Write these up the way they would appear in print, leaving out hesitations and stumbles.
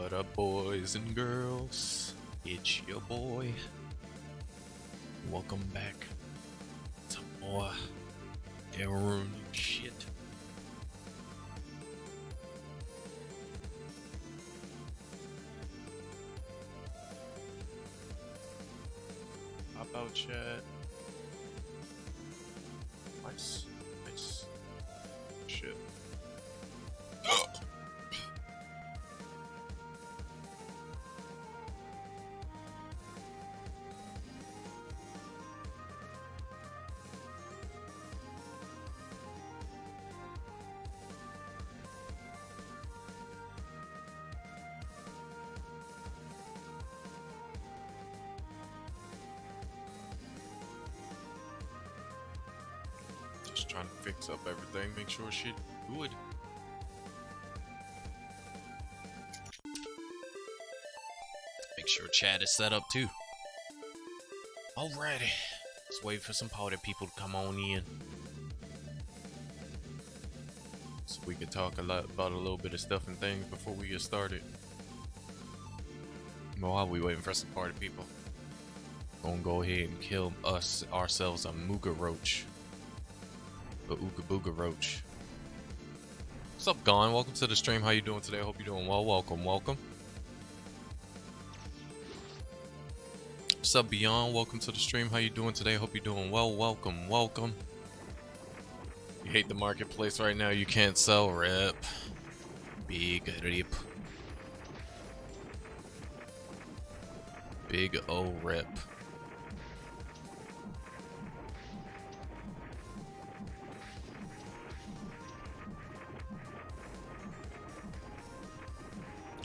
What up, boys and girls? It's your boy. Welcome back to more Iruna shit. How about chat? Nice. Shit. Just trying to fix up everything, make sure shit good. Make sure chat is set up too. Alrighty, let's wait for some party people to come on in, so we can talk about a little bit of stuff and things before we get started. While we waiting for some party people, gonna go ahead and kill ourselves a Mooga Roach. A Ooga Booga Roach. What's up, Gone? Welcome to the stream. How you doing today? I hope you're doing well. Welcome. What's up, Beyond? Welcome to the stream. How you doing today? I hope you're doing well. Welcome. You hate the marketplace right now. You can't sell. Rip. Big rip. Big O rip.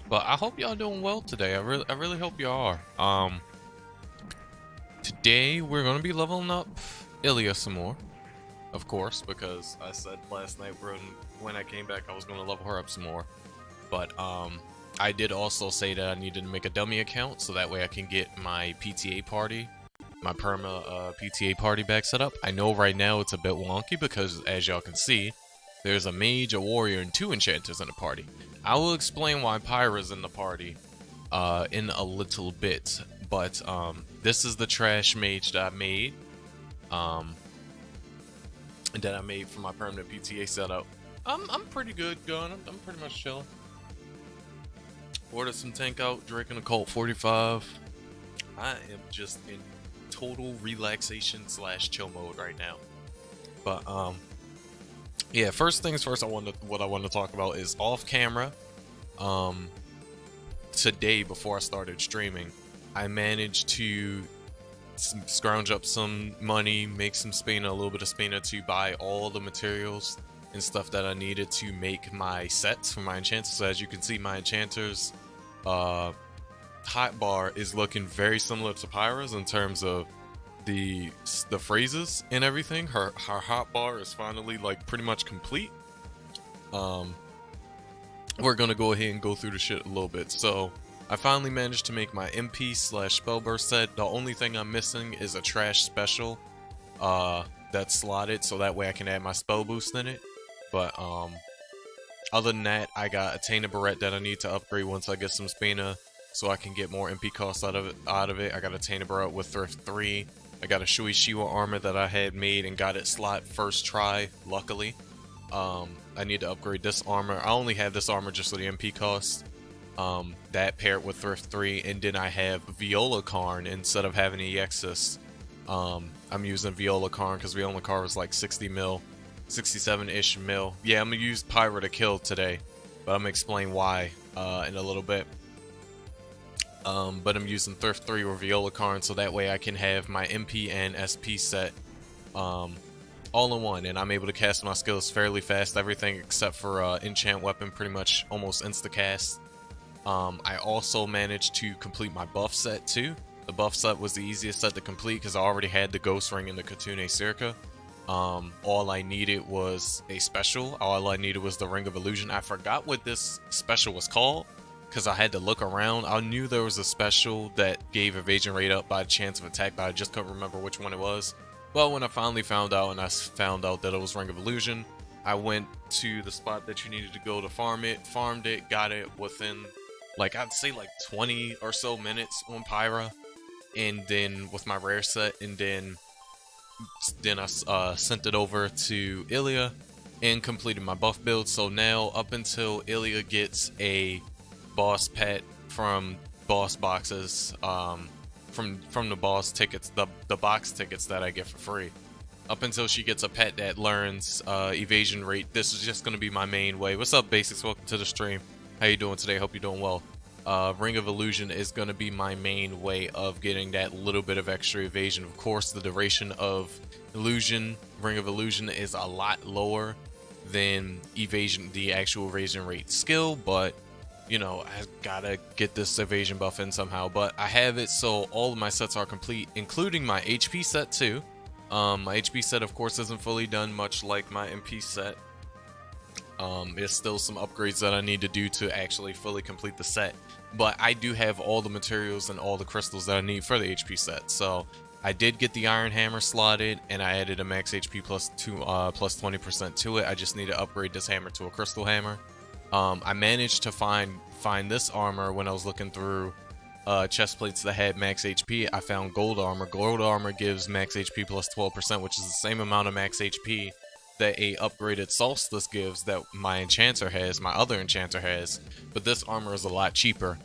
But I hope y'all doing well today. I really hope y'all are. Today we're gonna be leveling up Illya some more, of course, because I said last night when I came back I was gonna level her up some more. But I did also say that I needed to make a dummy account so that way I can get my PTA party, my perma PTA party back set up. I know right now it's a bit wonky because, as y'all can see, there's a mage, a warrior, and 2 enchanters in the party. I will explain why Pyra's in the party in a little bit, but this is the trash mage that I made, for my permanent PTA setup. I'm pretty good going. I'm pretty much chilling. Ordered some tank out, drinking a Colt 45. I am just in total relaxation / chill mode right now. But yeah, first things first, what I want to talk about is off camera. Today, before I started streaming, I managed to scrounge up some money, make some spina, a little bit of spina, to buy all the materials and stuff that I needed to make my sets for my enchanters. So as you can see, my enchanters hotbar is looking very similar to Pyra's in terms of the phrases and everything. Her hotbar is finally like pretty much complete. We're gonna go ahead and go through the shit a little bit. So I finally managed to make my MP / spellburst set. The only thing I'm missing is a trash special that's slotted, so that way I can add my spell boost in it. But other than that, I got a Tainted Barrette that I need to upgrade once I get some spina, so I can get more MP costs out of it. I got a Tainted Barrette with Thrift 3. I got a Shui Shiwa armor that I had made and got it slot first try, luckily. I need to upgrade this armor. I only have this armor just for the MP cost. That paired with Thrift 3, and then I have Viola Karn instead of having EXIS. I'm using Viola Karn because Viola Karn was like 60 mil, 67-ish mil. Yeah, I'm gonna use Pyra to kill today, but I'm gonna explain why in a little bit. But I'm using Thrift 3 or Viola Karn so that way I can have my MP and SP set all in one, and I'm able to cast my skills fairly fast. Everything except for enchant weapon pretty much almost insta-cast. I also managed to complete my buff set too. The buff set was the easiest set to complete because I already had the Ghost Ring and the Katune Circa. All I needed was a special. All I needed was the Ring of Illusion. I forgot what this special was called because I had to look around. I knew there was a special that gave evasion rate up by chance of attack, but I just couldn't remember which one it was. Well, when I finally found out, and I found out that it was Ring of Illusion, I went to the spot that you needed to go to farm it, farmed it, got it within like I'd say like 20 or so minutes on Pyra, and then with my rare set, and then I sent it over to Illya and completed my buff build. So now up until Illya gets a boss pet from boss boxes, from the boss tickets, the box tickets that I get for free, up until she gets a pet that learns evasion rate, this is just going to be my main way. What's up, Basics? Welcome to the stream. How you doing today? Hope you're doing well. Ring of Illusion is going to be my main way of getting that little bit of extra evasion. Of course, the duration of Illusion, Ring of Illusion, is a lot lower than evasion, the actual evasion rate skill, but you know, I gotta get this evasion buff in somehow. But I have it, so all of my sets are complete, including my HP set too. My HP set, of course, isn't fully done, much like my MP set. There's still some upgrades that I need to do to actually fully complete the set, but I do have all the materials and all the crystals that I need for the HP set. So I did get the Iron Hammer slotted, and I added a max HP plus 20% to it. I just need to upgrade this hammer to a crystal hammer. I managed to find this armor when I was looking through chest plates that had max HP. I found gold armor. Gold armor gives max HP plus 12%, which is the same amount of max HP that a upgraded Solstice gives that my Enchanter has, my other Enchanter has. But this armor is a lot cheaper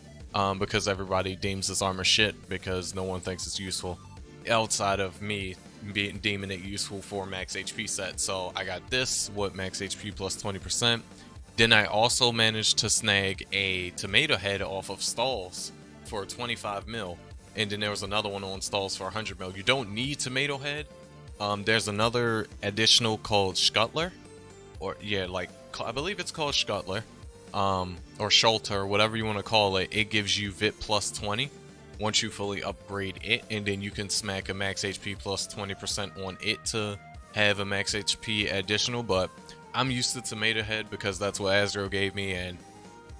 because everybody deems this armor shit because no one thinks it's useful outside of me deeming it useful for max HP set. So I got this with max HP plus 20%. Then I also managed to snag a tomato head off of stalls for 25 mil. And then there was another one on stalls for 100 mil. You don't need tomato head. There's another additional called Scuttler. Or yeah, like I believe it's called Scuttler. Or Shelter, whatever you want to call it. It gives you VIT plus 20 once you fully upgrade it. And then you can smack a max HP plus 20% on it to have a max HP additional. But I'm used to tomato head because that's what Azrael gave me, and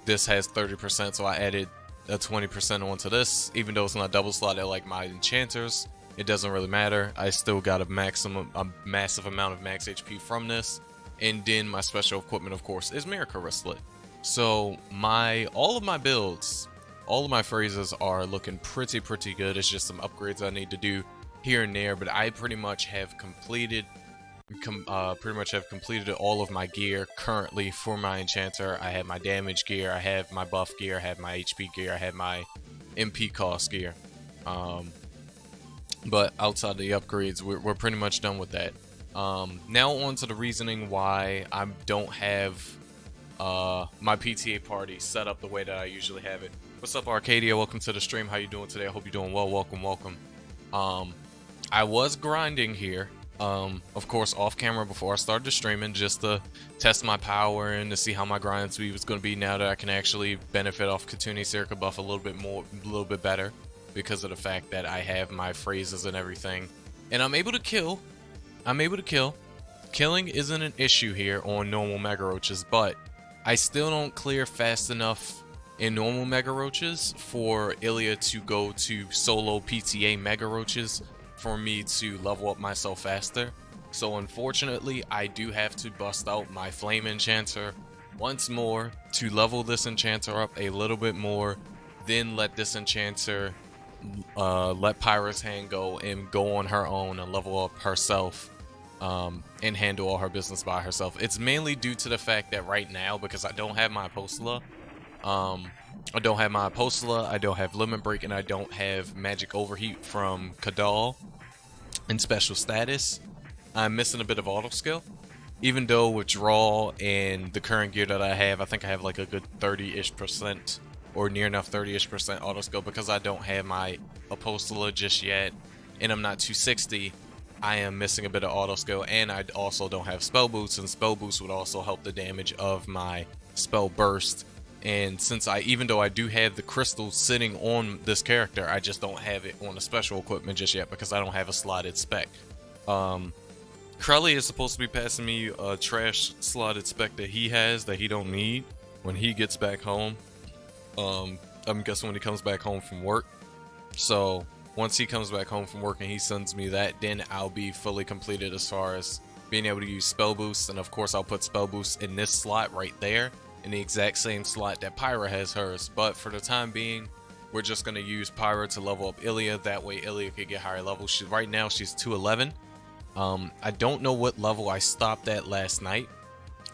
this has 30%, so I added a 20% onto this. Even though it's not double slotted like my enchanters, it doesn't really matter. I still got a massive amount of max HP from this. And then my special equipment, of course, is Miracle Wristlet. So all of my builds, all of my phrases are looking pretty good. It's just some upgrades I need to do here and there, but I pretty much have completed all of my gear currently for my Enchanter. I have my damage gear, I have my buff gear, I have my HP gear, I have my MP cost gear. But outside of the upgrades, we're pretty much done with that. Now on to the reasoning why I don't have my PTA party set up the way that I usually have it. What's up, Arcadia? Welcome to the stream. How you doing today? I hope you're doing well. Welcome. I was grinding here. Of course, off camera before I started streaming, just to test my power and to see how my grind speed was going to be now that I can actually benefit off Katuni Circa buff a little bit better because of the fact that I have my phrases and everything. And I'm able to kill. Killing isn't an issue here on normal Mega Roaches, but I still don't clear fast enough in normal Mega Roaches for Illya to go to solo PTA Mega Roaches for me to level up myself faster. So unfortunately, I do have to bust out my Flame Enchanter once more to level this Enchanter up a little bit more, then let this Enchanter let Pyra's hand go and go on her own and level up herself and handle all her business by herself. It's mainly due to the fact that right now, because I don't have my Apostola, I don't have Limit Break, and I don't have Magic Overheat from Kadal in special status, I'm missing a bit of auto skill. Even though Withdrawal and the current gear that I think I have like a good 30-ish% or near enough 30-ish% auto skill because I don't have my Apostola just yet, and I'm not 260. I am missing a bit of auto skill, and I also don't have Spell Boost, and Spell Boost would also help the damage of my Spell Burst. And since even though I do have the crystal sitting on this character, I just don't have it on a special equipment just yet because I don't have a slotted spec. Crowley is supposed to be passing me a trash slotted spec that he has that he don't need when he gets back home. I'm guessing when he comes back home from work. So once he comes back home from work and he sends me that, then I'll be fully completed as far as being able to use Spell Boost. And of course I'll put Spell Boost in this slot right there. in the exact same slot that Pyra has hers. But for the time being, we're just gonna use Pyra to level up Illya. That way Illya could get higher levels. Right now she's 211. I don't know what level I stopped at last night,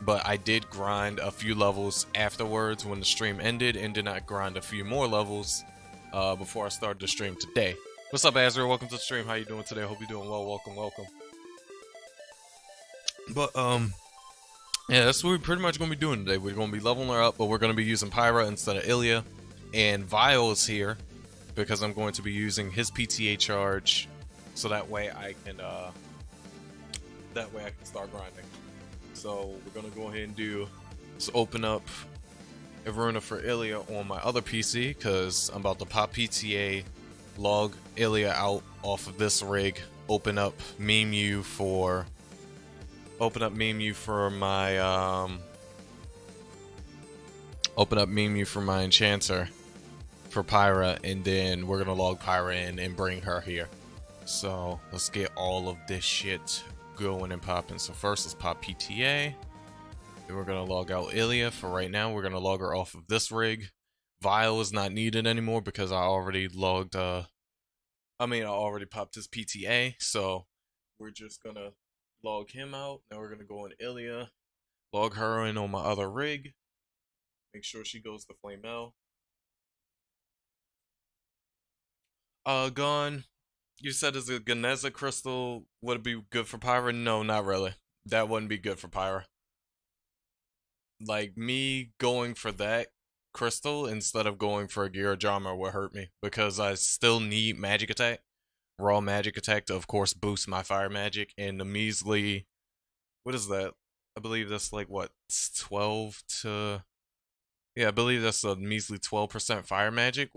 but I did grind a few levels afterwards when the stream ended, and did not grind a few more levels before I started the stream today. What's up, Azra? Welcome to the stream. How you doing today? Hope you're doing well. Welcome, welcome. But yeah, that's what we're pretty much gonna be doing today. We're gonna be leveling her up, but we're gonna be using Pyra instead of Illya. And Vile is here because I'm going to be using his PTA charge, so that way I can start grinding. So we're gonna go ahead and just open up Iruna for Illya on my other PC, because I'm about to pop PTA, log Illya out off of this rig, open up Meme for my Enchanter for Pyra, and then we're gonna log Pyra in and bring her here. So let's get all of this shit going and popping. So first let's pop PTA, then we're gonna log out Illya. For right now we're gonna log her off of this rig. Vile is not needed anymore because I already logged I already popped his PTA, so we're just gonna log him out. Now we're gonna go in Illya, log her in on my other rig, make sure she goes to Flame L. Gone. You said is a Ganeza crystal would it be good for Pyra? No, not really. That wouldn't be good for Pyra. Like, me going for that crystal instead of going for a Gira Jarmer would hurt me, because I still need magic attack, raw magic attack, to of course boost my fire magic, and the measly, what is that? I believe that's like what, 12 to, yeah, I believe that's a measly 12% fire magic.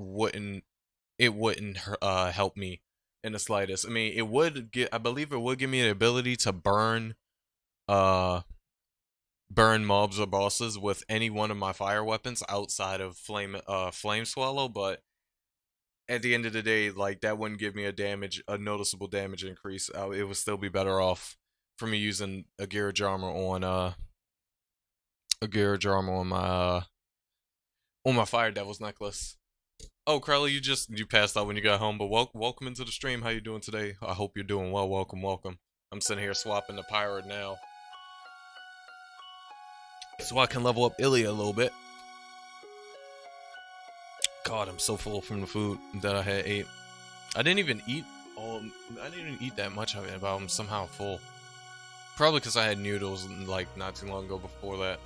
It wouldn't help me in the slightest. I mean, it would get, I believe it would give me the ability to burn mobs or bosses with any one of my fire weapons outside of flame swallow, but at the end of the day, like, that wouldn't give me a noticeable damage increase. It would still be better off for me using a Gira Jarmer on my Fire Devil's necklace. Oh, Crowley, you passed out when you got home, but welcome into the stream. How you doing today? I hope you're doing well. Welcome, welcome. I'm sitting here swapping the Pyra now, so I can level up Illya a little bit. God, I'm so full from the food that I had ate. I didn't even eat that much of it, but I'm somehow full. Probably because I had noodles like not too long ago before that.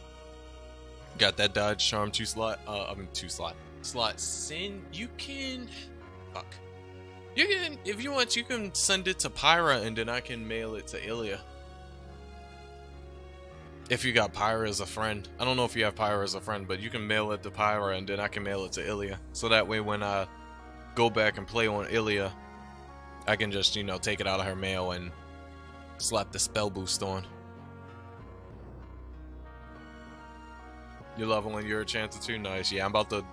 Got that Dodge Charm 2 slot. Slot Sin. You can, if you want, you can send it to Pyra, and then I can mail it to Illya. If you got Pyra as a friend. I don't know if you have Pyra as a friend, but you can mail it to Pyra, and then I can mail it to Illya. So that way when I go back and play on Illya, I can just, you know, take it out of her mail and slap the spell boost on. You're leveling your Enchanter too? Nice. Yeah, I'm about to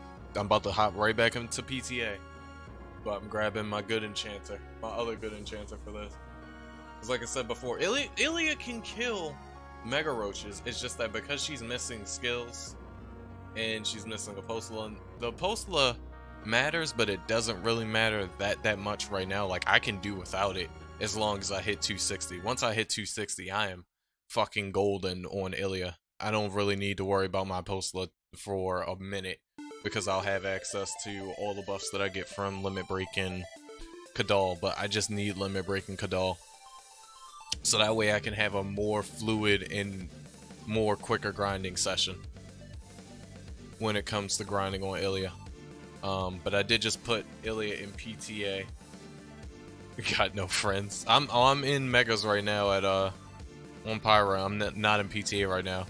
hop right back into PTA. But I'm grabbing my good Enchanter. My other good Enchanter for this. Because like I said before, Illya can kill Mega Roaches. It's just that because she's missing skills and she's missing a Postula, the Postula matters, but it doesn't really matter that much right now. Like, I can do without it as long as I hit 260. Once I hit 260, I am fucking golden on Illya. I don't really need to worry about my Postula for a minute, because I'll have access to all the buffs that I get from Limit Break and Kadal, but I just need Limit Break and Kadal. So that way I can have a more fluid and more quicker grinding session when it comes to grinding on Illya. But I did just put Illya in PTA. Got no friends. I'm in Megas right now at on Pyra. I'm not in PTA right now.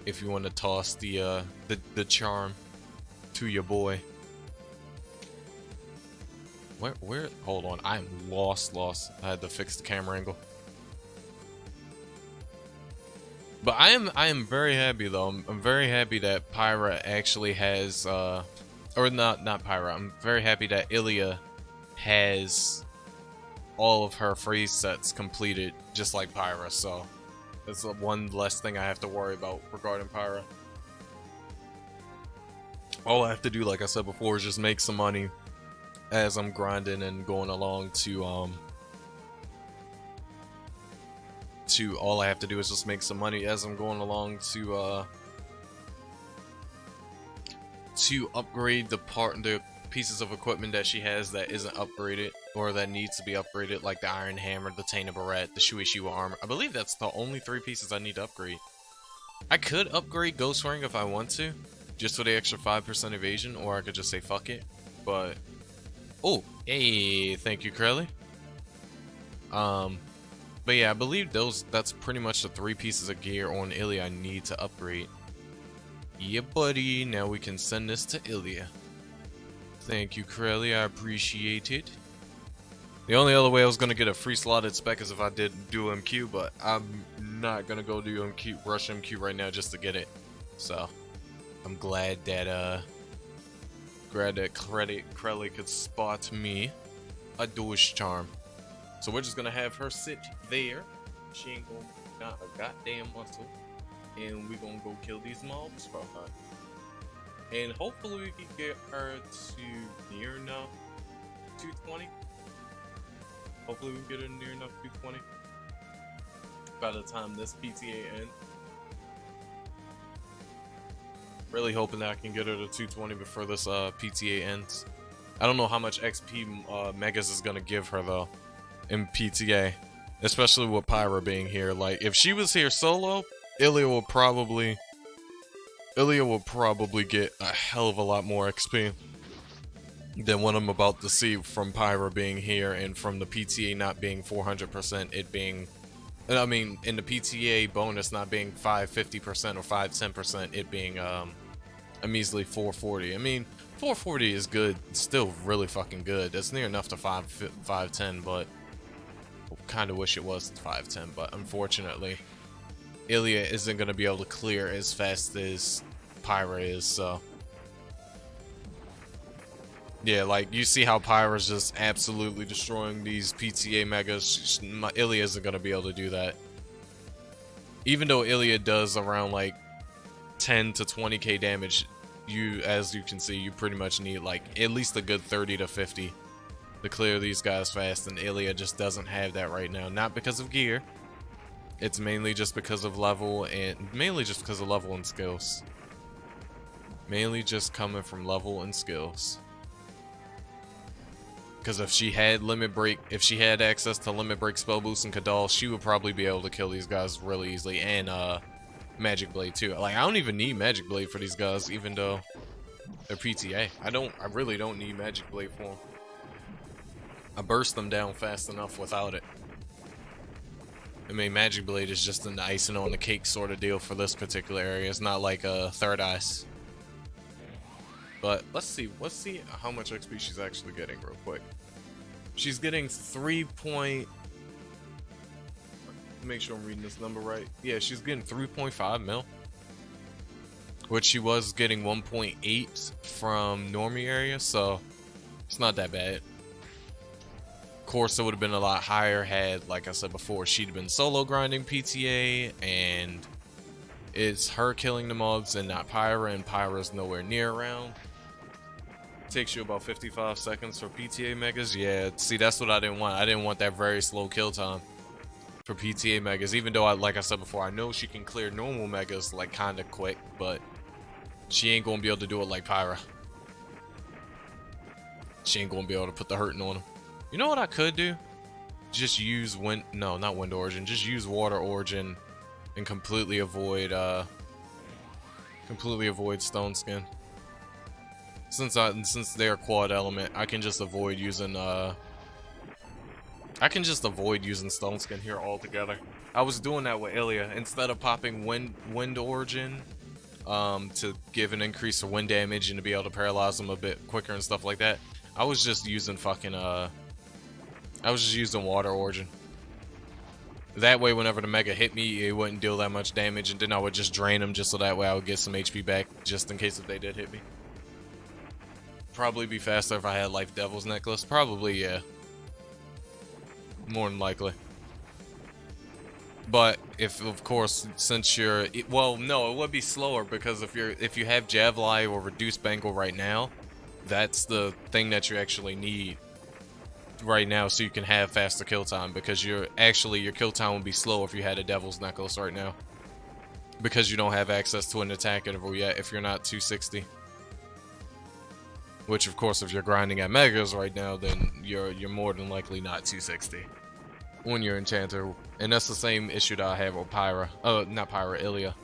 If you want to toss the charm to your boy. Where? Hold on, I'm lost. I had to fix the camera angle. But I am very happy though. I'm very happy that Pyra actually has or not Pyra. I'm very happy that Illya has all of her freeze sets completed just like Pyra. So It's one less thing I have to worry about regarding Pyra. All I have to do, like I said before, is just make some money as I'm grinding and going along to all I have to do is just make some money as I'm going along to upgrade the pieces of equipment that she has that isn't upgraded or that needs to be upgraded, like the iron hammer, the Tainted Barrette, the Shueishiwa armor. I believe that's the only 3 pieces I need to upgrade. I could upgrade Ghost Ring if I want to, just for the extra 5% evasion, or I could just say fuck it. But oh, hey, thank you, Crowley. But yeah, I believe that's pretty much the 3 pieces of gear on Illya I need to upgrade. Yeah, buddy. Now we can send this to Illya. Thank you, Crowley. I appreciate it. The only other way I was gonna get a free slotted spec is if I did do MQ, but I'm not gonna go do MQ, rush MQ right now just to get it. So I'm glad that Crowley could spot me a Dush Charm. So we're just gonna have her sit there. She ain't gonna not a goddamn muscle. And we're gonna go kill these mobs for her. And hopefully we can get her to near enough 220. Hopefully we can get her near enough 220 by the time this PTA ends. Really hoping that I can get her to 220 before this PTA ends. I don't know how much XP Megas is gonna give her though in PTA, especially with Pyra being here. Like if she was here solo, Illya will probably get a hell of a lot more XP than what I'm about to see from Pyra being here and from the PTA not being 400%, it being, I mean, in the PTA bonus not being 550% or 510%, it being a measly 440. I mean, 440 is good, it's still really fucking good. It's near enough to 510, but kind of wish it was 510, but unfortunately, Illya isn't going to be able to clear as fast as Pyra is, so. Yeah, like, you see how Pyra's just absolutely destroying these PTA Megas. Illya isn't going to be able to do that. Even though Illya does around, like, 10 to 20k damage, as you can see, you pretty much need, like, at least a good 30 to 50 to clear these guys fast, and Illya just doesn't have that right now. Not because of gear. It's mainly just because of level, and mainly just because of level and skills. Mainly just coming from level and skills. Because if she had limit break, if she had access to limit break, spell boost, and Kadal, she would probably be able to kill these guys really easily, and Magic Blade too. Like, I don't even need Magic Blade for these guys, even though they're PTA. I really don't need Magic Blade for them. I burst them down fast enough without it. I mean, Magic Blade is just an icing on the cake sort of deal for this particular area. It's not like a Third Eyes. But let's see how much XP she's actually getting real quick. She's getting 3 point... Make sure I'm reading this number right. Yeah, she's getting 3.5 mil. Which she was getting 1.8 from Normie area, so it's not that bad. Of course, it would have been a lot higher had, like I said before, she'd been solo grinding PTA, and it's her killing the mobs and not Pyra, and Pyra's nowhere near around. Takes you about 55 seconds for PTA Megas. Yeah, see, that's what I didn't want. I didn't want that very slow kill time for PTA Megas, even though, like I said before, I know she can clear normal Megas, like, kinda quick, but she ain't gonna be able to do it like Pyra. She ain't gonna be able to put the hurting on him. You know what I could do? Just use not Wind Origin, just use Water Origin and completely avoid Stone Skin. Since they're quad element, I can just avoid using Stone Skin here altogether. I was doing that with Illya. Instead of popping Wind Origin to give an increase of wind damage and to be able to paralyze them a bit quicker and stuff like that, I was just using Water Origin. That way, whenever the Mega hit me, it wouldn't deal that much damage, and then I would just drain them just so that way I would get some HP back, just in case if they did hit me. Probably be faster if I had Life Devil's Necklace. Probably, yeah. More than likely. But if, of course, since you're, well, no, it would be slower because if you have Javli or Reduced Bangle right now, that's the thing that you actually need right now, so you can have faster kill time. Because your kill time would be slow if you had a Devil's Necklace right now, because you don't have access to an attack interval yet if you're not 260. Which, of course, if you're grinding at Megas right now, then you're more than likely not 260 when you're Enchanter. And that's the same issue that I have with Pyra. Not Pyra, Illya.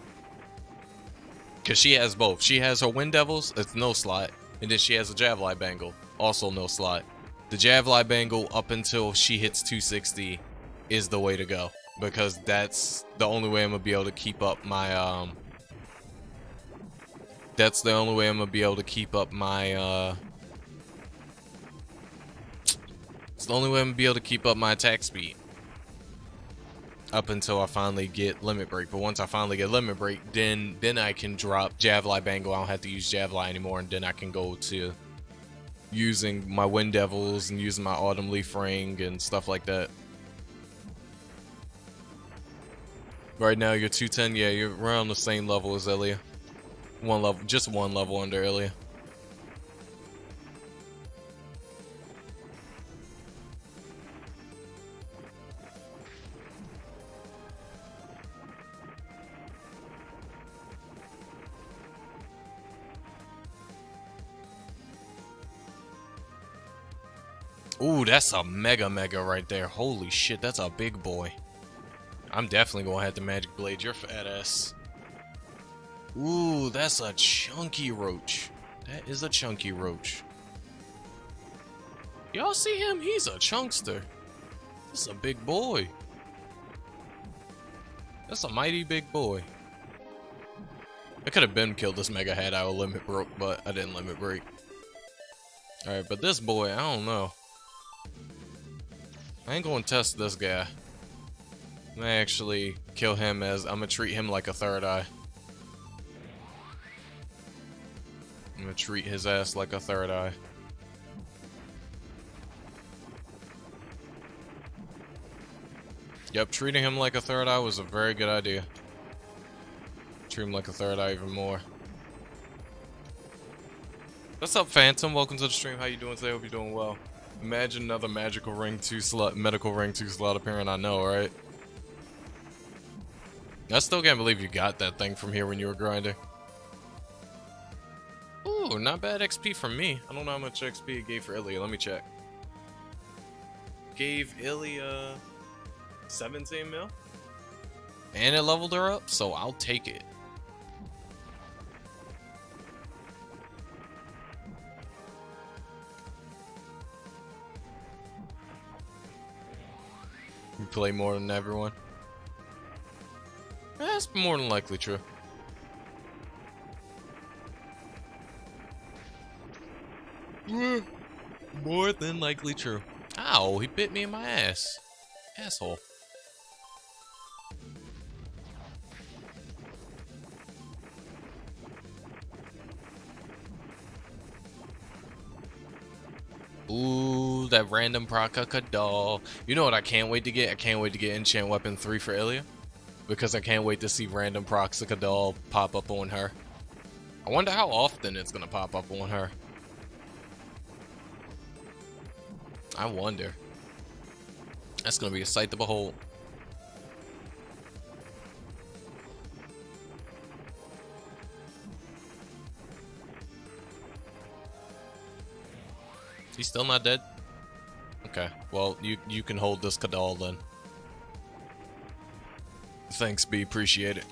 Because she has both. She has her Wind Devils, it's no slot. And then she has a Javli Bangle, also no slot. The Javli Bangle up until she hits 260 is the way to go. Because that's the only way I'm going to be able to keep up my, That's the only way I'm going to be able to keep up my, It's the only way I'm going to be able to keep up my attack speed. Up until I finally get Limit Break. But once I finally get Limit Break, then I can drop Javli Bangle. I don't have to use Javli anymore, and then I can go to using my Wind Devils and using my Autumn Leaf Ring and stuff like that. Right now you're 210, yeah, you're around the same level as Illya. Just one level under Illya. Ooh, that's a mega right there. Holy shit, that's a big boy. I'm definitely gonna have to Magic Blade your fat ass. Ooh, that's a chunky roach. That is a chunky roach. Y'all see him? He's a chunkster. That's a big boy. That's a mighty big boy. I could have been killed this mega had I limit broke, but I didn't limit break. Alright, but this boy, I don't know. I ain't gonna test this guy. I'm gonna actually kill him as I'm gonna treat him like a third eye. I'm gonna treat his ass like a third eye. Yep, treating him like a third eye was a very good idea. Treat him like a third eye even more. What's up, Phantom? Welcome to the stream. How you doing today? Hope you're doing well. Imagine another medical ring 2 slot appearing. I know, right? I still can't believe you got that thing from here when you were grinding. Ooh, not bad XP from me. I don't know how much XP it gave for Illya. Let me check. Gave Illya 17 mil. And it leveled her up, so I'll take it. You play more than everyone? That's more than likely true. More than likely true. Ow, he bit me in my ass. Asshole. Ooh, that random Kadal. You know what I can't wait to get? I can't wait to get Enchant Weapon 3 for Illya. Because I can't wait to see random Kadal pop up on her. I wonder how often it's gonna pop up on her. I wonder. That's gonna be a sight to behold. He's still not dead? Okay, well, you can hold this Kadal then. Thanks, B. Appreciate it.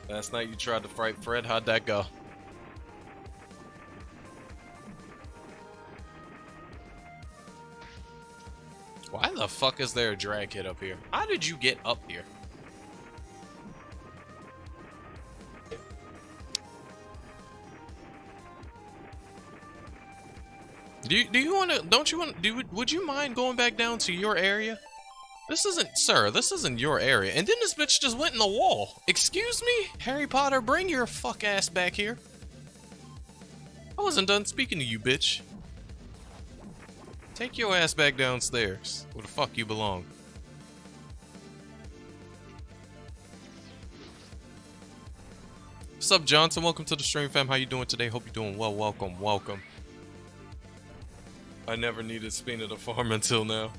Last night you tried to fight Fred. How'd that go? Why the fuck is there a drag hit up here? How did you get up here? Do you want to? Don't you want? Would you mind going back down to your area? This isn't, sir. This isn't your area. And then this bitch just went in the wall. Excuse me, Harry Potter. Bring your fuck ass back here. I wasn't done speaking to you, bitch. Take your ass back downstairs, where the fuck you belong. What's up, Johnson? Welcome to the stream, fam. How you doing today? Hope you're doing well. Welcome, welcome. I never needed Spina to farm until now.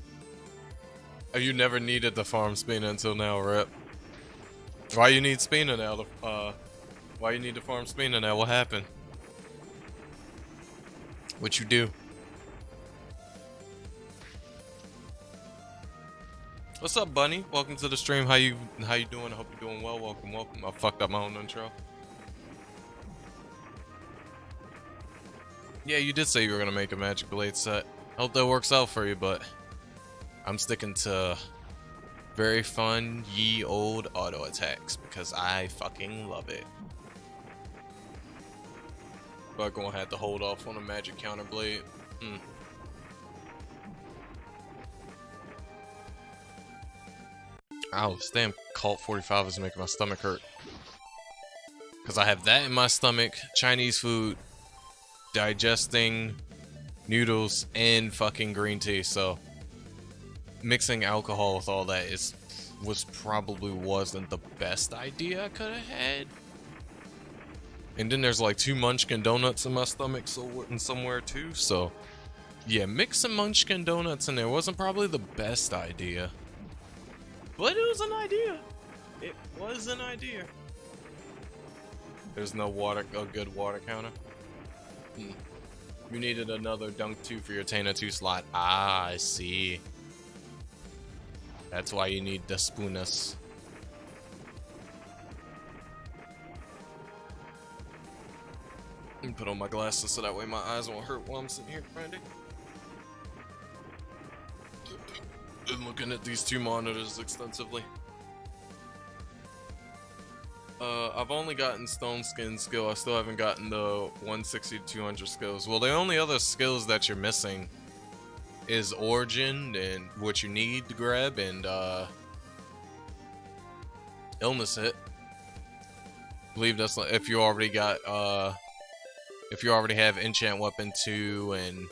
Oh, you never needed to farm Spina until now, Rep. Why you need Spina now? Why you need to farm Spina now? What happened? What you do? What's up, Bunny? Welcome to the stream. How you doing? I hope you're doing well. Welcome, welcome. I fucked up my own intro. Yeah, you did say you were gonna make a Magic Blade set. Hope that works out for you, but I'm sticking to very fun ye old auto attacks because I fucking love it. But gonna have to hold off on a magic counter blade. Ow, this damn Cult 45 is making my stomach hurt. Because I have that in my stomach, Chinese food, digesting noodles, and fucking green tea, so mixing alcohol with all that probably wasn't the best idea I could have had. And then there's like 2 Munchkin donuts in my stomach somewhere too, so yeah, mixing Munchkin donuts in there wasn't probably the best idea. But it was an idea. It was an idea. There's no a good water counter. You needed another Dunk 2 for your Tana 2 slot. Ah, I see. That's why you need the Spoonas. Let me put on my glasses so that way my eyes won't hurt while I'm sitting here grinding. Been looking at these 2 monitors extensively. I've only gotten Stone Skin skill. I still haven't gotten the 160 to 200 skills. Well, the only other skills that you're missing is Origin and what you need to grab, and Illness Hit. I believe that's like if you already got if you already have Enchant Weapon 2 and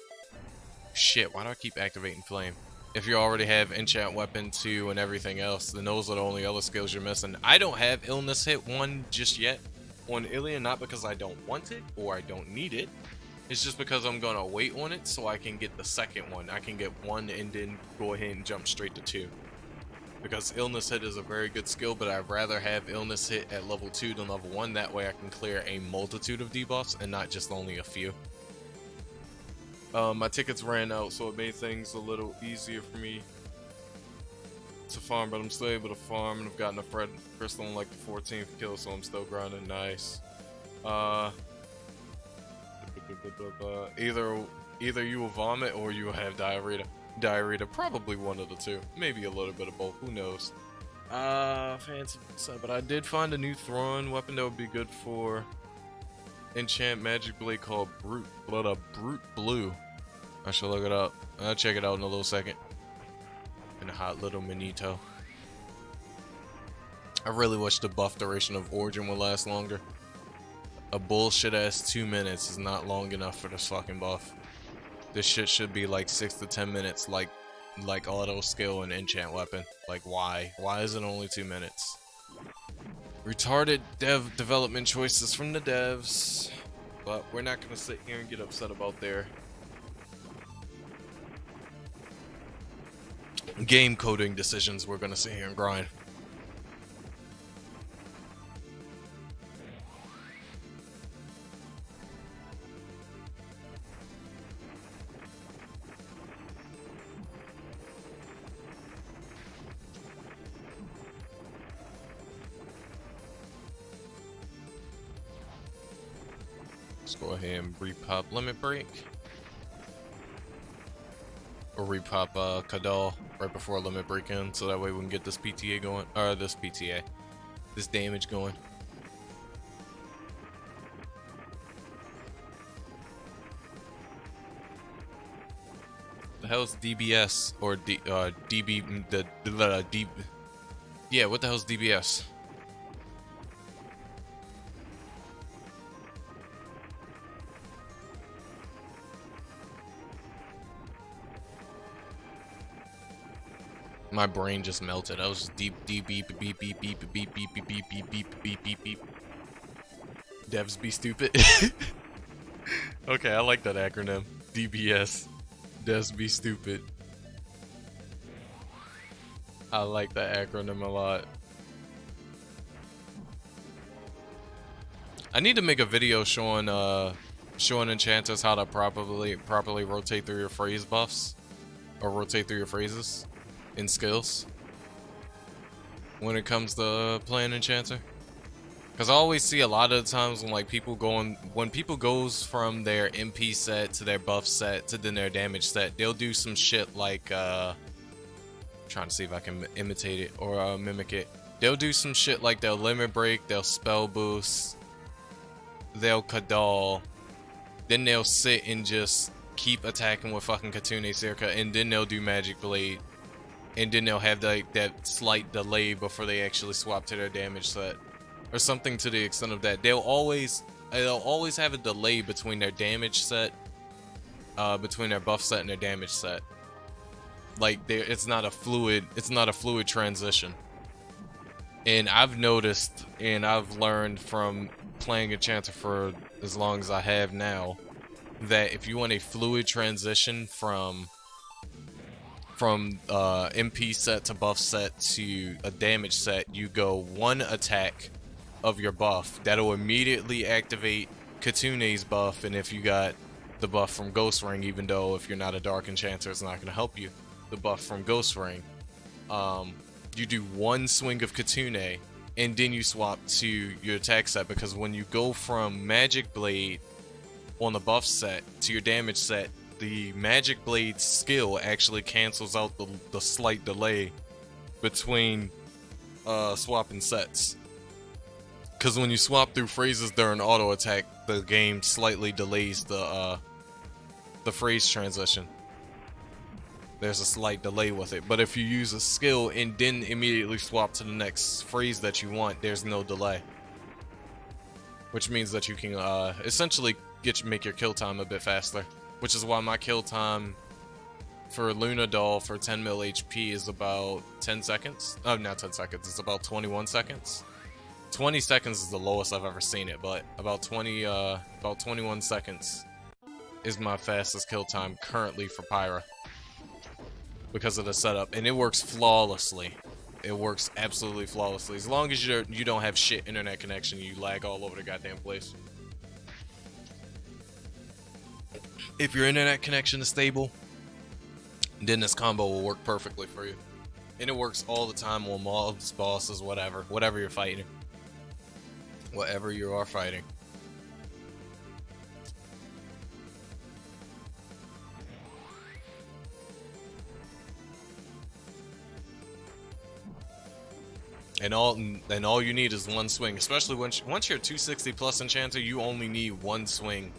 shit. Why do I keep activating Flame? If you already have Enchant Weapon 2 and everything else, then those are the only other skills you're missing. I don't have Illness Hit 1 just yet on Illya, not because I don't want it or I don't need it. It's just because I'm gonna wait on it so I can get the second one. I can get 1 and then go ahead and jump straight to 2. Because Illness Hit is a very good skill, but I'd rather have Illness Hit at level 2 than level 1. That way I can clear a multitude of debuffs and not just only a few. My tickets ran out, so it made things a little easier for me to farm, but I'm still able to farm, and I've gotten a Fred Crystal on like the 14th kill, so I'm still grinding nice. Either you will vomit or you will have diarrhea. Diarrhea, probably one of the two. Maybe a little bit of both, who knows. Fancy, but I did find a new throwing weapon that would be good for Enchant Magic Blade called Brute Blue. I should look it up. I'll check it out in a little second. In a hot little manito. I really wish the buff duration of Origin would last longer. A bullshit ass 2 minutes is not long enough for this fucking buff. This shit should be like 6 to 10 minutes, like auto skill and enchant weapon. Like why? Why is it only 2 minutes? Retarded development choices from the devs, but we're not gonna sit here and get upset about their game coding decisions. We're gonna sit here and grind. Let's go ahead and repop Limit Break. Or repop Kadal right before Limit Break in, so that way we can get this PTA going. Or this damage going. The hell's DBS or yeah, what the hell's DBS? My brain just melted. I was just deep beep beep beep beep beep beep beep beep beep beep beep beep. Devs be stupid. Okay, I like that acronym. DBS. Devs be stupid. I like that acronym a lot. I need to make a video showing enchanters how to properly rotate through your phrase buffs, or rotate through your phrases in skills when it comes to playing enchanter. Because I always see a lot of the times when like when people goes from their MP set to their buff set to then their damage set, they'll do some shit like trying to see if I can imitate it or mimic it. They'll do some shit like they'll limit break, they'll spell boost, they'll kadal, then they'll sit and just keep attacking with fucking Katune Circa, and then they'll do Magic Blade, and then they'll have like that slight delay before they actually swap to their damage set, or something to the extent of that. They'll always have a delay between their damage set, between their buff set and their damage set. Like it's not a fluid transition. And I've noticed and I've learned from playing Enchanter for as long as I have now, that if you want a fluid transition from MP set to buff set to a damage set, you go one attack of your buff. That'll immediately activate Katune's buff, and if you got the buff from Ghost Ring, even though if you're not a Dark Enchanter it's not going to help you, the buff from Ghost Ring, you do one swing of Katune, and then you swap to your attack set, because when you go from Magic Blade on the buff set to your damage set, the Magic Blade skill actually cancels out the slight delay between swapping sets. Because when you swap through phrases during auto attack, the game slightly delays the phrase transition. There's a slight delay with it. But if you use a skill and then immediately swap to the next phrase that you want, there's no delay. Which means that you can essentially make your kill time a bit faster. Which is why my kill time for Luna Doll for 10 mil HP is about 10 seconds. Oh, not 10 seconds. It's about 21 seconds. 20 seconds is the lowest I've ever seen it, but about 21 seconds is my fastest kill time currently for Pyra, because of the setup, and it works flawlessly. It works absolutely flawlessly. As long as you don't have shit internet connection, you lag all over the goddamn place. If your internet connection is stable, then this combo will work perfectly for you. And it works all the time on mobs, bosses, whatever you're fighting. Whatever you are fighting. And all you need is one swing, especially once you're 260 plus Enchanter, you only need one swing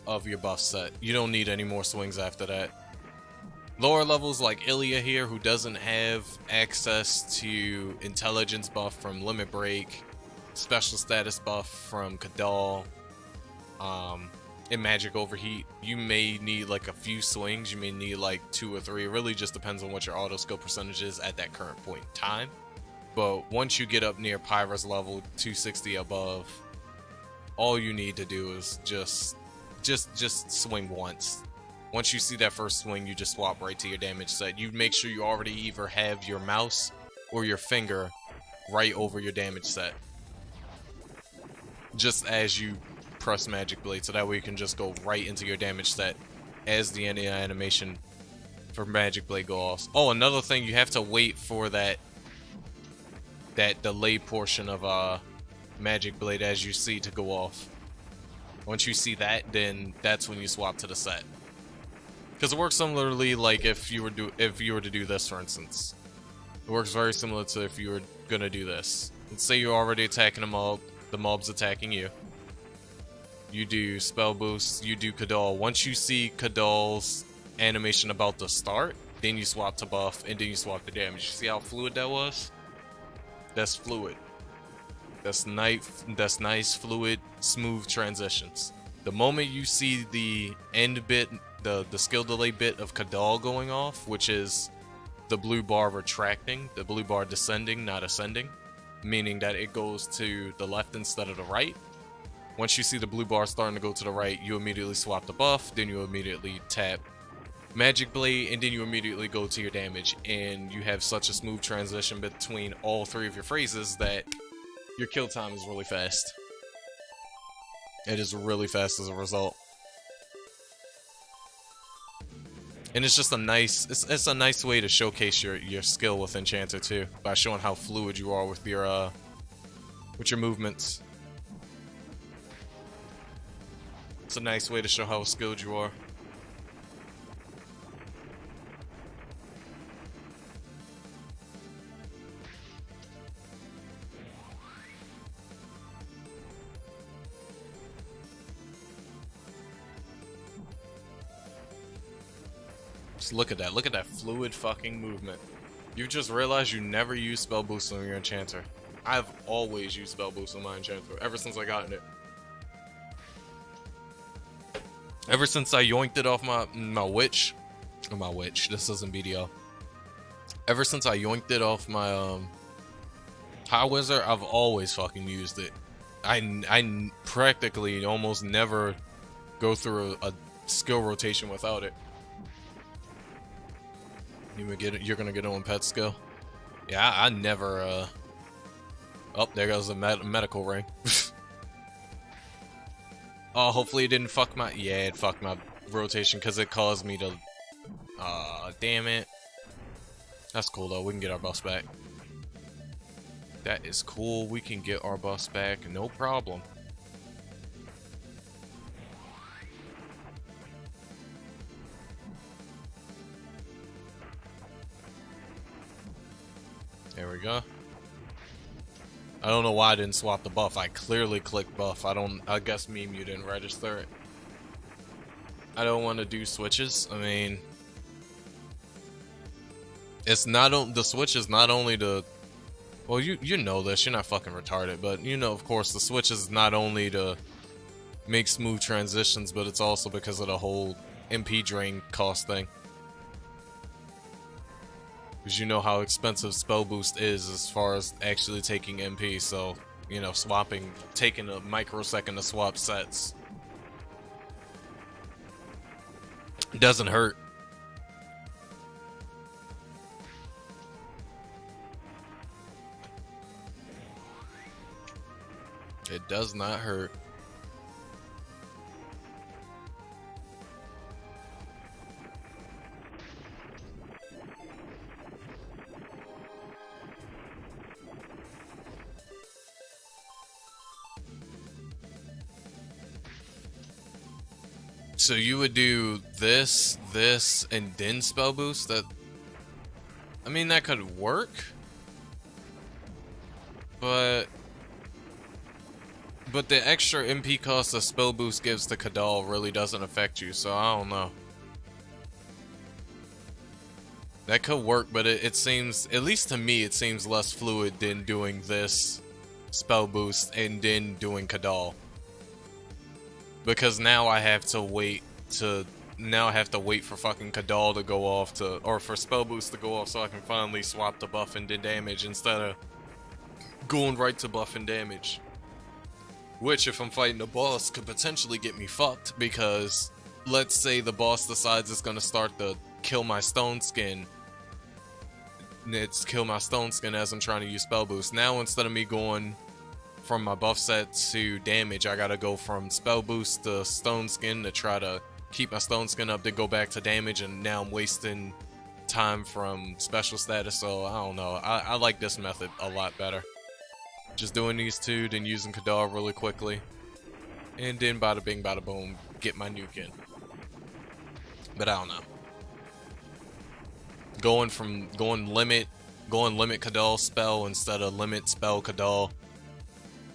of your buff set. You don't need any more swings after that. Lower levels like Illya here, who doesn't have access to intelligence buff from Limit Break, special status buff from Kadal, and magic overheat, you may need like a few swings. You may need like 2 or 3. It really just depends on what your auto skill percentage is at that current point in time. But once you get up near Pyra's level, 260 above, all you need to do is just swing once. Once you see that first swing, you just swap right to your damage set. You make sure you already either have your mouse or your finger right over your damage set, just as you press Magic Blade, so that way you can just go right into your damage set as the animation for Magic Blade goes. Oh, another thing, you have to wait for that delay portion of Magic Blade as you see to go off. Once you see that, then that's when you swap to the set. Because it works similarly like if you were to do this, for instance. It works very similar to if you were gonna do this. Let's say you're already attacking a mob, the mob's attacking you. You do spell boost, you do Kadal. Once you see Kadal's animation about to start, then you swap to buff, and then you swap to damage. You see how fluid that was? That's fluid. That's nice, fluid, smooth transitions. The moment you see the end bit, the skill delay bit of Kadal going off, which is the blue bar retracting, the blue bar descending, not ascending, meaning that it goes to the left instead of the right. Once you see the blue bar starting to go to the right, you immediately swap the buff, then you immediately tap Magic Blade, and then you immediately go to your damage. And you have such a smooth transition between all three of your phrases that your kill time is really fast. It is really fast as a result. And it's just a nice, it's a nice way to showcase your skill with Enchanter too, by showing how fluid you are with your movements. It's a nice way to show how skilled you are. Just look at that. Look at that fluid fucking movement. You just realized you never use spell boost on your Enchanter. I've always used spell boost on my Enchanter ever since I got in it. Ever since I yoinked it off my witch. Or my witch. This isn't BDO. Ever since I yoinked it off my High Wizard, I've always fucking used it. I practically almost never go through a skill rotation without it. You're gonna get on pet skill. Yeah, I never. Oh, there goes the medical ring. Oh, hopefully it didn't fuck my. Yeah, it fucked my rotation because it caused me to. Damn it. That's cool though. We can get our buffs back. That is cool. We can get our buffs back, no problem. There we go. I don't know why I didn't swap the buff. I clearly clicked buff. I guess meme you didn't register it. I don't want to do switches. I mean, it's not the switch is not only to, well, you know this. You're not fucking retarded, but you know, of course, the switch is not only to make smooth transitions, but it's also because of the whole MP drain cost thing. Because you know how expensive spell boost is as far as actually taking MP, so, you know, taking a microsecond to swap sets doesn't hurt. It does not hurt. So you would do this, and then spell boost? I mean, that could work. But the extra MP cost a spell boost gives to Kadal really doesn't affect you, so I don't know. That could work, but it seems, at least to me, it seems less fluid than doing this spell boost and then doing Kadal. Because now I have to wait for fucking Kadal to go off or for spell boost to go off so I can finally swap to buff and then damage instead of going right to buff and damage. Which, if I'm fighting a boss, could potentially get me fucked because let's say the boss decides it's gonna start to kill my stone skin. It's kill my stone skin as I'm trying to use spell boost. Now instead of me going from my buff set to damage, I gotta go from spell boost to stone skin to try to keep my stone skin up to go back to damage, and now I'm wasting time from special status, so I don't know. I like this method a lot better. Just doing these two, then using Kadar really quickly, and then bada bing bada boom, get my nuke in. But I don't know. Going limit Kadal spell instead of limit spell Kadal,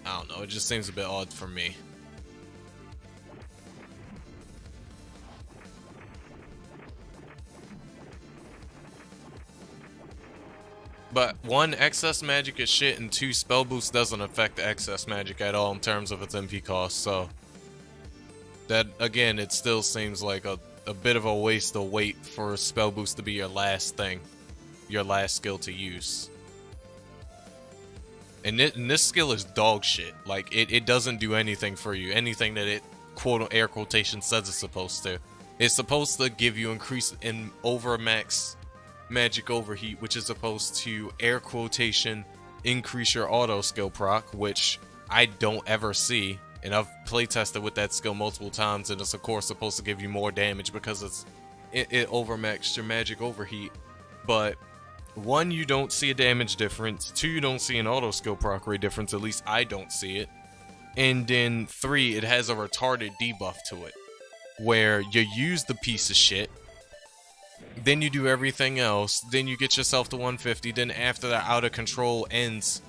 I don't know, it just seems a bit odd for me. But one, excess magic is shit, and two, spell boost doesn't affect the excess magic at all in terms of its MP cost, so that, again, it still seems like a bit of a waste to wait for spell boost to be your last thing, your last skill to use. And this skill is dog shit. Like, it doesn't do anything for you. Anything that it, quote, air quotation, says it's supposed to. It's supposed to give you increase in over max magic overheat, which is supposed to, air quotation, increase your auto skill proc, which I don't ever see. And I've playtested with that skill multiple times, and it's of course supposed to give you more damage because it overmaxed your magic overheat. But 1, you don't see a damage difference. 2, you don't see an auto skill proc rate difference. At least I don't see it. And then 3, it has a retarded debuff to it, where you use the piece of shit, then you do everything else, then you get yourself to 150, then after that out of control ends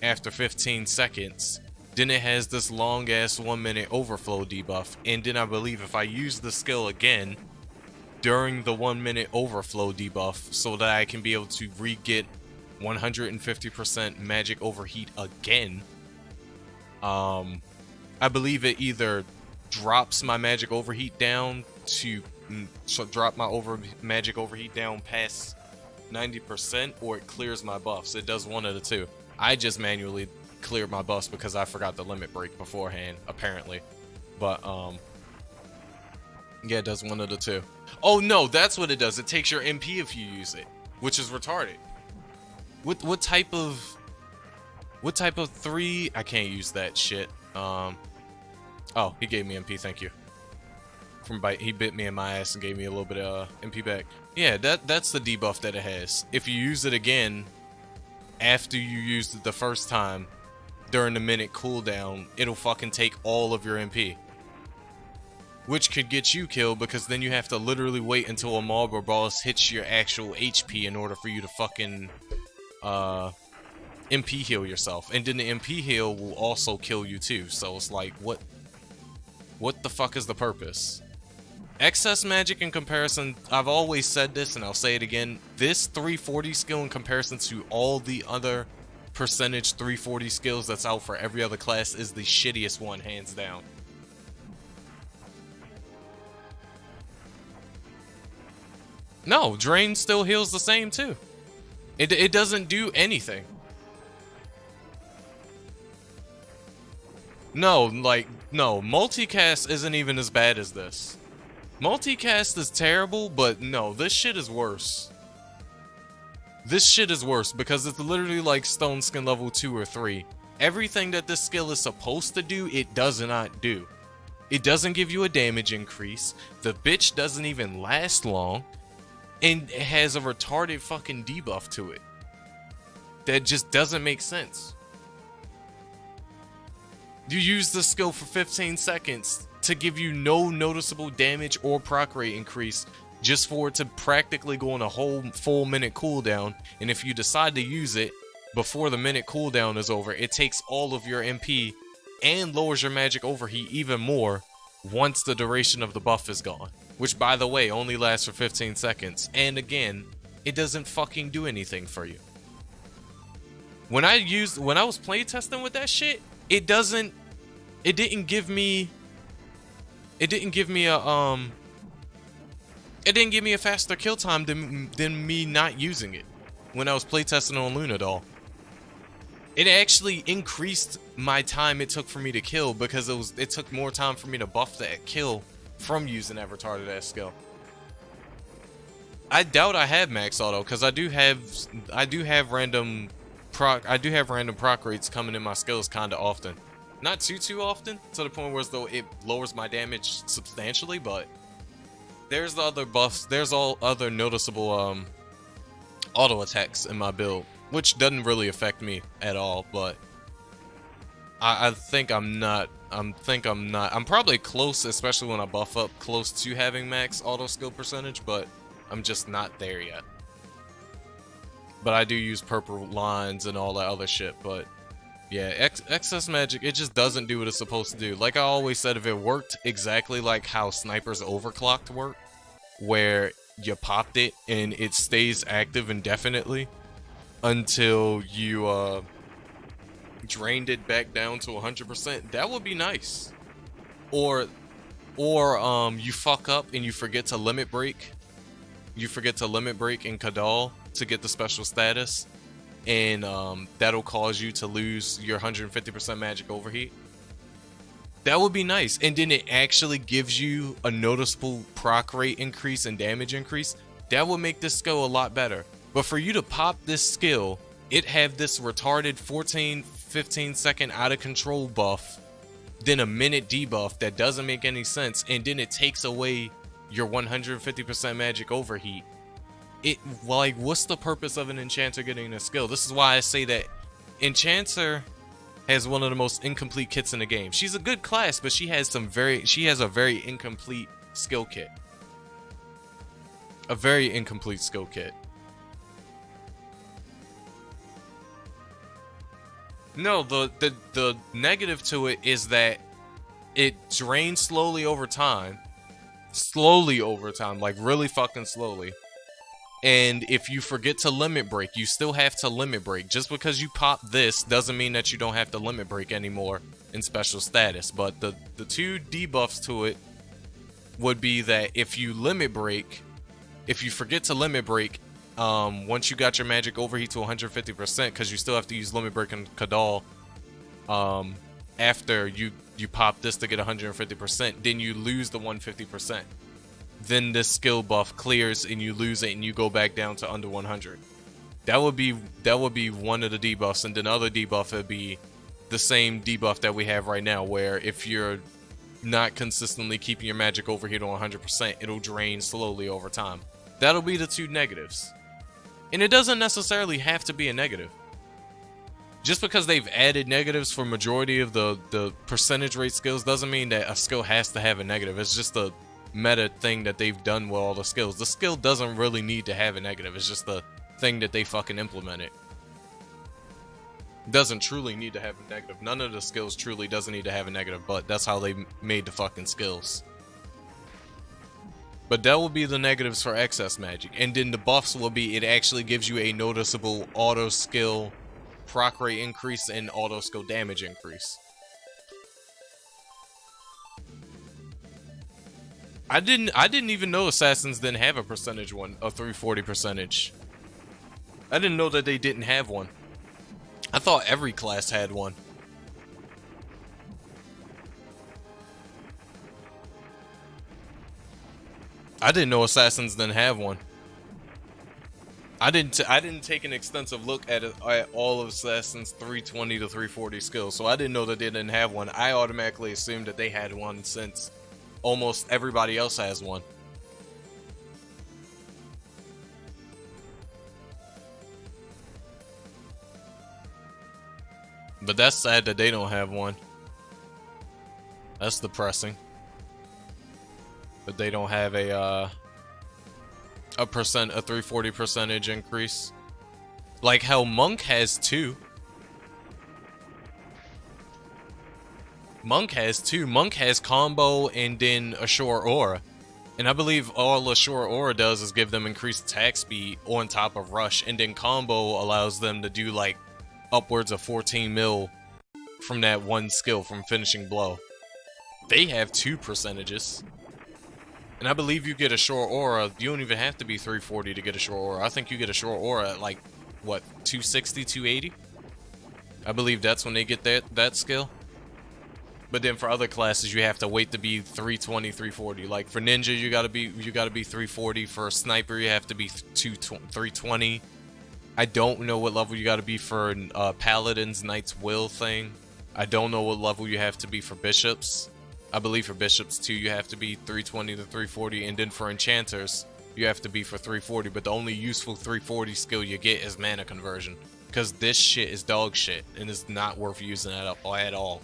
after 15 seconds, then it has this long ass 1 minute overflow debuff, and then I believe if I use the skill again during the 1 minute overflow debuff so that I can be able to re-get 150% magic overheat again, I believe it either drops my magic overheat down to drop my magic overheat down past 90%, or it clears my buffs. It does one of the two. I just manually cleared my buffs because I forgot the limit break beforehand, apparently. But yeah, it does one of the two. Oh no, that's what it does. It takes your MP if you use it, which is retarded. What type of 3? I can't use that shit. Oh, he gave me MP, thank you. From bite, he bit me in my ass and gave me a little bit of MP back. Yeah, that's the debuff that it has. If you use it again after you used it the first time during the minute cooldown, it'll fucking take all of your MP. Which could get you killed because then you have to literally wait until a mob or boss hits your actual HP in order for you to fucking MP heal yourself. And then the MP heal will also kill you too. So it's like, what the fuck is the purpose? Excess magic in comparison, I've always said this and I'll say it again, this 340 skill in comparison to all the other percentage 340 skills that's out for every other class is the shittiest one, hands down. No, Drain still heals the same too. It doesn't do anything. No, like, no, multicast isn't even as bad as this. Multicast is terrible, but no, this shit is worse. This shit is worse because it's literally like Stone Skin level 2 or 3. Everything that this skill is supposed to do, it does not do. It doesn't give you a damage increase. The bitch doesn't even last long. And it has a retarded fucking debuff to it. That just doesn't make sense. You use the skill for 15 seconds to give you no noticeable damage or proc rate increase, just for it to practically go on a whole full minute cooldown. And if you decide to use it before the minute cooldown is over, it takes all of your MP and lowers your magic overheat even more once the duration of the buff is gone. Which, by the way, only lasts for 15 seconds. And again, it doesn't fucking do anything for you. When I was playtesting with that shit, it didn't give me a faster kill time than me not using it when I was playtesting on Luna Doll. It actually increased my time it took for me to kill because it took more time for me to buff that kill from using that retarded ass skill. I doubt I have max auto because I do have random proc rates coming in my skills kind of often. Not too often, to the point where as though it lowers my damage substantially, but there's the other buffs, there's all other noticeable auto attacks in my build, which doesn't really affect me at all, but I think I'm not. I'm probably close, especially when I buff up, close to having max auto skill percentage, but I'm just not there yet. But I do use purple lines and all that other shit, but yeah, excess magic, it just doesn't do what it's supposed to do. Like I always said, if it worked exactly like how Sniper's Overclocked work, where you popped it and it stays active indefinitely until you drained it back down to 100%, that would be nice. Or you fuck up and you forget to limit break. You forget to limit break in Kadal to get the special status, and that'll cause you to lose your 150% magic overheat. That would be nice. And then it actually gives you a noticeable proc rate increase and damage increase. That would make this skill a lot better. But for you to pop this skill, it have this retarded 14-15 second out of control buff, then a minute debuff that doesn't make any sense, and then it takes away your 150% magic overheat. Like, what's the purpose of an Enchanter getting a skill? This is why I say that Enchanter has one of the most incomplete kits in the game. She's a good class, but she has a very incomplete skill kit. A very incomplete skill kit. No, the negative to it is that it drains slowly over time. Slowly over time, like really fucking slowly. And if you forget to limit break, you still have to limit break. Just because you pop this doesn't mean that you don't have to limit break anymore in special status. But the two debuffs to it would be that if you limit break, if you forget to limit break, once you got your magic overheat to 150%, because you still have to use limit break and Kadal, after you pop this to get 150%, then you lose the 150%. Then this skill buff clears and you lose it and you go back down to under 100. That would be one of the debuffs, and then the other debuff would be the same debuff that we have right now, where if you're not consistently keeping your magic overheat on 100%, it'll drain slowly over time. That'll be the two negatives. And it doesn't necessarily have to be a negative. Just because they've added negatives for majority of the percentage rate skills doesn't mean that a skill has to have a negative. It's just a meta thing that they've done with all the skills. The skill doesn't really need to have a negative. It's just the thing that they fucking implemented. Doesn't truly need to have a negative. None of the skills truly doesn't need to have a negative, but that's how they made the fucking skills. But that will be the negatives for excess magic. And then the buffs will be, it actually gives you a noticeable auto skill proc rate increase and auto skill damage increase. I didn't even know assassins didn't have a percentage one, a 340 percentage. I didn't know that they didn't have one. I thought every class had one. I didn't know assassins didn't have one. I didn't take an extensive look at all of assassins 320 to 340 skills, so I didn't know that they didn't have one. I automatically assumed that they had one since almost everybody else has one. But that's sad that they don't have one. That's depressing. But they don't have a 340 percentage increase. Like how Monk has two. Monk has two. Monk has combo and then Assure Aura. And I believe all Assure Aura does is give them increased attack speed on top of Rush. And then combo allows them to do like upwards of 14 mil from that one skill from finishing blow. They have two percentages. And I believe you get Assure Aura, you don't even have to be 340 to get Assure Aura. I think you get Assure Aura at like, what, 260, 280? I believe that's when they get that skill. But then for other classes, you have to wait to be 320, 340. Like for Ninja, you gotta be 340. For Sniper, you have to be 320. I don't know what level you gotta be for Paladin's Knight's Will thing. I don't know what level you have to be for Bishops. I believe for Bishops too, you have to be 320 to 340, and then for Enchanters, you have to be for 340, but the only useful 340 skill you get is mana conversion. Because this shit is dog shit, and it's not worth using at all.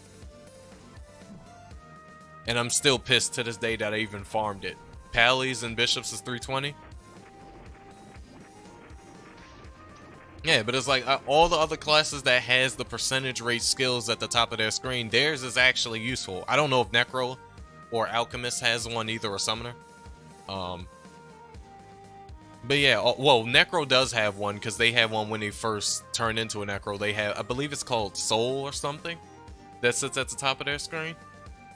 And I'm still pissed to this day that I even farmed it. Pallies and Bishops is 320? Yeah, but it's like all the other classes that has the percentage rate skills at the top of their screen, theirs is actually useful. I don't know if Necro or Alchemist has one either, or Summoner. But yeah, well, Necro does have one because they have one when they first turn into a Necro. They have, I believe it's called Soul or something, that sits at the top of their screen.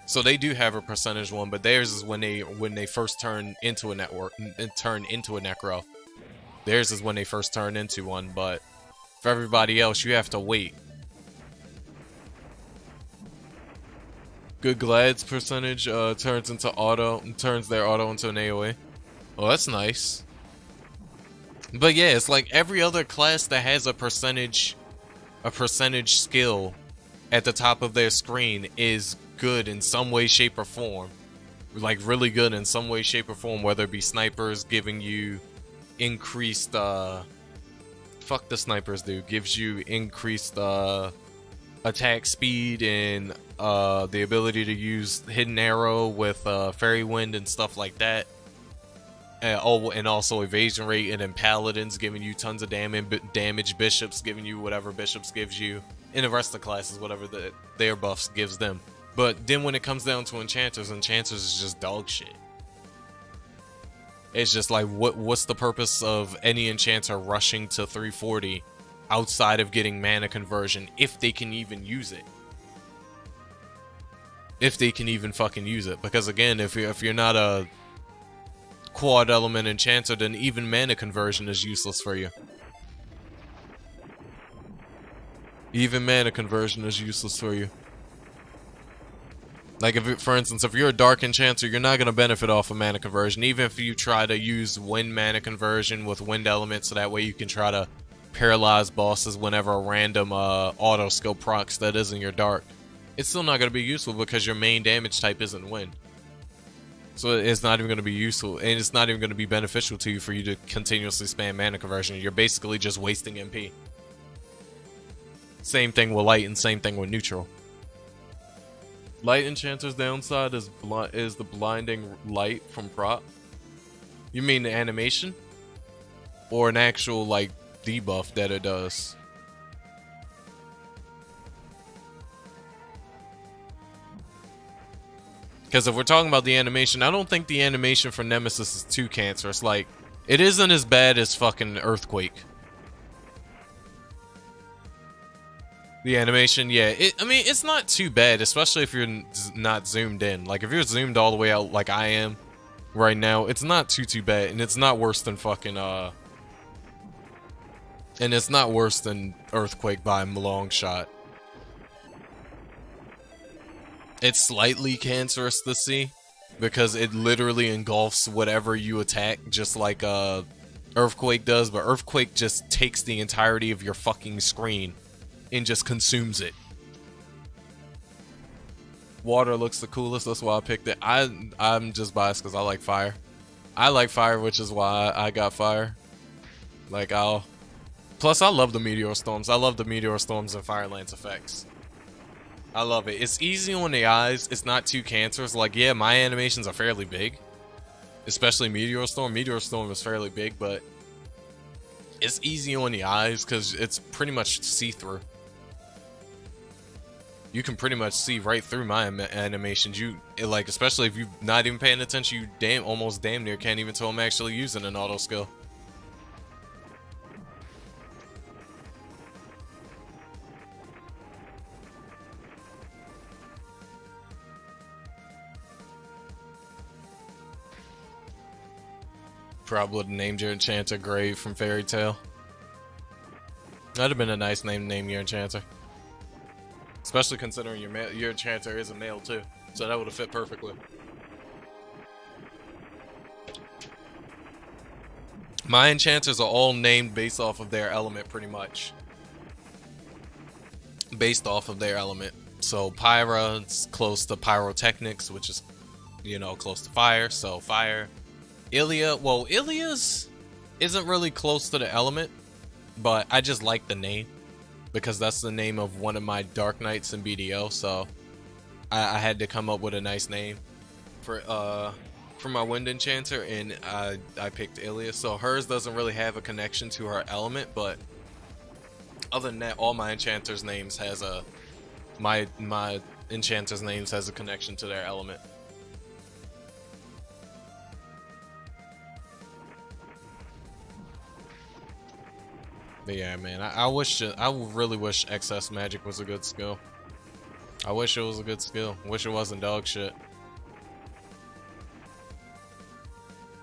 So they do have a percentage one, but theirs is when they first turn into a Necro. Theirs is when they first turn into one, but For everybody else, you have to wait. Good Glad's percentage turns their auto into an AoE. Oh, that's nice. But yeah, it's like every other class that has a percentage skill at the top of their screen is good in some way, shape, or form. Like really good in some way, shape, or form, whether it be snipers giving you increased fuck the snipers do, gives you increased attack speed and the ability to use hidden arrow with fairy wind and stuff like that. And also evasion rate, and then paladins giving you tons of damage, bishops giving you whatever bishops gives you, and the rest of the classes whatever their buffs gives them. But then when it comes down to enchanters is just dog shit. It's just like what's the purpose of any enchanter rushing to 340 outside of getting mana conversion, if they can even use it? If they can even fucking use it, because again, if you're not a quad element enchanter, then even mana conversion is useless for you. Even mana conversion is useless for you. Like for instance, if you're a dark enchanter, you're not gonna benefit off of mana conversion, even if you try to use wind mana conversion with wind elements, so that way you can try to paralyze bosses whenever a random auto skill procs that isn't your dark. It's still not gonna be useful because your main damage type isn't wind. So it's not even going to be useful, and it's not even going to be beneficial to you for you to continuously spam mana conversion. You're basically just wasting MP. Same thing with light, and same thing with neutral. Light enchanter's downside is the blinding light from prop. You mean the animation? Or an actual, like, debuff that it does? Because if we're talking about the animation, I don't think the animation for Nemesis is too cancerous. Like, it isn't as bad as fucking Earthquake. The animation, yeah. I mean, it's not too bad, especially if you're not zoomed in. Like, if you're zoomed all the way out like I am right now, it's not too bad. And it's not worse than fucking, and it's not worse than Earthquake by a long shot. It's slightly cancerous to see, because it literally engulfs whatever you attack, just like Earthquake does, but Earthquake just takes the entirety of your fucking screen and just consumes it. Water looks the coolest, that's why I picked it. I'm just biased because I like fire. I like fire, which is why I got fire. Like, plus I love the meteor storms. I love the meteor storms and fire lance effects. I love it. It's easy on the eyes. It's not too cancerous. Like, yeah, my animations are fairly big. Especially Meteor Storm. Meteor Storm is fairly big, but it's easy on the eyes because it's pretty much see-through. You can pretty much see right through my animations. Like, especially if you're not even paying attention, you almost damn near can't even tell I'm actually using an auto skill. Probably would have named your Enchanter Grave from Fairy Tail. That'd have been a nice name to name your Enchanter. Especially considering your Enchanter is a male too. So that would have fit perfectly. My Enchanters are all named based off of their element pretty much. Based off of their element. So Pyra, it's close to Pyrotechnics, which is, you know, close to fire, so fire. Illya, well, Illya's isn't really close to the element, but I just like the name because that's the name of one of my Dark Knights in BDO, so I had to come up with a nice name for my Wind Enchanter, and I picked Illya. So hers doesn't really have a connection to her element, but other than that, all my Enchanters' names has my Enchanters' names has a connection to their element. But yeah, man, I really wish excess magic was a good skill. I wish it was a good skill. Wish it wasn't dog shit.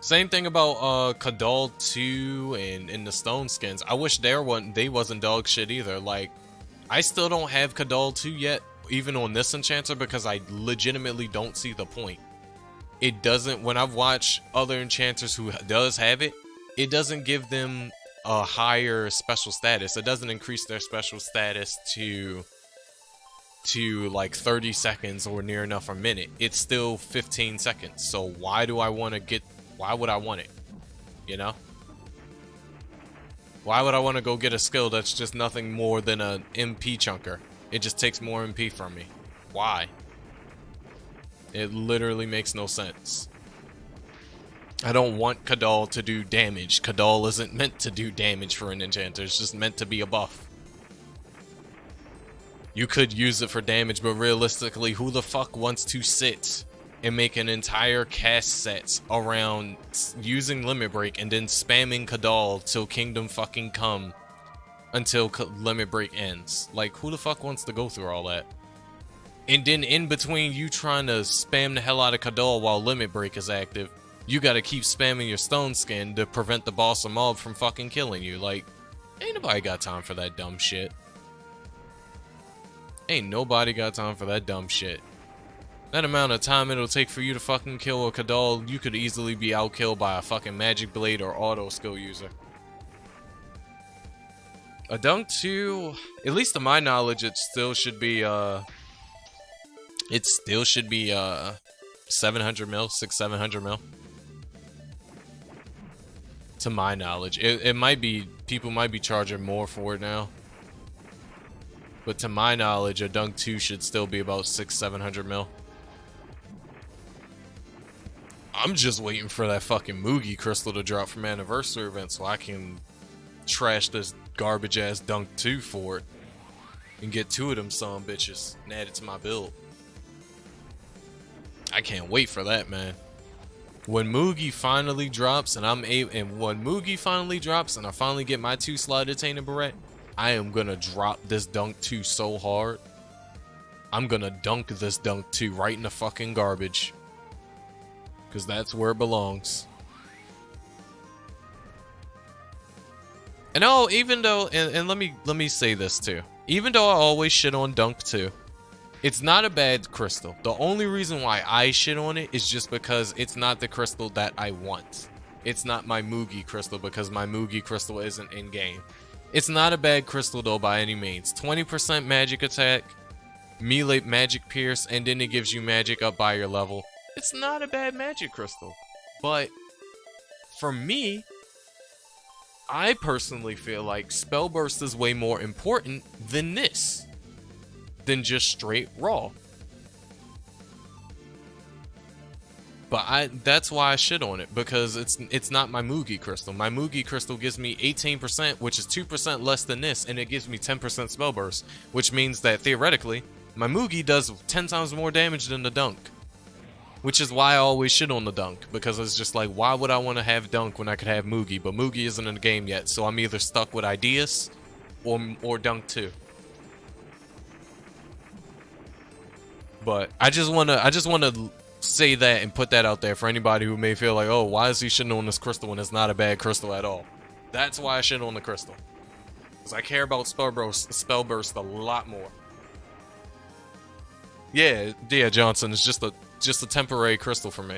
Same thing about Kadal 2 and the Stone Skins. I wish they wasn't dog shit either. Like, I still don't have Kadal 2 yet, even on this Enchanter, because I legitimately don't see the point. It doesn't, when I've watched other Enchanters who does have it, it doesn't give them a higher special status. It doesn't increase their special status to like 30 seconds or near enough a minute. It's still 15 seconds. So why would I want it? You know? Why would I want to go get a skill that's just nothing more than an MP chunker? It just takes more MP from me. Why? It literally makes no sense. I don't want Kadal to do damage. Kadal isn't meant to do damage for an Enchanter. It's just meant to be a buff. You could use it for damage, but realistically, who the fuck wants to sit and make an entire cast set around using Limit Break and then spamming Kadal till Kingdom fucking Come until Limit Break ends? Like, who the fuck wants to go through all that? And then in between you trying to spam the hell out of Kadal while Limit Break is active, you gotta keep spamming your Stone Skin to prevent the boss or mob from fucking killing you. Like, ain't nobody got time for that dumb shit. Ain't nobody got time for that dumb shit. That amount of time it'll take for you to fucking kill a Kadal, you could easily be outkilled by a fucking Magic Blade or auto skill user. A Dunk 2, at least to my knowledge, it still should be 700 mil, 600-700 mil. To my knowledge. It might be, people might be charging more for it now. But to my knowledge, a Dunk 2 should still be about 600-700 mil. I'm just waiting for that fucking Mugi crystal to drop from anniversary event so I can trash this garbage ass Dunk 2 for it. And get 2 of them son bitches and add it to my build. I can't wait for that, man. When Mugi finally drops and I finally get my 2 slot Attained Barrette, I am gonna drop this Dunk 2 so hard. I'm gonna dunk this Dunk 2 right in the fucking garbage. Cause that's where it belongs. And oh, even though, and let me say this too. Even though I always shit on Dunk 2, it's not a bad crystal. The only reason why I shit on it is just because it's not the crystal that I want. It's not my Mugi crystal because my Mugi crystal isn't in game. It's not a bad crystal though by any means. 20% magic attack, melee magic pierce, and then it gives you magic up by your level. It's not a bad magic crystal. But for me, I personally feel like Spell Burst is way more important than this. Than just straight raw. But that's why I shit on it, because it's not my Mugi crystal. My Mugi crystal gives me 18%, which is 2% less than this, and it gives me 10% spell burst, which means that theoretically my Mugi does 10 times more damage than the Dunk. Which is why I always shit on the Dunk, because it's just like, why would I want to have Dunk when I could have Mugi? But Mugi isn't in the game yet, so I'm either stuck with Ideas or Dunk 2. But I just wanna say that and put that out there for anybody who may feel like, oh, why is he shitting on this crystal when it's not a bad crystal at all? That's why I shit on the crystal. Because I care about spell burst a lot more. Yeah, Johnson, it's just a temporary crystal for me.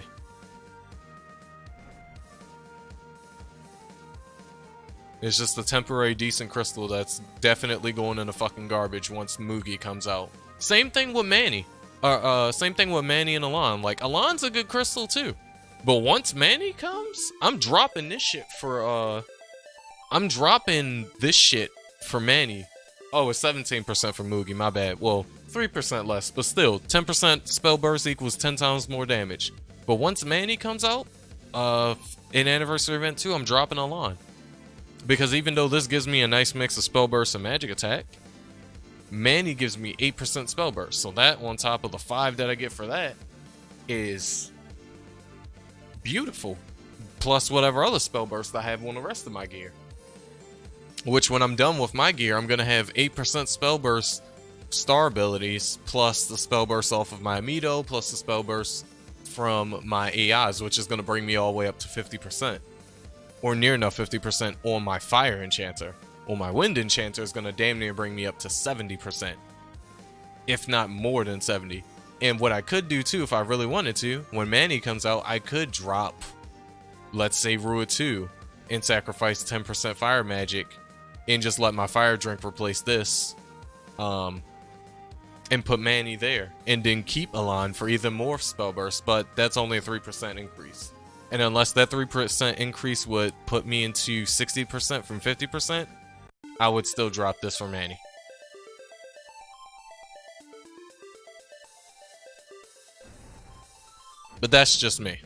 It's just a temporary decent crystal that's definitely going in the fucking garbage once Mugi comes out. Same thing with Manny. Same thing with Manny and Alon. Like, Alon's a good crystal too. But once Manny comes, I'm dropping this shit for, I'm dropping this shit for Manny. Oh, it's 17% for Mugi, my bad. Well, 3% less, but still, 10% spell burst equals 10 times more damage. But once Manny comes out, in Anniversary Event 2, I'm dropping Alon. Because even though this gives me a nice mix of spell burst and magic attack, Manny gives me 8% spell burst. So that, on top of the 5 that I get for that, is beautiful. Plus whatever other spell burst I have on the rest of my gear. Which, when I'm done with my gear, I'm going to have 8% spell burst star abilities, plus the spell burst off of my Amido, plus the spell burst from my AIs, which is going to bring me all the way up to 50%. Or near enough 50% on my fire enchanter. On my wind enchanter is going to damn near bring me up to 70%. If not more than 70. And what I could do too, if I really wanted to, when Manny comes out, I could drop, let's say, Rua 2 and sacrifice 10% fire magic and just let my fire drink replace this. And put Manny there. And then keep Elan for even more spell burst, but that's only a 3% increase. And unless that 3% increase would put me into 60% from 50%, I would still drop this for Manny. But that's just me.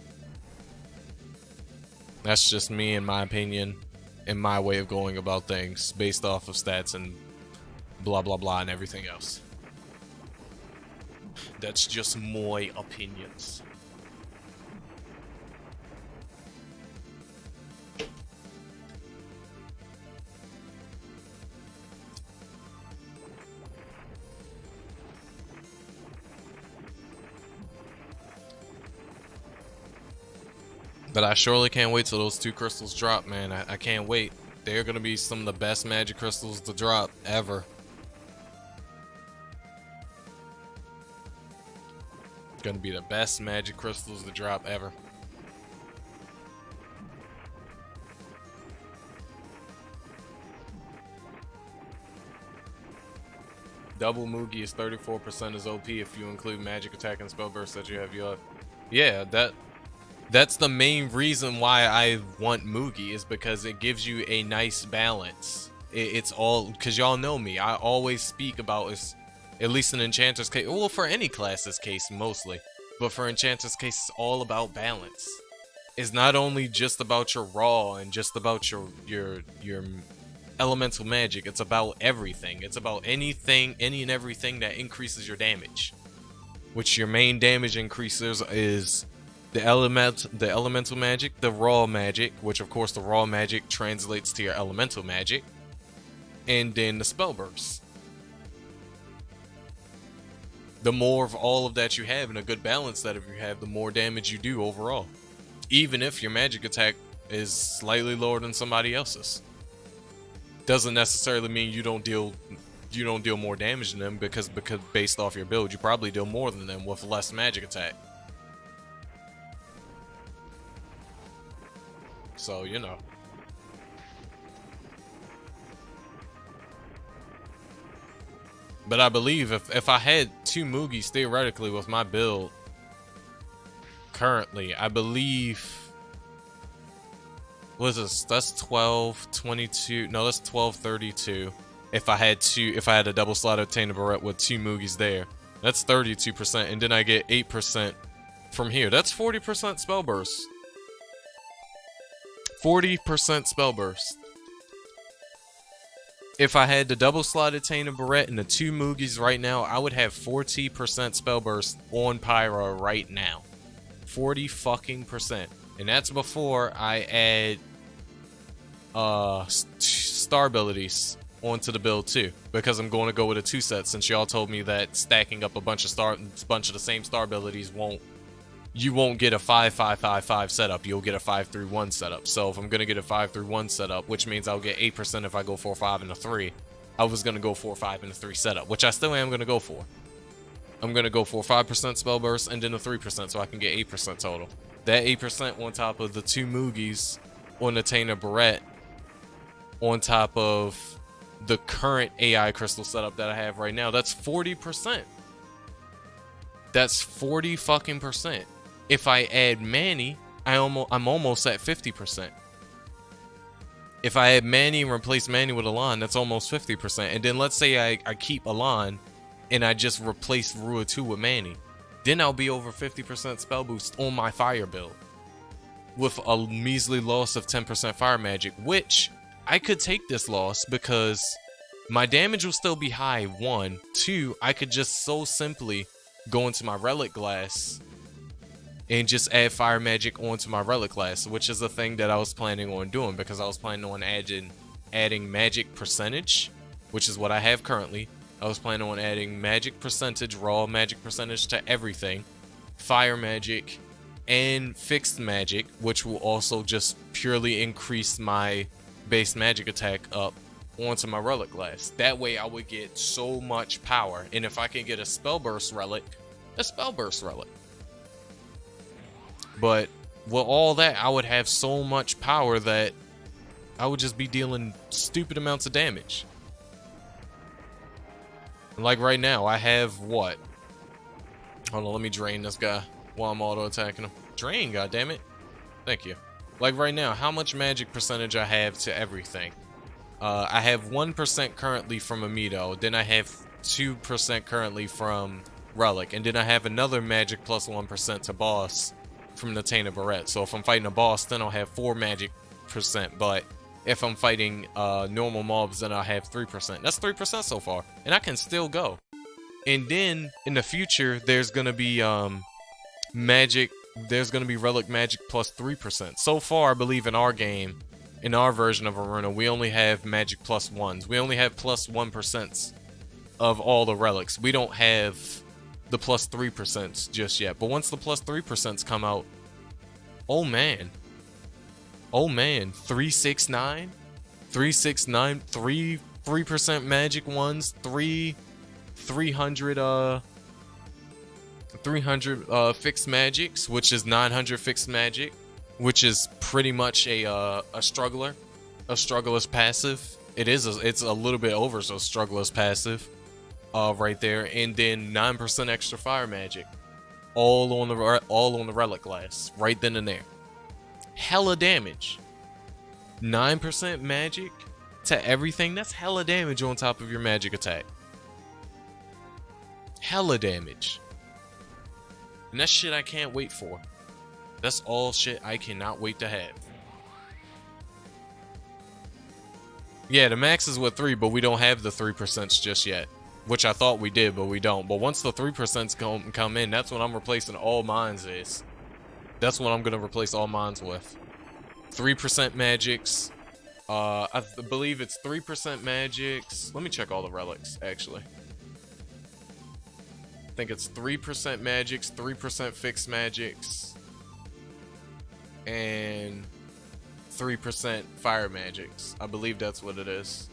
That's just me, in my opinion, and my way of going about things based off of stats and blah blah blah and everything else. That's just my opinions. But I surely can't wait till those 2 crystals drop, man. I can't wait. They're gonna be some of the best magic crystals to drop ever. Gonna be the best magic crystals to drop ever. Double Mugi is 34% as OP if you include magic attack and spell burst that you have your. Yeah, that's the main reason why I want Mugi, is because it gives you a nice balance. It's all because y'all know me. I always speak about, at least in Enchanter's case, well, for any class's case mostly, but for Enchanter's case, it's all about balance. It's not only just about your raw and just about your elemental magic. It's about everything. It's about anything, any and everything that increases your damage. Which your main damage increasers is the elemental magic, the raw magic, which of course the raw magic translates to your elemental magic, and then the spell burst. The more of all of that you have, and a good balance that if you have, the more damage you do overall. Even if your magic attack is slightly lower than somebody else's. Doesn't necessarily mean you don't deal more damage than them, because based off your build, you probably deal more than them with less magic attack. So, you know. But I believe if I had 2 Mugis theoretically with my build currently, I believe, what is this? That's 12, 22, no, that's 12, 32. If I had a double slot obtained barrette with 2 Mugis there, that's 32%, and then I get 8% from here. That's 40% spell burst. 40% spell burst. If I had the double slotted Tainted Barrette and the 2 Mugis right now, I would have 40% spell burst on Pyra right now. 40 fucking percent. And that's before I add star abilities onto the build too, because I'm going to go with a 2 set, since y'all told me that stacking up a bunch of the same star abilities you won't get a 5-5-5-5 setup, you'll get a 5-3-1 setup. So if I'm going to get a 5-3-1 setup, which means I'll get 8% if I go 4-5 and a 3, I was going to go 4-5 and a 3 setup, which I still am going to go for. I'm going to go for 5% spell burst and then a 3%, so I can get 8% total. That 8% on top of the 2 Mugis on the Tainted Barrette, on top of the current AI crystal setup that I have right now, that's 40%. That's 40 fucking percent. If I add Manny, I'm almost at 50%. If I add Manny and replace Manny with Elan, that's almost 50%. And then let's say I keep Elan and I just replace Rua 2 with Manny, then I'll be over 50% spell boost on my fire build with a measly loss of 10% fire magic, which I could take this loss because my damage will still be high, 1. 2, I could just so simply go into my relic glass and just add fire magic onto my relic glass, which is a thing that I was planning on doing, because I was planning on adding magic percentage, which is what I have currently. I was planning on adding magic percentage, raw magic percentage to everything, fire magic, and fixed magic, which will also just purely increase my base magic attack up onto my relic glass. That way I would get so much power, and if I can get a spell burst relic, a spell burst relic. But with all that, I would have so much power that I would just be dealing stupid amounts of damage. Like right now, I have what? Hold on, let me drain this guy while I'm auto attacking him. Drain, goddammit. Thank you. Like right now, how much magic percentage I have to everything? I have 1% currently from Amido, then I have 2% currently from Relic, and then I have another magic plus 1% to boss from the Tainted Barrette. So if I'm fighting a boss, then I'll have 4 magic percent, but if I'm fighting normal mobs, then I'll have 3%. That's 3% so far, and I can still go. And then in the future, there's gonna be magic. There's gonna be relic magic plus 3%. So far, I believe in our game, in our version of Iruna, we only have magic plus 1s. We only have plus 1% of all the relics. We don't have the plus 3% just yet. But once the plus 3% come out, oh man. Oh man, 369, 369, 3% magic ones, 300 fixed magics, which is 900 fixed magic, which is pretty much a struggler's passive. It's a little bit over, so struggler's passive, right there, and then 9% extra fire magic, all on the relic glass, right then and there. Hella damage. 9% magic to everything. That's hella damage on top of your magic attack. Hella damage. And that's shit I can't wait for. That's all shit I cannot wait to have. Yeah, the max is with 3, but we don't have the 3% just yet. Which I thought we did, but we don't. But once the 3% come in, that's what I'm replacing all mines is. That's what I'm going to replace all mines with. 3% magics. I believe it's 3% magics. Let me check all the relics, actually. I think it's 3% magics, 3% fixed magics, and 3% fire magics. I believe that's what it is.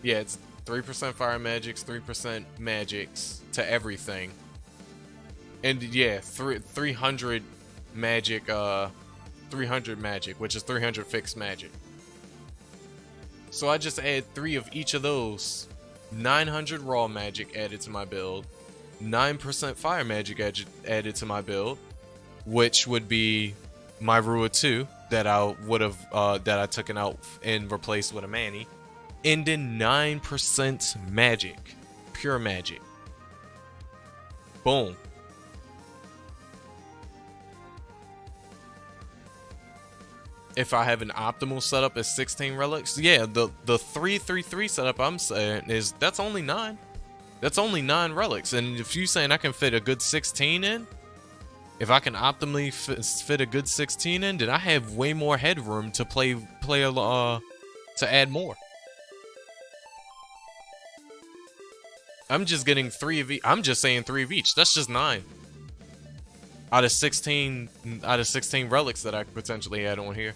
Yeah, it's 3% fire magics, 3% magics to everything. And yeah, 300 magic, 300 magic, which is 300 fixed magic. So I just add 3 of each of those. 900 raw magic added to my build. 9% fire magic added to my build, which would be my Rua 2 that I would have that I took it out and replaced with a Manny, and then 9% magic, pure magic. Boom. If I have an optimal setup as 16 relics, yeah, the 3-3-3 setup I'm saying is that's only 9. That's only 9 relics, and if you're saying I can fit a good 16 in, if I can optimally fit a good 16 in, then I have way more headroom to to add more. I'm just getting 3 of each. I'm just saying 3 of each. That's just 9 out of 16 relics that I could potentially add on here.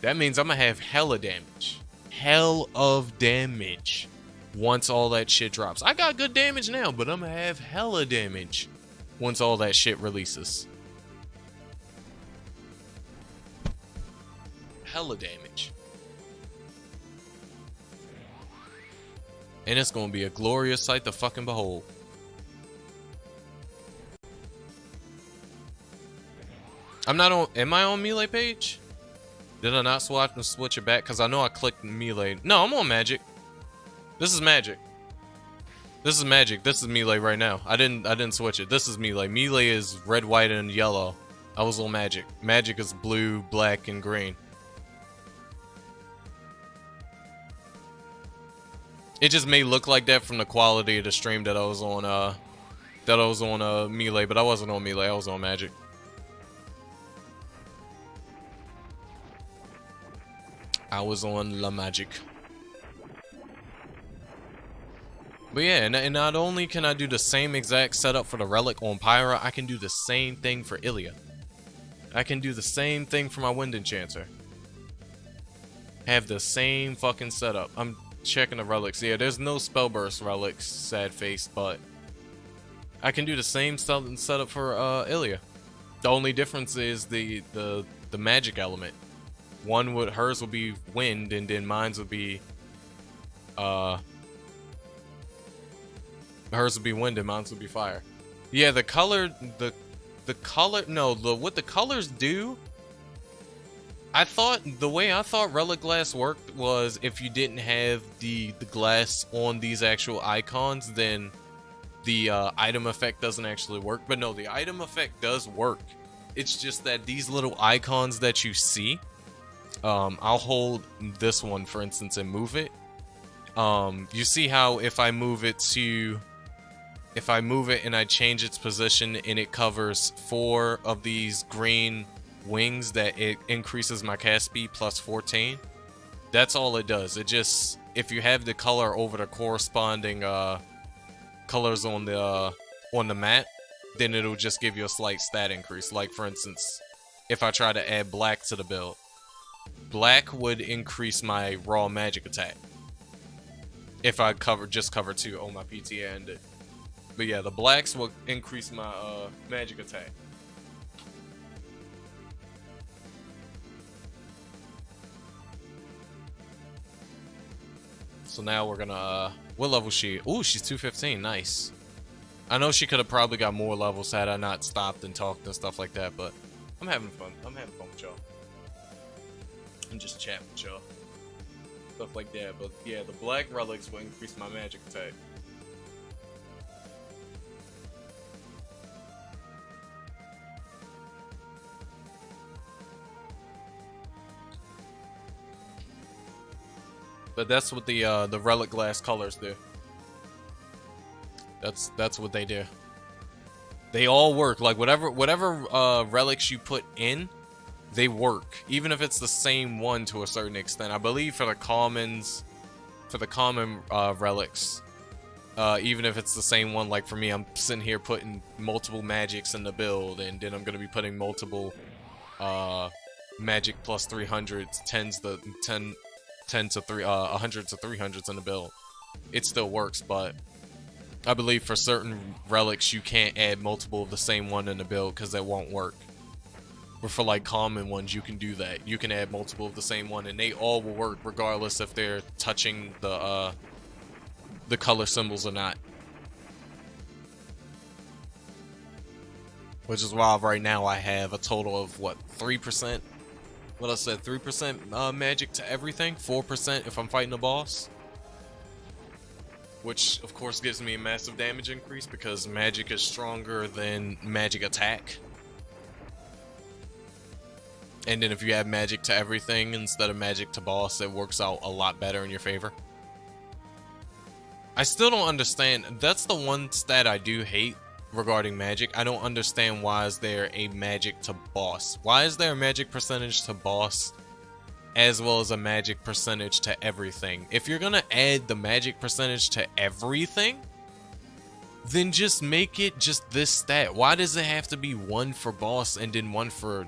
That means I'm gonna have hella damage. Hell of damage once all that shit drops. I got good damage now, but I'm gonna have hella damage once all that shit releases. Hella damage. And it's gonna be a glorious sight to fucking behold. I'm not on. Am I on melee page? Did I not switch it back? Because I know I clicked melee. No, I'm on magic. This is magic. This is magic. This is melee right now. I didn't switch it. This is melee. Melee is red, white, and yellow. I was on magic. Magic is blue, black, and green. It just may look like that from the quality of the stream that I was on. Melee, but I wasn't on melee. I was on magic. I was on La Magic. But yeah, and not only can I do the same exact setup for the relic on Pyra, I can do the same thing for Illya. I can do the same thing for my Wind Enchanter. Have the same fucking setup. I'm checking the relics. Yeah, there's no spell burst relics, sad face, but I can do the same setup for Illya. The only difference is the magic element. Hers will be wind, and then mine's would be hers would be wind and mine's would be fire. Yeah, what the colors do, the way I thought relic glass worked was if you didn't have the glass on these actual icons, then the item effect doesn't actually work. But no, the item effect does work. It's just that these little icons that you see, I'll hold this one for instance and move it. You see how if I move it and I change its position and it covers 4 of these green wings, that it increases my cast speed plus 14. That's all it does. It just, if you have the color over the corresponding colors on the map, then it'll just give you a slight stat increase. Like for instance, if I try to add black to the build, black would increase my raw magic attack if I just cover 2. Oh, my PTA ended. But yeah, the blacks will increase my magic attack. So now we're gonna, what level is she? Ooh, she's 215, nice. I know she could have probably got more levels had I not stopped and talked and stuff like that, but I'm having fun. I'm having fun with y'all. I'm just chatting with y'all. Stuff like that, but yeah, the black relics will increase my magic attack. But that's what the relic glass colors do. That's what they do. They all work. Like whatever relics you put in, they work. Even if it's the same one to a certain extent. I believe for the common relics, even if it's the same one, like for me, I'm sitting here putting multiple magics in the build, and then I'm gonna be putting multiple magic plus 300s, 100 to 300s in the build. It still works, but I believe for certain relics you can't add multiple of the same one in the build because that won't work. But for like common ones, you can do that. You can add multiple of the same one, and they all will work regardless if they're touching the color symbols or not. Which is why right now I have a total of what, 3%? What I said, 3% magic to everything, 4% if I'm fighting a boss. Which, of course, gives me a massive damage increase because magic is stronger than magic attack. And then if you add magic to everything instead of magic to boss, it works out a lot better in your favor. I still don't understand. That's the one stat I do hate regarding magic. I don't understand why is there a magic to boss. Why is there a magic percentage to boss as well as a magic percentage to everything? If you're gonna add the magic percentage to everything, then just make it just this stat. Why does it have to be 1 for boss and then one for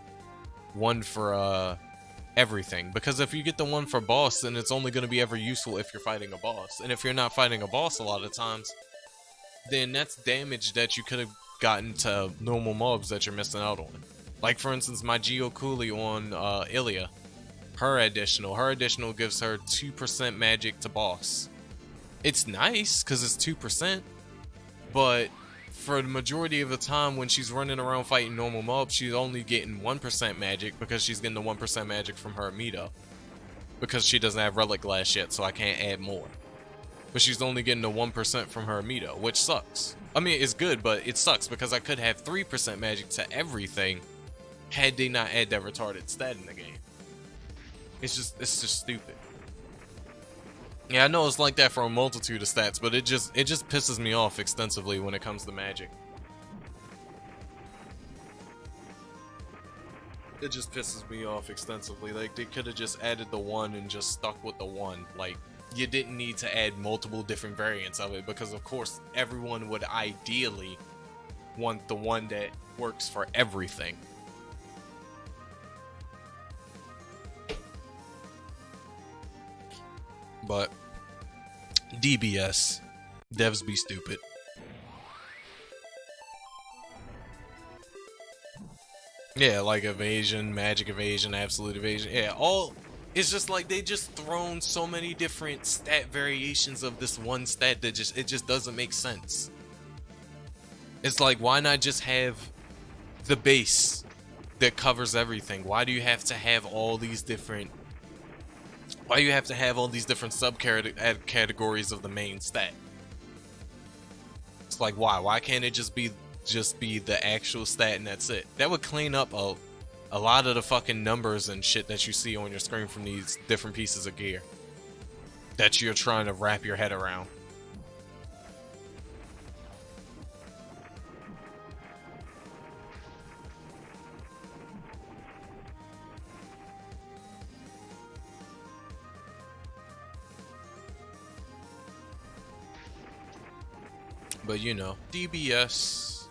everything? Because if you get the 1 for boss, then it's only gonna be ever useful if you're fighting a boss. And if you're not fighting a boss a lot of times, then that's damage that you could have gotten to normal mobs that you're missing out on. Like for instance, my Geokuli on Illya. Her additional gives her 2% magic to boss. It's nice because it's 2%, but for the majority of the time when she's running around fighting normal mobs, she's only getting 1% magic because she's getting the 1% magic from her amiibo. Because she doesn't have relic glass yet, so I can't add more. But she's only getting the 1% from her amiibo, which sucks. I mean, it's good, but it sucks because I could have 3% magic to everything had they not add that retarded stat in the game. It's just stupid. Yeah, I know it's like that for a multitude of stats, but it just pisses me off extensively when it comes to magic. It just pisses me off extensively. Like, they could have just added the 1 and just stuck with the 1. Like, you didn't need to add multiple different variants of it, because of course everyone would ideally want the one that works for everything. But DBS, devs be stupid. Yeah, like evasion, magic evasion, absolute evasion. Yeah, all. It's just like they just thrown so many different stat variations of this one stat that it just doesn't make sense. It's like, why not just have the base that covers everything? Why do you have to have all these different? Why do you have to have all these different subcategories of the main stat? It's like, why? Why can't it just be the actual stat and that's it? That would clean up a lot of the fucking numbers and shit that you see on your screen from these different pieces of gear that you're trying to wrap your head around. But you know, DBS,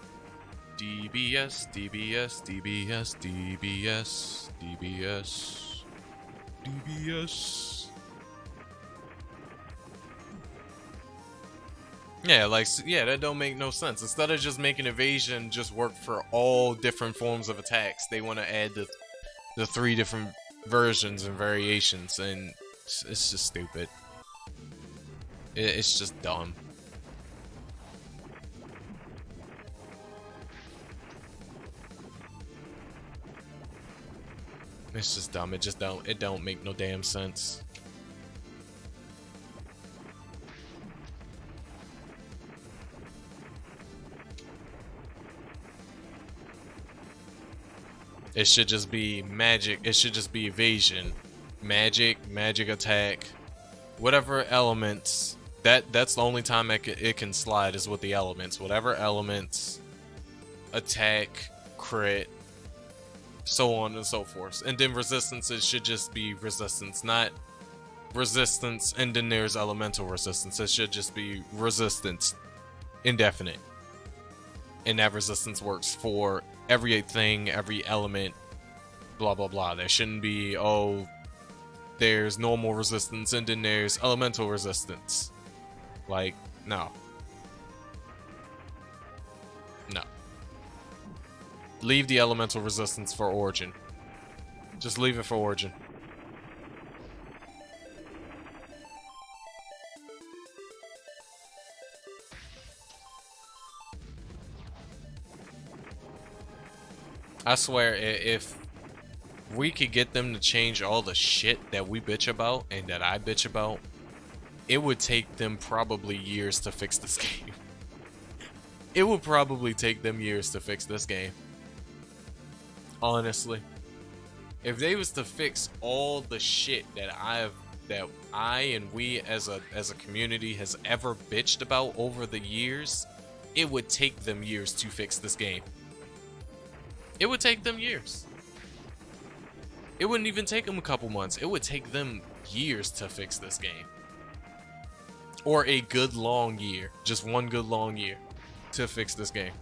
DBS, DBS, DBS, DBS, DBS, DBS. Yeah, like, yeah, that don't make no sense. Instead of just making evasion just work for all different forms of attacks, they want to add the 3 different versions and variations, and it's just stupid. It's just dumb. It's just dumb. It don't make no damn sense. It should just be magic. It should just be evasion, magic attack, whatever elements. That's the only time it can slide is with the elements. Whatever elements, attack, crit, so on and so forth. And then resistances should just be resistance, not resistance and then there's elemental resistance. It should just be resistance, indefinite. And that resistance works for everything, every element, blah blah blah. There shouldn't be, oh, there's normal resistance and then there's elemental resistance. Like, no. No. Leave the elemental resistance for Origin. Just leave it for Origin. I swear, if we could get them to change all the shit that we bitch about and that I bitch about, it would take them probably years to fix this game. It would probably take them years to fix this game. Honestly, if they was to fix all the shit that I and we as a community has ever bitched about over the years, it would take them years to fix this game. It would take them years. It wouldn't even take them a couple months. It would take them years to fix this game. Or a good long year. Just one good long year to fix this game.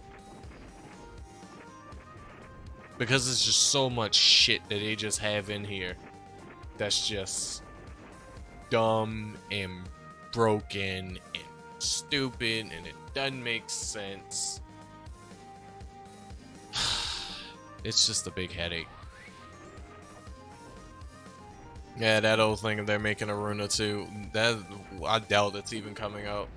Because it's just so much shit that they just have in here that's just dumb and broken and stupid and it doesn't make sense. It's just a big headache. Yeah, that old thing they're making Iruna too. That, I doubt it's even coming out.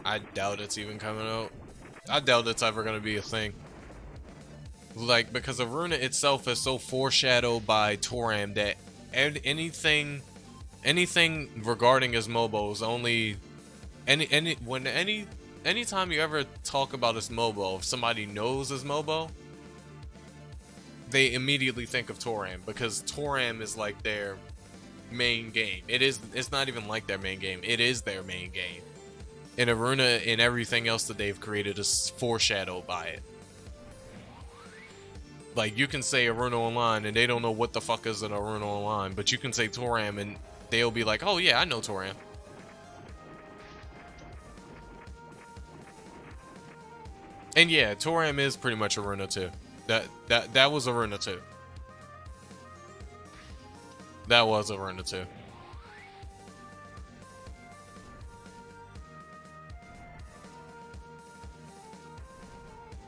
I doubt it's even coming out. I doubt it's ever gonna be a thing. Like, because Iruna itself is so foreshadowed by Toram that anything regarding his MOBO is only anytime you ever talk about his MOBO, if somebody knows his MOBO, they immediately think of Toram, because Toram is like their main game. It's not even like their main game. It is their main game. And Iruna and everything else that they've created is foreshadowed by it. Like, you can say Iruna Online, and they don't know what the fuck is an Iruna Online, but you can say Toram, and they'll be like, oh yeah, I know Toram. And yeah, Toram is pretty much Iruna too. That was Iruna too. That was Iruna too.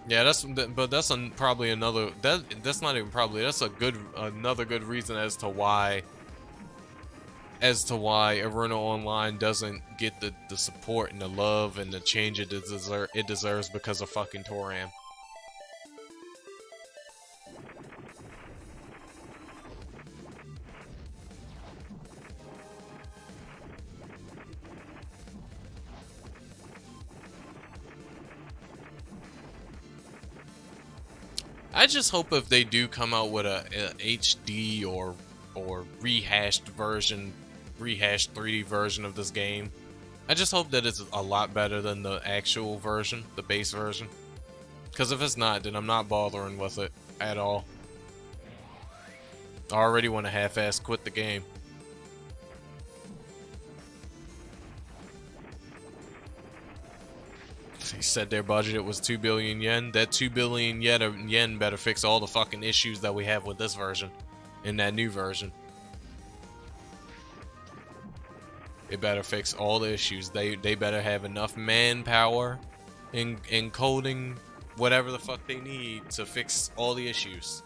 Yeah, that's probably another that's not even probably that's another good reason as to why Iruna Online doesn't get the support and the love and the change it deserves because of fucking Toram. I just hope if they do come out with a HD or rehashed 3D version of this game, I just hope that it's a lot better than the actual version, the base version. Because if it's not, then I'm not bothering with it at all. I already want to half-ass quit the game. He said their budget was 2 billion yen. That 2 billion yen better fix all the fucking issues that we have with this version. In that new version. It better fix all the issues. They better have enough manpower in coding whatever the fuck they need to fix all the issues.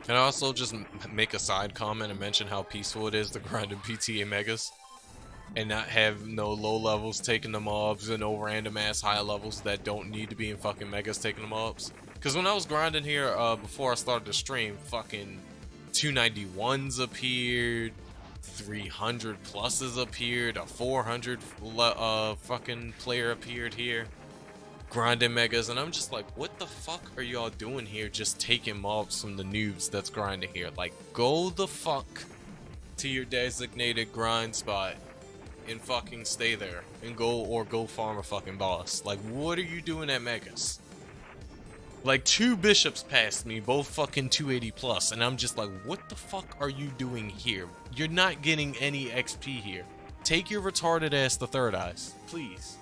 Can I also just make a side comment and mention how peaceful it is to grind in PTA Megas? And not have no low levels taking the mobs and no random ass high levels that don't need to be in fucking Megas taking the mobs. Because when I was grinding here before I started the stream, fucking 291s appeared, 300 pluses appeared, a 400 fucking player appeared here. Grinding Megas, and I'm just like, what the fuck are y'all doing here just taking mobs from the noobs that's grinding here? Like, go the fuck to your designated grind spot and fucking stay there and go farm a fucking boss. Like, what are you doing at Megas? Like, 2 bishops passed me, both fucking 280 plus, and I'm just like, what the fuck are you doing here? You're not getting any XP here. Take your retarded ass to Third Eyes, please.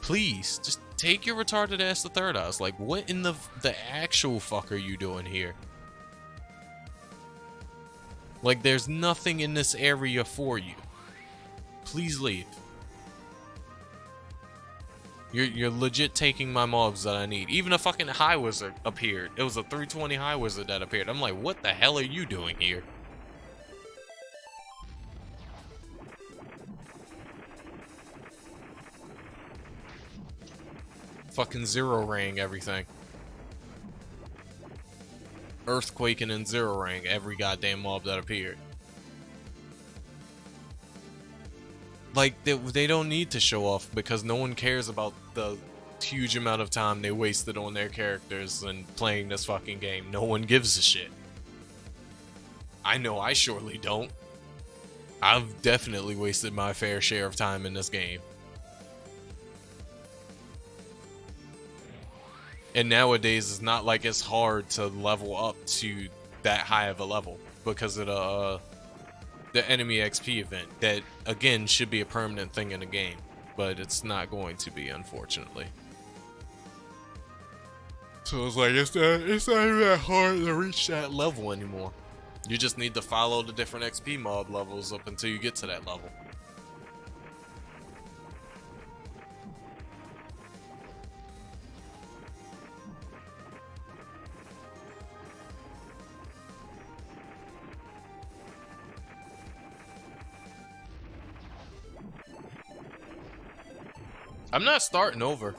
Please, just take your retarded ass to Third Eyes. Like, what in the actual fuck are you doing here? Like, there's nothing in this area for you. Please leave. You're legit taking my mobs that I need. Even a fucking High Wizard appeared. It was a 320 High Wizard that appeared. I'm like, what the hell are you doing here? Fucking zero rang everything. Earthquaking and zero rang every goddamn mob that appeared. Like, they don't need to show off because no one cares about the huge amount of time they wasted on their characters and playing this fucking game. No one gives a shit. I know I surely don't. I've definitely wasted my fair share of time in this game. And nowadays, it's not like it's hard to level up to that high of a level because of the enemy XP event that, again, should be a permanent thing in the game. But it's not going to be, unfortunately. So it's like, it's not even that hard to reach that level anymore. You just need to follow the different XP mod levels up until you get to that level. I'm not starting over.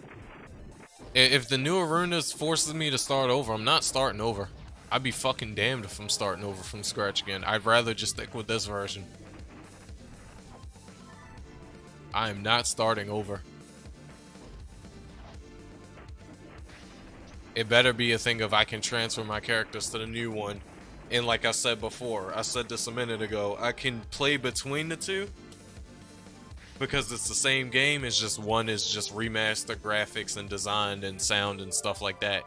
If the new Irunas forces me to start over, I'm not starting over. I'd be fucking damned if I'm starting over from scratch again. I'd rather just stick with this version. I am not starting over. It better be a thing of I can transfer my characters to the new one. And like I said before, I said this a minute ago, I can play between the two. Because it's the same game, it's just one is just remastered graphics and designed and sound and stuff like that.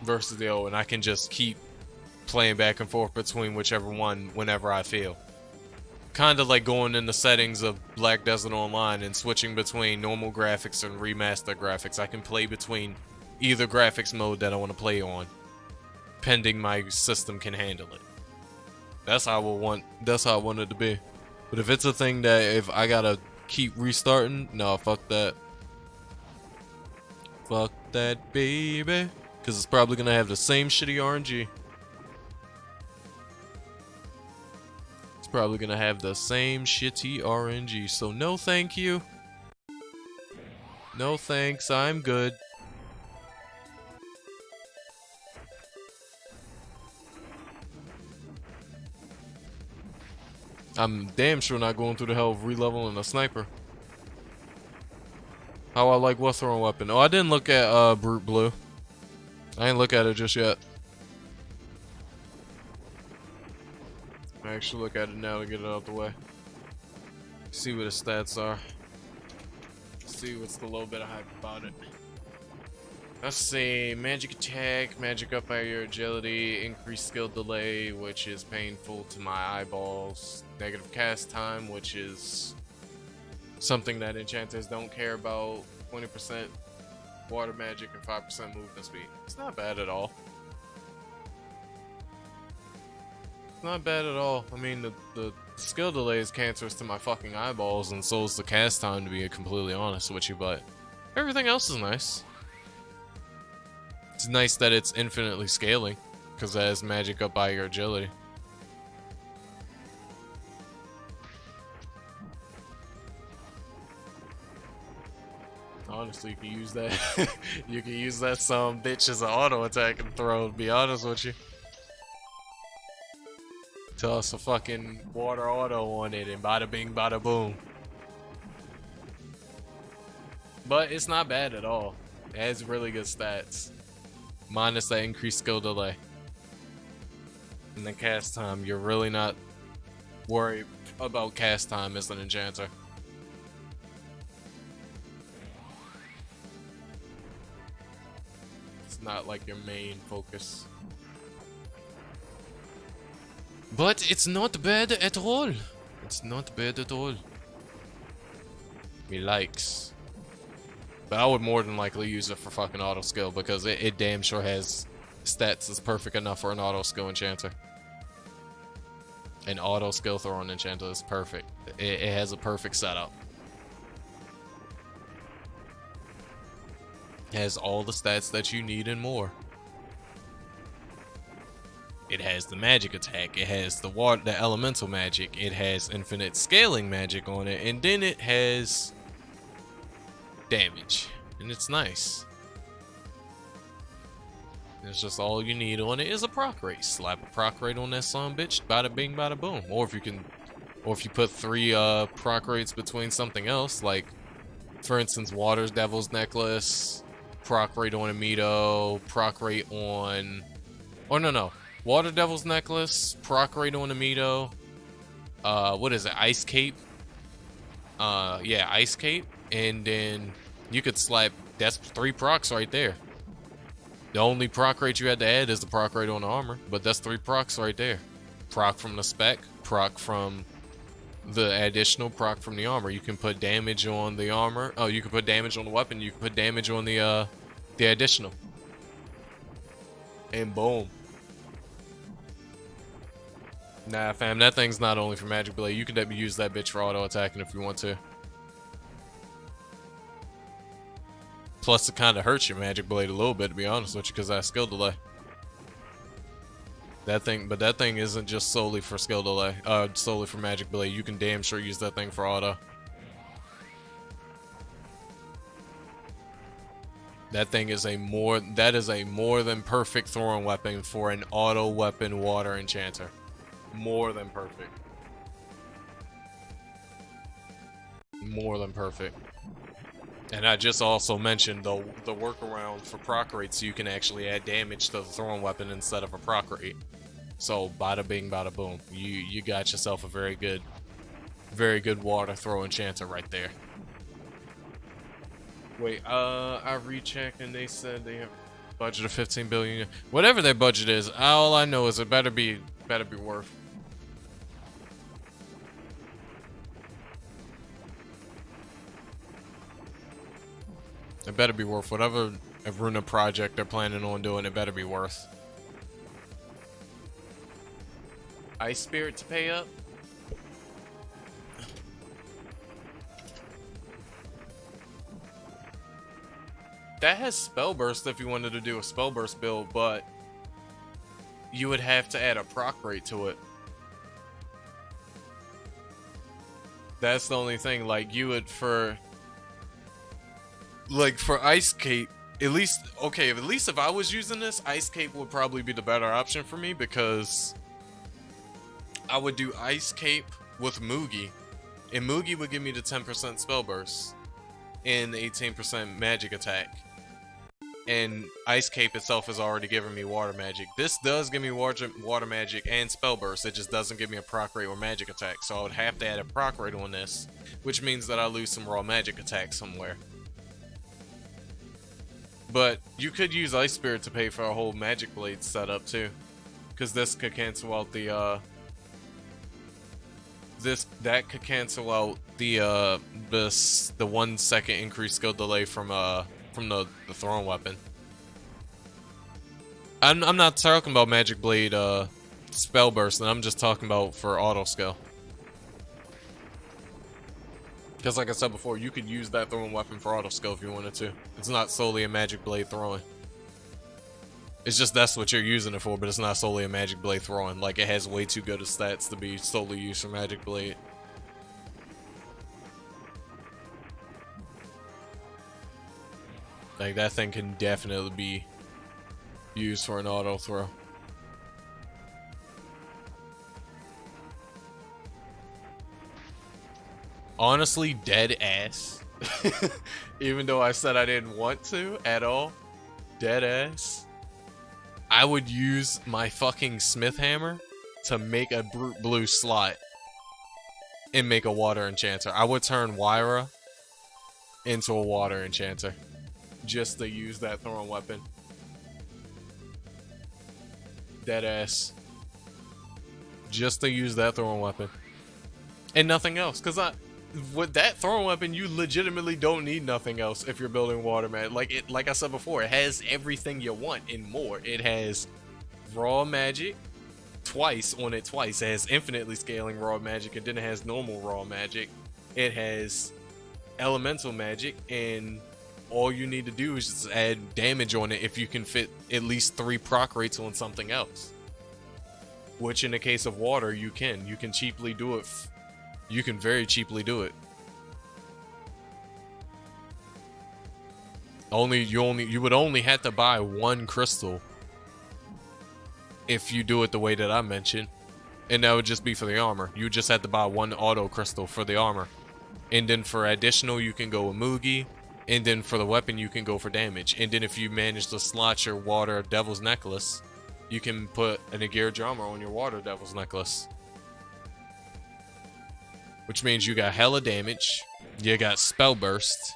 Versus the old, and I can just keep playing back and forth between whichever one whenever I feel. Kinda like going in the settings of Black Desert Online and switching between normal graphics and remastered graphics. I can play between either graphics mode that I want to play on, pending my system can handle it. That's how I want it to be. But if it's a thing that if I gotta keep restarting, no, fuck that. Fuck that, baby. Because it's probably gonna have the same shitty RNG. It's probably gonna have the same shitty RNG. So no thank you. No thanks, I'm good. I'm damn sure not going through the hell of releveling a sniper. How I like what throwing weapon? Oh, I didn't look at Brute Blue. I didn't look at it just yet. I actually look at it now to get it out the way. See what the stats are. See what's the little bit of hype about it. Let's see, magic attack, magic up by your agility, increased skill delay, which is painful to my eyeballs, negative cast time, which is something that enchanters don't care about, 20% water magic and 5% movement speed. It's not bad at all. It's not bad at all. I mean, the skill delay is cancerous to my fucking eyeballs, and so is the cast time, to be completely honest with you, but everything else is nice. It's nice that it's infinitely scaling, because that has magic up by your agility. Honestly, you can use that. You can use that some bitch as an auto attack and throw, to be honest with you. Toss a fucking water auto on it and bada bing bada boom. But it's not bad at all. It has really good stats. Minus that increased skill delay. And then cast time, you're really not worried about cast time as an enchanter. It's not like your main focus. But it's not bad at all. It's not bad at all. Me likes. But I would more than likely use it for fucking auto skill because it damn sure has stats that's perfect enough for an auto skill enchanter. An auto skill throwing enchanter is perfect. It has a perfect setup. It has all the stats that you need and more. It has the magic attack. It has the elemental magic. It has infinite scaling magic on it, and then it has damage, and it's nice. It's just all you need on it is a proc rate. Slap a proc rate on that son bitch, bada bing bada boom. Or if you put 3 proc rates between something else, like for instance Water's Devil's Necklace, proc rate on Amito, proc rate on, or no, Water Devil's Necklace, proc rate on Amito, what is it, Ice Cape? Yeah, Ice Cape, and then you could slap, that's 3 procs right there. The only proc rate you had to add is the proc rate on the armor, but that's 3 procs right there. Proc from the spec, proc from the additional, proc from the armor. You can put damage on the armor. Oh, you can put damage on the weapon. You can put damage on the additional. And boom. Nah, fam, that thing's not only for Magic Blade. You can use that bitch for auto attacking if you want to. Plus, it kind of hurts your Magic Blade a little bit, to be honest with you, because that skill delay. That thing isn't just solely for skill delay. Solely for Magic Blade. You can damn sure use that thing for auto. That is a more than perfect throwing weapon for an auto weapon water enchanter. More than perfect. More than perfect. And I just also mentioned the workaround for proc rate, so you can actually add damage to the throwing weapon instead of a proc rate. So bada bing, bada boom. You got yourself a very good water throw enchanter right there. Wait, I rechecked and they said they have a budget of 15 billion. Whatever their budget is, all I know is it better be worth. It better be worth whatever Iruna project they're planning on doing. It better be worth. Ice Spirit to pay up? That has Spell Burst if you wanted to do a Spell Burst build, but you would have to add a proc rate to it. That's the only thing. Like, you would for Ice Cape, at least if I was using this, Ice Cape would probably be the better option for me, because I would do Ice Cape with Mugi, and Mugi would give me the 10% Spell Burst and 18% magic attack. And Ice Cape itself is already giving me water magic. This does give me water magic and spell burst. It just doesn't give me a proc rate or magic attack. So I would have to add a proc rate on this, which means that I lose some raw magic attack somewhere. But you could use Ice Spirit to pay for a whole Magic Blade setup too, because this could cancel out the that could cancel out the 1 second increased skill delay from the throwing weapon. I'm not talking about Magic Blade spell burst, and I'm just talking about for auto skill. Because like I said before, you could use that throwing weapon for auto skill if you wanted to. It's not solely a Magic Blade throwing. It's just that's what you're using it for, but it's not solely a Magic Blade throwing. Like, it has way too good of stats to be solely used for Magic Blade. Like, that thing can definitely be used for an auto throw. Honestly, dead ass. Even though I said I didn't want to at all. Dead ass. I would use my fucking Smith Hammer to make a Brute Blue slot and make a Water Enchanter. I would turn Wyra into a Water Enchanter just to use that throwing weapon. Deadass. Just to use that throwing weapon. And nothing else. Because with that throwing weapon, you legitimately don't need nothing else if you're building water, man. Like I said before, it has everything you want and more. It has raw magic twice on it twice. It has infinitely scaling raw magic, and then it has normal raw magic. It has elemental magic, and all you need to do is just add damage on it if you can fit at least 3 proc rates on something else. Which in the case of water, you can. You can cheaply do it. You can very cheaply do it. You would only have to buy 1 crystal if you do it the way that I mentioned. And that would just be for the armor. You just have to buy 1 auto crystal for the armor. And then for additional, you can go with Mugi. And then for the weapon, you can go for damage. And then if you manage to slot your water devil's necklace, you can put an Agir Drummer on your water devil's necklace. Which means you got hella damage, you got spell burst,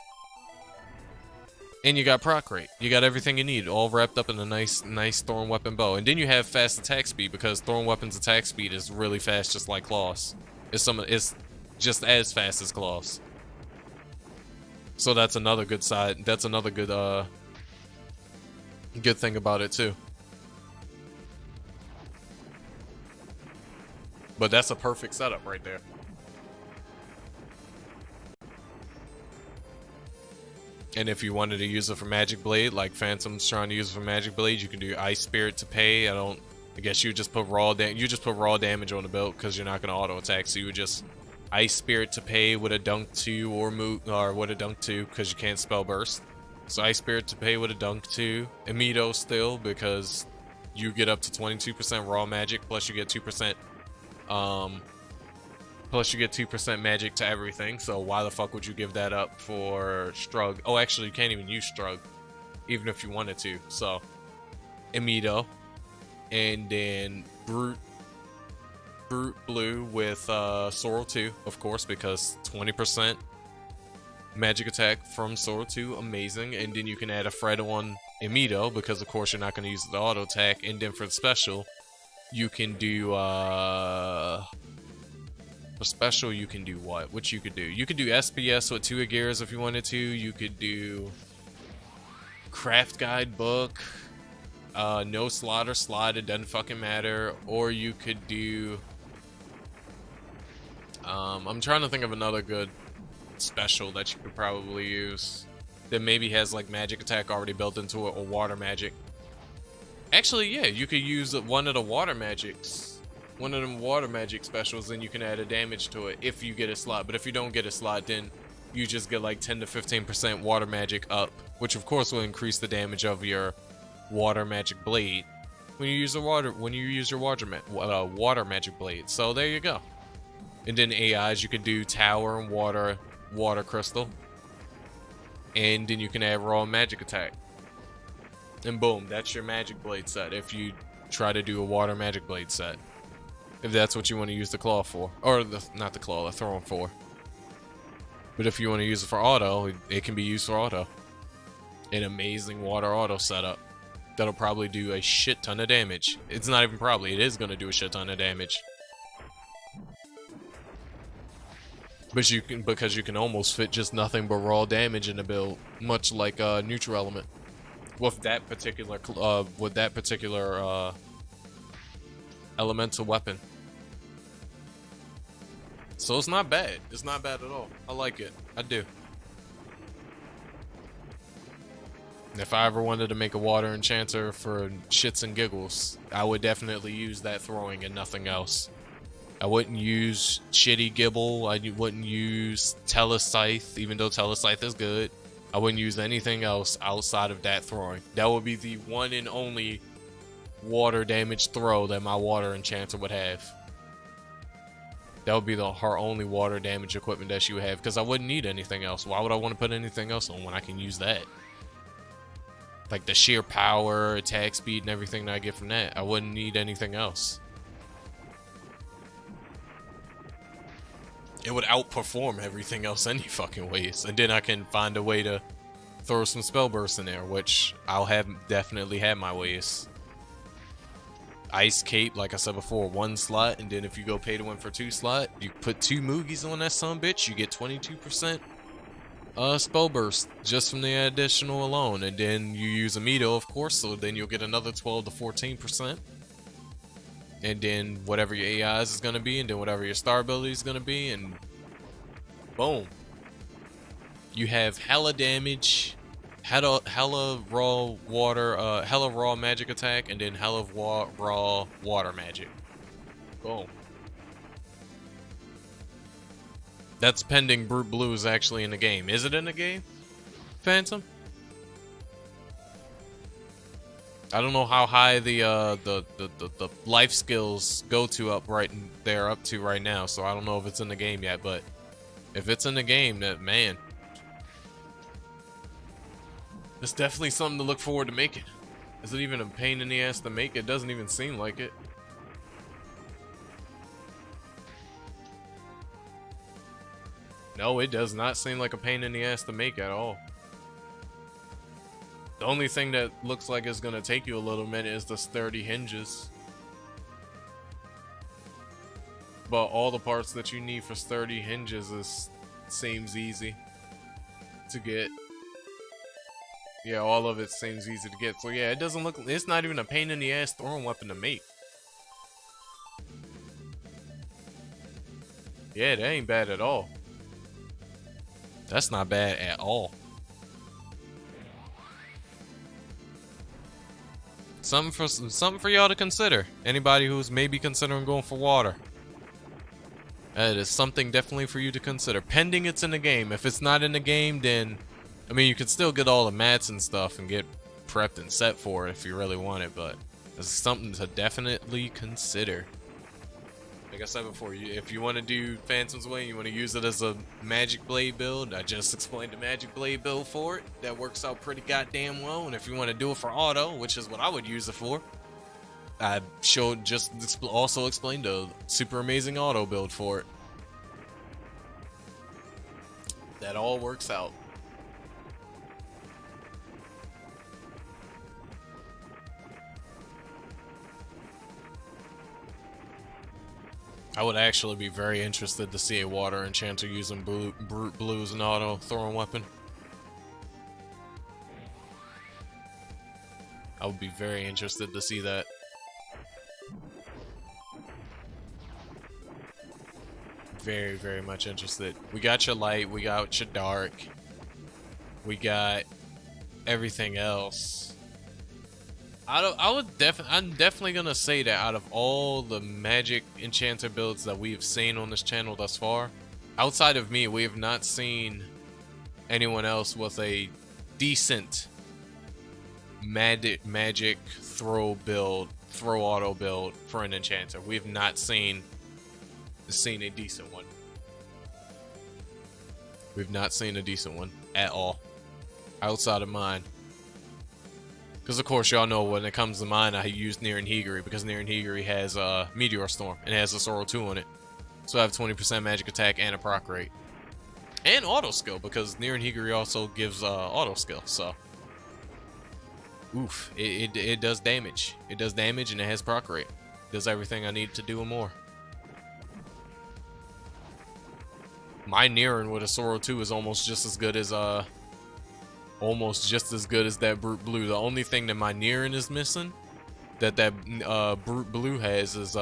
and you got proc rate. You got everything you need, all wrapped up in a nice thrown weapon bow. And then you have fast attack speed, because thrown weapons attack speed is really fast, just like claws. It's just as fast as claws. So that's another good side. That's another good good thing about it too. But that's a perfect setup right there. And if you wanted to use it for Magic Blade, like Phantom's trying to use it for Magic Blade, you can do Ice Spirit to pay. I guess you just put raw damage on the build because you're not going to auto attack. So you would just Ice Spirit to pay with a Dunk 2 or with a Dunk 2 because you can't spell burst. So Ice Spirit to pay with a Dunk 2. Amido still, because you get up to 22% raw magic, plus you get 2% Plus you get 2% magic to everything, so why the fuck would you give that up for Strug? Oh, actually, you can't even use Strug, even if you wanted to. So, Amido, and then Brute Blue with Sorrel 2, of course, because 20% magic attack from Sorrel 2, amazing. And then you can add a Fred on Amido, because of course you're not going to use the auto attack. And then for the special, you can do for special, you can do what? Which you could do? You could do SPS with 2 Agiras if you wanted to. You could do Craft Guide Book, no slot or slot, it doesn't fucking matter. Or you could do I'm trying to think of another good special that you could probably use that maybe has like magic attack already built into it, or water magic. Actually, yeah, you could use one of the water magics, one of them water magic specials, and you can add a damage to it if you get a slot. But if you don't get a slot, then you just get like 10 to 15% water magic up, which of course will increase the damage of your water magic blade when you use your water magic blade. So there you go. And then AIs, you can do Tower and Water Crystal. And then you can add Raw Magic Attack. And boom, that's your Magic Blade set if you try to do a Water Magic Blade set. If that's what you want to use the Claw for. Or, not the Claw, the Thrown for. But if you want to use it for auto, it can be used for auto. An amazing Water Auto setup. That'll probably do a shit ton of damage. It's not even probably, it is going to do a shit ton of damage. But because you can almost fit just nothing but raw damage in the build, much like neutral element. With that particular elemental weapon. So it's not bad. It's not bad at all. I like it. I do. If I ever wanted to make a water enchanter for shits and giggles, I would definitely use that throwing and nothing else. I wouldn't use shitty Gibble. I wouldn't use Telescythe, even though Telescythe is good. I wouldn't use anything else outside of that throwing. That would be the one and only water damage throw that my water enchanter would have. That would be her only water damage equipment that she would have, because I wouldn't need anything else. Why would I want to put anything else on when I can use that? Like the sheer power, attack speed, and everything that I get from that. I wouldn't need anything else. It would outperform everything else any fucking ways. And then I can find a way to throw some spell bursts in there, which I'll definitely have my ways. Ice Cape, like I said before, 1 slot, and then if you go pay to win for 2 slot, you put 2 Moogies on that sumbitch, you get 22% spell burst just from the additional alone. And then you use Amido, of course, so then you'll get another 12 to 14%. And then whatever your AIs is going to be, and then whatever your star ability is going to be, and boom. You have hella damage, hella raw water, hella raw magic attack, and then hella raw water magic. Boom. That's pending Brute Blue is actually in the game. Is it in the game, Phantom? I don't know how high the life skills go to up to right now, so I don't know if it's in the game yet, but if it's in the game, that man, it's definitely something to look forward to making. Is it even a pain in the ass to make? It doesn't even seem like it. No, it does not seem like a pain in the ass to make at all. The only thing that looks like it's gonna take you a little minute is the sturdy hinges. But all the parts that you need for sturdy hinges seems easy to get. Yeah, all of it seems easy to get. So yeah, it doesn't look, it's not even a pain in the ass throwing weapon to make. Yeah, that ain't bad at all. That's not bad at all. Something for y'all to consider. Anybody who's maybe considering going for water. That is something definitely for you to consider. Pending it's in the game. If it's not in the game, then I mean you can still get all the mats and stuff and get prepped and set for it if you really want it, but it's something to definitely consider. Like I said before, if you want to do Phantom's Way, you want to use it as a Magic Blade build, I just explained the Magic Blade build for it. That works out pretty goddamn well. And if you want to do it for auto, which is what I would use it for, I also explained a super amazing auto build for it. That all works out. I would actually be very interested to see a Water Enchanter using Brute Blue as an auto throwing weapon. I would be very interested to see that. Very, very much interested. We got your light, we got your dark, we got everything else. I'm definitely gonna say that out of all the Magic Enchanter builds that we've seen on this channel thus far, outside of me, we have not seen anyone else with a decent magic throw auto build for an Enchanter. We have not seen a decent one. We've not seen a decent one at all, outside of mine. Because of course y'all know when it comes to mine, I use Nirin Higiri because Nirin Higiri has Meteor Storm and it has a Sorrow 2 on it. So I have 20% magic attack and a proc rate. And auto skill because Nirin Higiri also gives auto skill, so. Oof, it does damage. It does damage and it has proc rate. Does everything I need to do and more. My Nirin with a Sorrow 2 is almost just as good as that Brute Blue. The only thing that my Nirin is missing that Brute Blue has is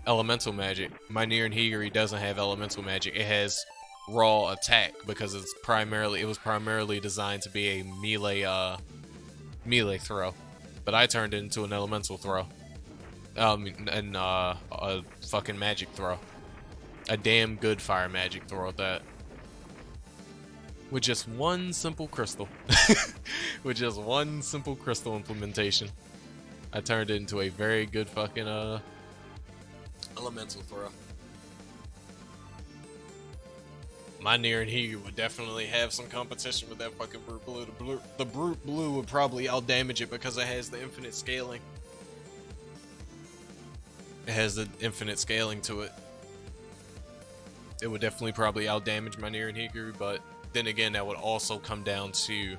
elemental magic. My Nirin Higiri doesn't have elemental magic. It has raw attack because it was primarily designed to be a melee throw. But I turned it into an elemental throw. And a fucking magic throw. A damn good fire magic throw at that. With just one simple crystal. With just one simple crystal implementation. I turned it into a very good fucking elemental throw. My Nirin Higiri would definitely have some competition with that fucking Brute Blue. The Brute Blue would probably outdamage it because it has the infinite scaling. It has the infinite scaling to it. It would definitely probably outdamage my Nirin Higiri, but then again, that would also come down to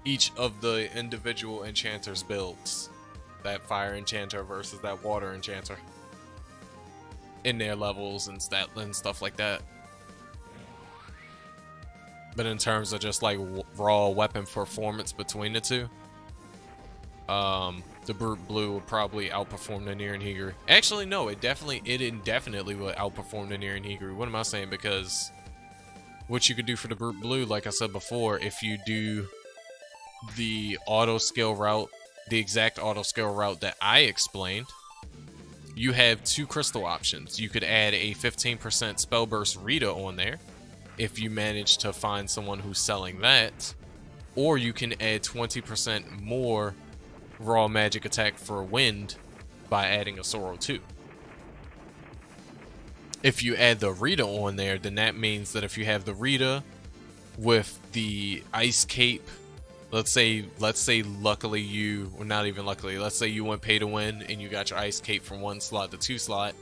each of the individual Enchanters builds. That Fire Enchanter versus that Water Enchanter. In their levels and stuff like that. But in terms of just like raw weapon performance between the two, the Brute Blue would probably outperform the Nirin Higiri. Actually, no, it indefinitely would outperform the Nirin Higiri. What am I saying? Because what you could do for the Brute Blue, like I said before, if you do the auto skill route, the exact auto skill route that I explained, you have two crystal options. You could add a 15% spell burst Rita on there if you manage to find someone who's selling that, or you can add 20% more raw magic attack for wind by adding a Sorrow 2. If you add the Rita on there, then that means that if you have the Rita with the ice cape, let's say luckily you, or not even luckily, let's say you went pay to win and you got your ice cape from 1 slot to 2 slot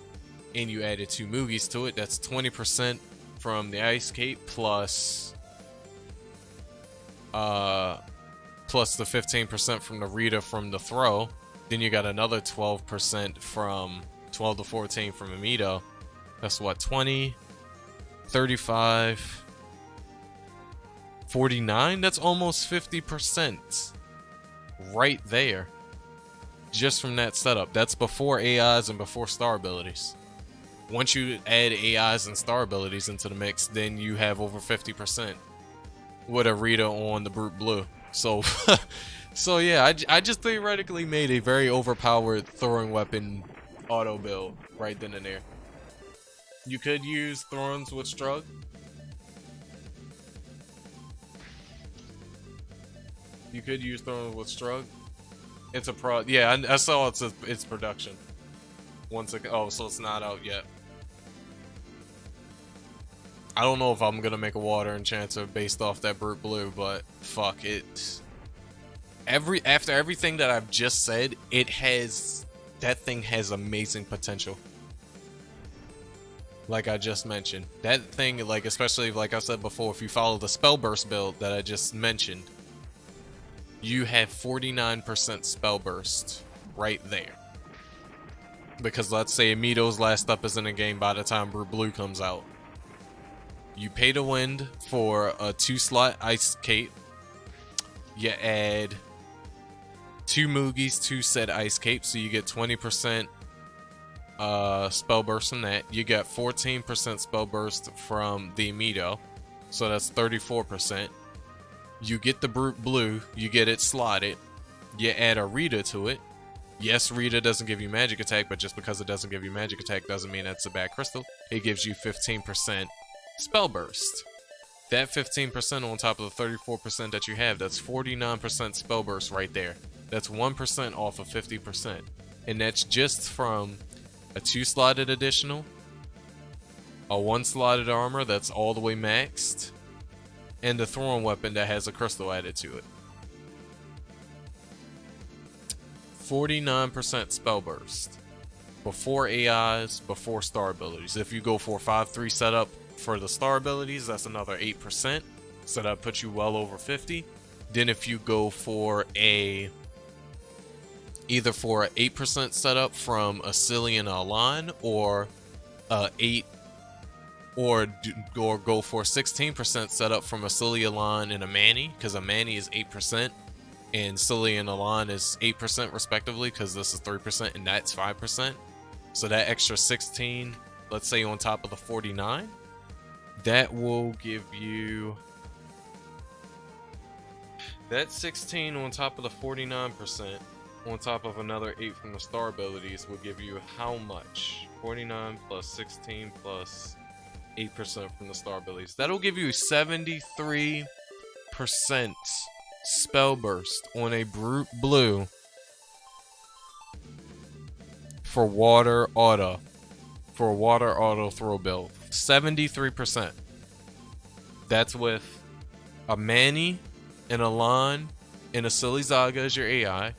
and you added 2 Moogies to it, that's 20% from the ice cape plus the 15% from the Rita from the throw. Then you got another 12% from 12 to 14 from Amito. That's what, 20, 35, 49? That's almost 50% right there. Just from that setup. That's before AIs and before star abilities. Once you add AIs and star abilities into the mix, then you have over 50% with a Rita on the Brute Blue. So, so yeah, I just theoretically made a very overpowered throwing weapon auto build right then and there. You could use Thrones with Strug. You could use Thrones with Strug. It's a yeah, I saw its production. Once it, oh, so it's not out yet. I don't know if I'm gonna make a water enchanter based off that brute blue, but fuck it. After everything that I've just said, that thing has amazing potential. Like I just mentioned, that thing, like, especially like I said before, if you follow the spell burst build that I just mentioned, you have 49% spell burst right there. Because let's say Amito's last up is in a game by the time Brute Blue comes out. You pay to win for a 2-slot ice cape. You add 2 Moogies, 2 said ice cape, so you get 20% spell burst from that. You get 14% spell burst from the Amito, so that's 34%. You get the Brute Blue, you get it slotted. You add a Rita to it. Yes, Rita doesn't give you magic attack, but just because it doesn't give you magic attack doesn't mean that's a bad crystal. It gives you 15% spell burst. That 15% on top of the 34% that you have, that's 49% spell burst right there. That's 1% off of 50%. And that's just from a 2-slotted additional, a 1-slotted armor that's all the way maxed, and the throwing weapon that has a crystal added to it. 49% spell burst. Before AIs, before star abilities. If you go for a 5-3 setup for the star abilities, that's another 8%. So that puts you well over 50. Then if you go for either for an 8% setup from a Cillian and Alan, or or go for a 16% setup from a Cillian, Alan, and a Manny, because a Manny is 8%. And Cillian and Alan is 8% respectively, because this is 3% and that's 5%. So that extra 16, let's say on top of the 49, that will give you... That 16 on top of the 49%, on top of another 8 from the star abilities, will give you how much? 49 plus 16 plus 8% from the star abilities. That'll give you 73% spell burst on a Brute Blue for water auto. For a water auto throw build. 73%. That's with a Manny, an Alan, and a Silly Zaga as your AI.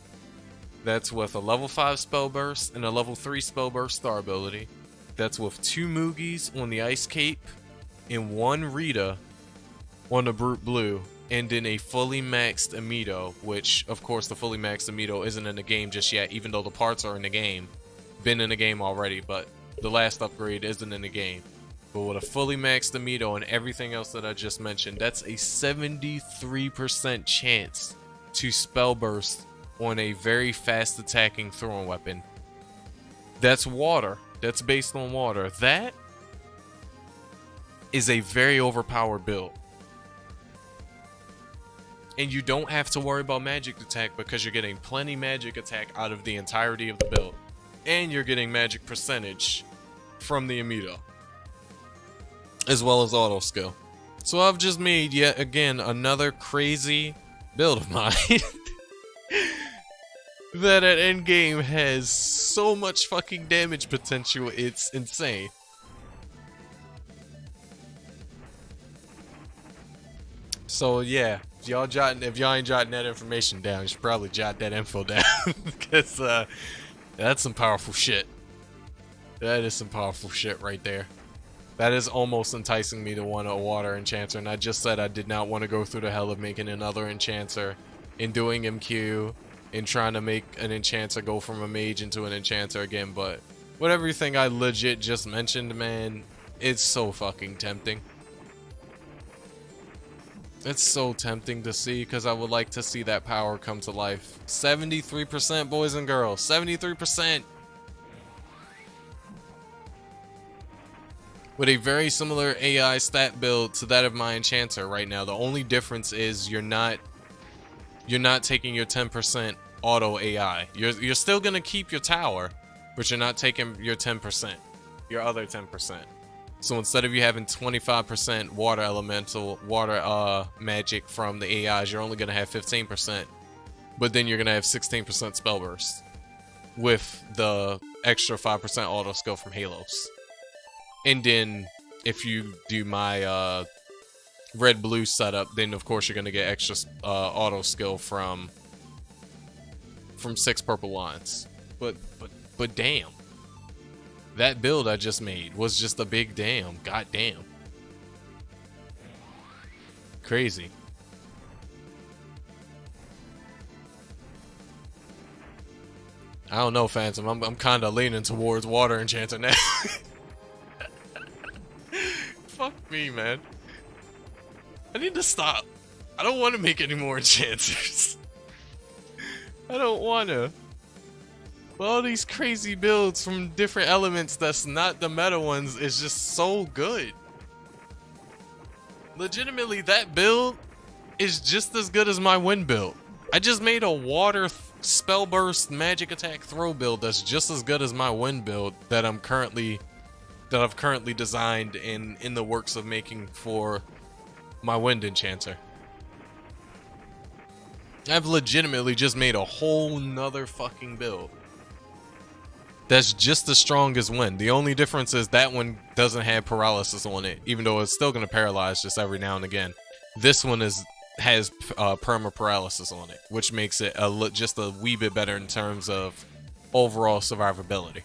That's with a level 5 spell burst and a level 3 spell burst star ability. That's with 2 Moogies on the Ice Cape and 1 Rita on the Brute Blue. And then a fully maxed Amito, which, of course, the fully maxed Amito isn't in the game just yet, even though the parts are in the game. Been in the game already, but the last upgrade isn't in the game. But with a fully maxed Amito and everything else that I just mentioned, that's a 73% chance to spell burst on a very fast attacking throwing weapon. That's water. That's based on water. That is a very overpowered build. And you don't have to worry about magic attack because you're getting plenty magic attack out of the entirety of the build. And you're getting magic percentage from the Amito, as well as auto skill. So I've just made yet again another crazy build of mine that at endgame has so much fucking damage potential, it's insane. So yeah, if y'all ain't jotting that information down, you should probably jot that info down because that's some powerful shit. That is some powerful shit right there. That is almost enticing me to want a water enchanter, and I just said I did not want to go through the hell of making another enchanter and doing MQ and trying to make an enchanter go from a mage into an enchanter again, but with everything I legit just mentioned, man, it's so fucking tempting. It's so tempting to see because I would like to see that power come to life. 73%, boys and girls. 73%! With a very similar AI stat build to that of my enchanter right now. The only difference is you're not taking your 10% auto AI. You're still gonna keep your tower, but you're not taking your 10%. Your other 10%. So instead of you having 25% water elemental, water magic from the AIs, you're only going to have 15%. But then you're going to have 16% spell burst with the extra 5% auto skill from Halos. And then if you do my red-blue setup, then of course you're gonna get extra auto skill from 6 purple lines. But damn, that build I just made was just a big damn. God damn, crazy. I don't know, Phantom. I'm kind of leaning towards Water Enchanter now. Fuck me, man. I need to stop. I don't want to make any more enchanters. I don't want to. But all these crazy builds from different elements that's not the meta ones is just so good. Legitimately, that build is just as good as my wind build. I just made a water spell burst magic attack throw build that's just as good as my wind build that I've currently designed and in the works of making for my wind enchanter. I've legitimately just made a whole nother fucking build that's just as strong as wind. The only difference is that one doesn't have paralysis on it, even though it's still going to paralyze just every now and again. This one has perma paralysis on it, which makes it just a wee bit better in terms of overall survivability.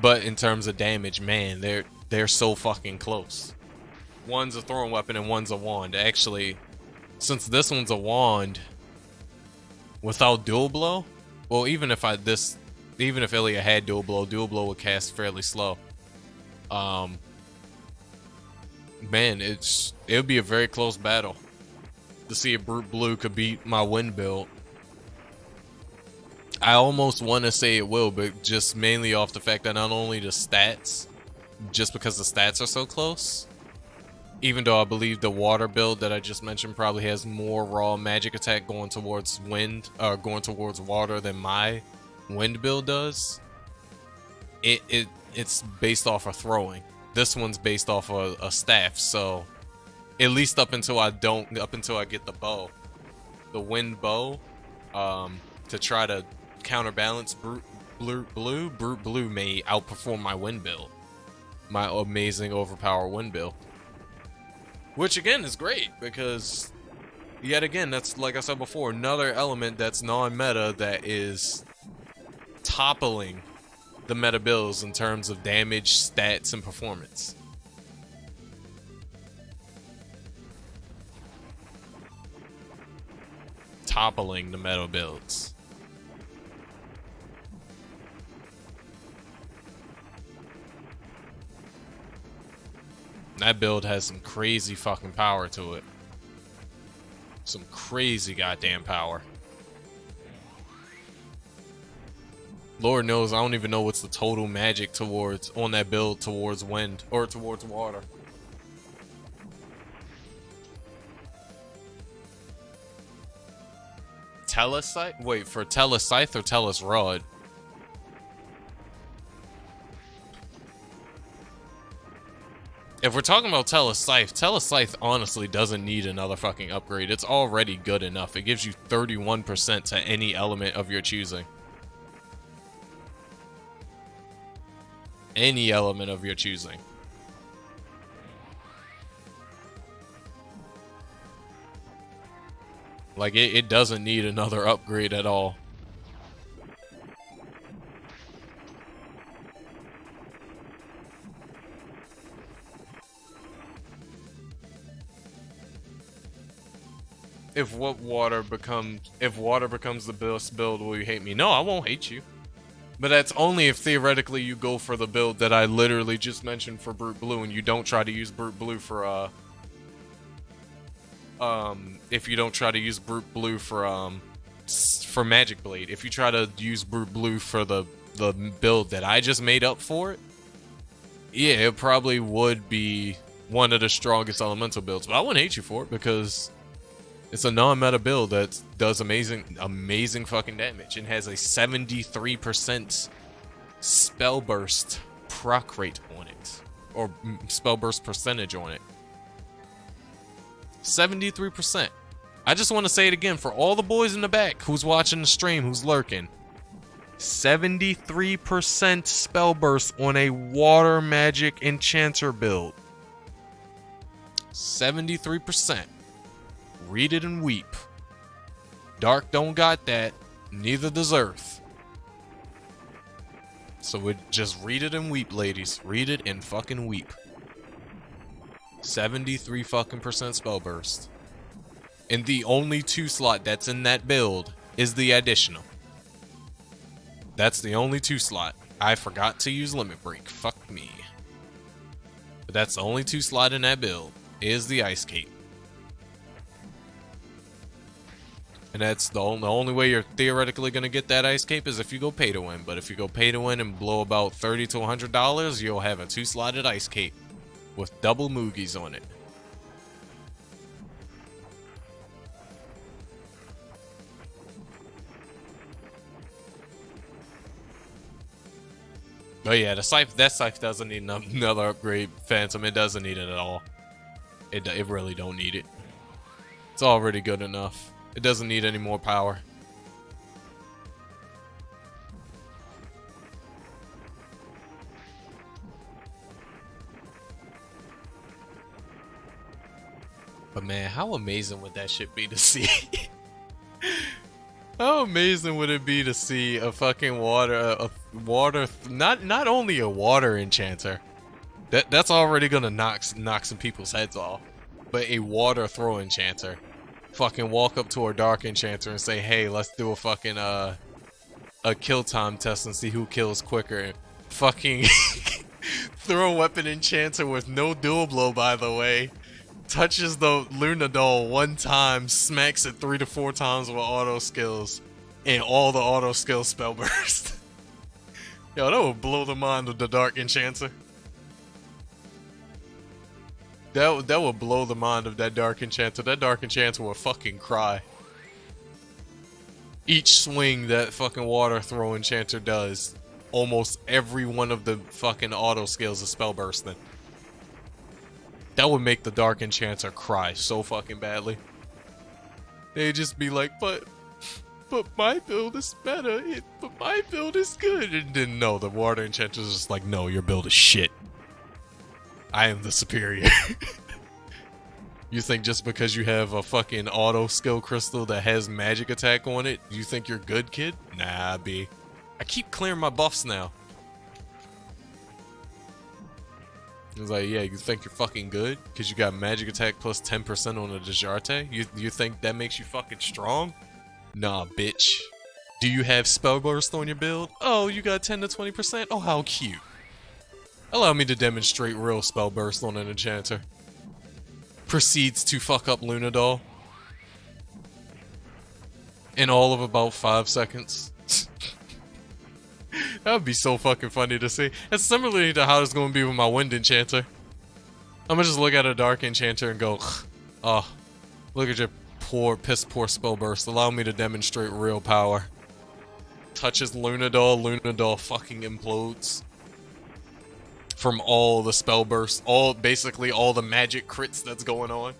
But in terms of damage, man, they're so fucking close. One's a throwing weapon and one's a wand. Actually, since this one's a wand without dual blow, well, even if Illya had dual blow would cast fairly slow. Man, it would be a very close battle to see if Brute Blue could beat my wind build. I almost want to say it will, but just mainly off the fact that not only the stats, just because the stats are so close, even though I believe the water build that I just mentioned probably has more raw magic attack going towards wind, going towards water than my wind build does. It's based off of throwing. This one's based off of a staff, so at least up until I get the bow, the wind bow, to try to counterbalance Brute Blue may outperform my wind build, my amazing overpower wind build, which again is great because yet again, that's, like I said before, another element that's non-meta that is toppling the meta builds in terms of damage, stats, and performance. Toppling the meta builds. That build has some crazy fucking power to it. Some crazy goddamn power. Lord knows, I don't even know what's the total magic on that build towards wind or towards water. Telescythe? Wait, for Telescythe or Teles Rod? If we're talking about Telescythe honestly doesn't need another fucking upgrade. It's already good enough. It gives you 31% to any element of your choosing. Any element of your choosing. Like, it doesn't need another upgrade at all. If water becomes the best build, will you hate me? No, I won't hate you. But that's only if theoretically you go for the build that I literally just mentioned for Brute Blue and you don't try to use Brute Blue for if you don't try to use Brute Blue for Magic Blade. If you try to use Brute Blue for the build that I just made up for it, yeah, it probably would be one of the strongest elemental builds. But I wouldn't hate you for it because it's a non-meta build that does amazing fucking damage and has a 73% spell burst proc rate on it, or spell burst percentage on it. 73%. I just want to say it again for all the boys in the back who's watching the stream, who's lurking. 73% spell burst on a water magic enchanter build. 73%. Read it and weep. Dark don't got that. Neither does Earth. So just read it and weep, ladies. Read it and fucking weep. 73 fucking percent spell burst. And the only 2 slot that's in that build is the additional. That's the only 2 slot. I forgot to use limit break. Fuck me. But that's the only 2 slot in that build is the ice cape. And that's the only way you're theoretically gonna get that ice cape is if you go pay to win. But if you go pay to win and blow about $30 to $100, you'll have a 2-slotted ice cape with double moogies on it. But yeah, that scythe doesn't need another upgrade, Phantom. It doesn't need it at all. It really don't need it. It's already good enough. It doesn't need any more power. But man, how amazing would that shit be to see? How amazing would it be to see a fucking not only a water enchanter, that's already gonna knock some people's heads off, but a water throw enchanter, fucking walk up to a dark enchanter and say, hey, let's do a fucking a kill time test and see who kills quicker. Fucking throw a weapon enchanter with no dual blow, by the way. Touches the Luna doll 1 time, smacks it 3 to 4 times with auto skills, and all the auto skills spell burst. Yo, that would blow the mind of the Dark Enchanter. That would blow the mind of that Dark Enchanter. That Dark Enchanter would fucking cry. Each swing that fucking water throw enchanter does, almost every one of the fucking auto skills is spell bursting. That would make the Dark Enchanter cry so fucking badly. They'd just be like, but my build is better, but my build is good. And then no, the Water Enchanter's just like, no, your build is shit. I am the superior. You think just because you have a fucking auto skill crystal that has magic attack on it, you think you're good, kid? Nah, B. I keep clearing my buffs now. It's like, yeah, you think you're fucking good? Because you got magic attack plus 10% on a Dejarte? You think that makes you fucking strong? Nah, bitch. Do you have spell burst on your build? Oh, you got 10 to 20%? Oh, how cute. Allow me to demonstrate real spell burst on an enchanter. Proceeds to fuck up Luna doll. In all of about 5 seconds. That would be so fucking funny to see. It's similarly to how it's going to be with my Wind Enchanter. I'm going to just look at a Dark Enchanter and go, oh, look at your piss poor spell burst. Allow me to demonstrate real power. Touches Luna doll fucking implodes. From all the spell bursts, basically all the magic crits that's going on.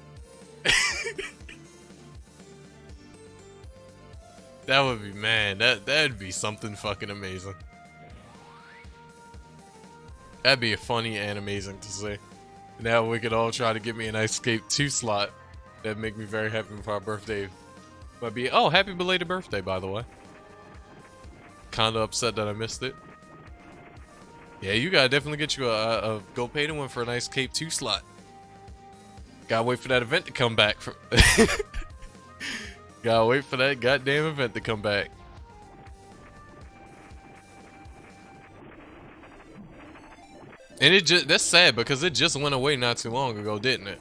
That would be, man, that'd be something fucking amazing. That'd be funny and amazing to see. Now we could all try to get me an Ice Escape 2 slot. That'd make me very happy for our birthday. Might be, oh, happy belated birthday, by the way. Kinda upset that I missed it. Yeah, you gotta definitely get you a go pay to win for an Ice Cape 2 slot. Gotta wait for that event to come back. Gotta wait for that goddamn event to come back. And that's sad because it just went away not too long ago, didn't it?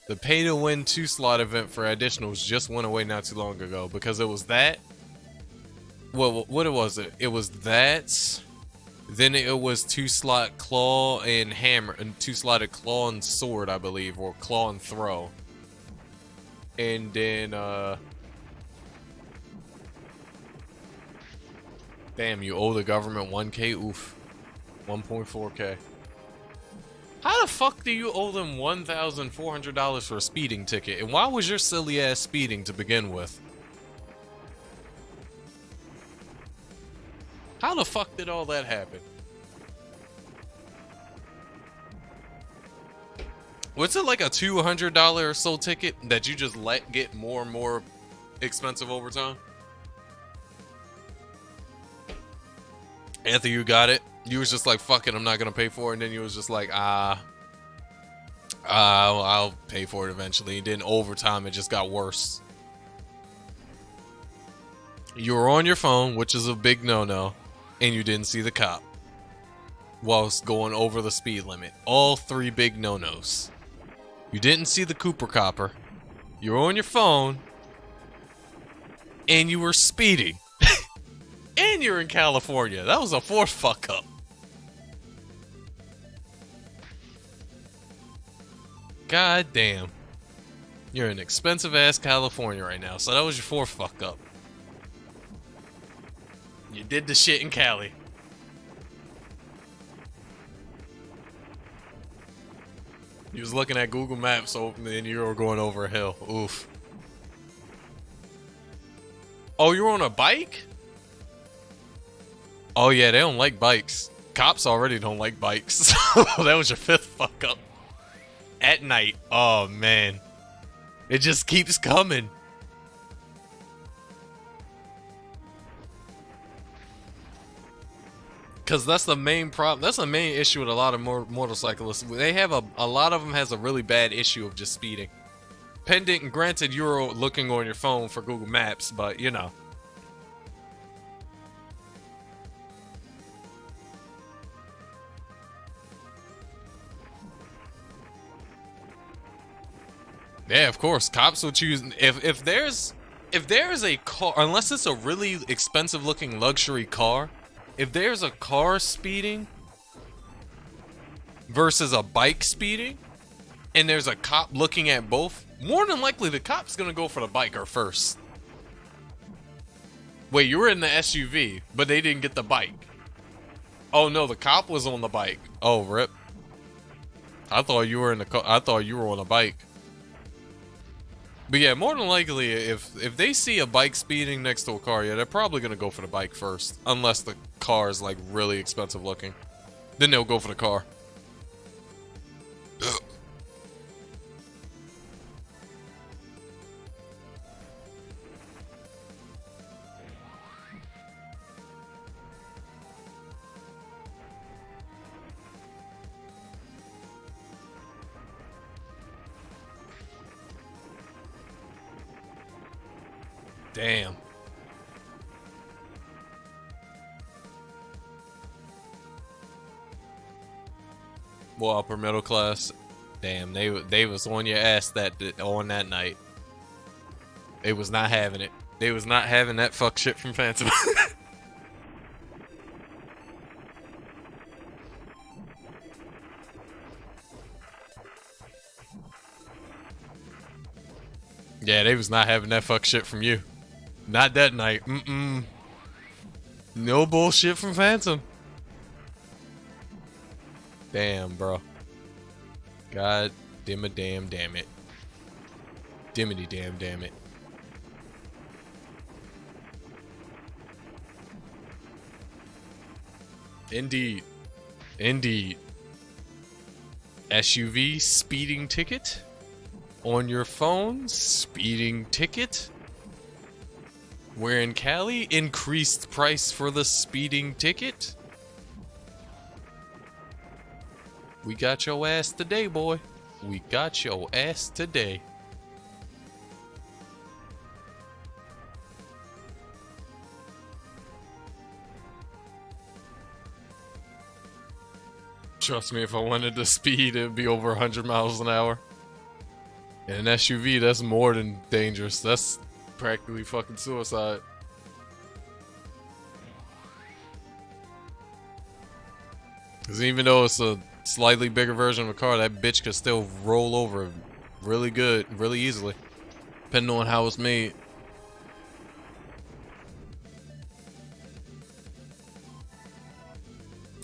The pay to win 2 slot event for additionals just went away not too long ago because it was that. Well, what was it? It was that. Then it was 2 slot claw and hammer, and 2 slotted claw and sword, I believe, or claw and throw. And then, damn, you owe the government 1K? Oof. 1.4K. How the fuck do you owe them $1,400 for a speeding ticket? And why was your silly ass speeding to begin with? How the fuck did all that happen? Was it like a $200 or so ticket that you just let get more and more expensive over time? After you got it, you was just like, fuck it, I'm not gonna pay for it, and then you was just like, I'll pay for it eventually. And then over time, it just got worse. You were on your phone, which is a big no-no, and you didn't see the cop whilst going over the speed limit. All three big no-nos. You didn't see the Cooper Copper. You were on your phone, and you were speeding. And you're in California. That was a fourth fuck up. God damn. You're in expensive ass California right now, so that was your fourth fuck up. You did the shit in Cali. You was looking at Google Maps and you were going over a hill. Oof. Oh, you were on a bike? Oh yeah, they don't like bikes. Cops already don't like bikes. That was your fifth fuck up. At night. Oh man. It just keeps coming. Because that's the main problem. That's the main issue with a lot of motorcyclists. They have a lot of them has a really bad issue of just speeding. Pending, granted, you're looking on your phone for Google Maps, but you know. Yeah, of course. Cops will choose if there's a car, unless it's a really expensive looking luxury car. If there's a car speeding versus a bike speeding, and there's a cop looking at both, more than likely the cop's gonna go for the biker first. Wait, you were in the SUV, but they didn't get the bike. Oh no, the cop was on the bike. Oh, rip. I thought you were in the car. I thought you were on a bike. But yeah, more than likely, if they see a bike speeding next to a car, yeah, they're probably gonna go for the bike first, unless the car is like really expensive looking. Then they'll go for the car. Ugh. Damn. Well, upper middle class. Damn, they was on your ass on that night. They was not having it. They was not having that fuck shit from Phantom. Yeah, they was not having that fuck shit from you. Not that night. No bullshit from Phantom. Damn, bro. God damn it. Dimmity damn it. Indeed. SUV speeding ticket? On your phone, speeding ticket. We're in Cali, increased price for the speeding ticket. We got your ass today, boy. We got your ass today. Trust me, if I wanted to speed, it'd be over 100 miles an hour. In an SUV, that's more than dangerous. That's practically fucking suicide. Because even though it's a slightly bigger version of a car, that bitch could still roll over really good, really easily. Depending on how it's made.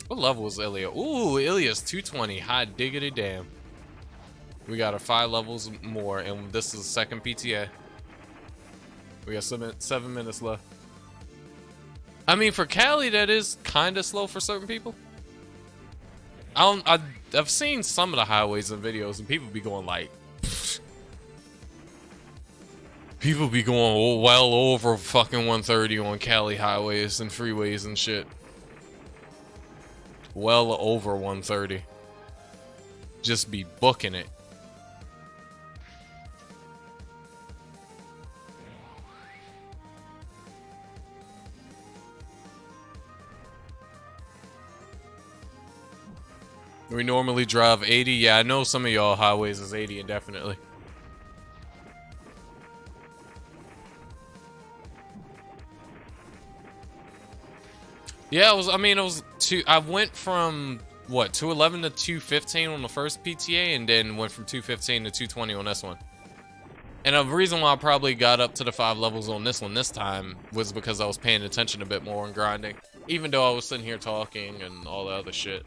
What level is Illya? Ooh, Illya's 220. Hot diggity damn. We got 5 levels more, and this is the second PTA. We got 7 minutes left. I mean, for Cali, that is kind of slow for certain people. I've seen some of the highways and videos, and people be going like, people be going well over fucking 130 on Cali highways and freeways and shit. Well over 130. Just be booking it. We normally drive 80. Yeah, I know some of y'all highways is 80 indefinitely. Yeah, I went from what, 211 to 215 on the first PTA, and then went from 215 to 220 on this one. And the reason why I probably got up to the 5 levels on this one this time was because I was paying attention a bit more and grinding, even though I was sitting here talking and all the other shit.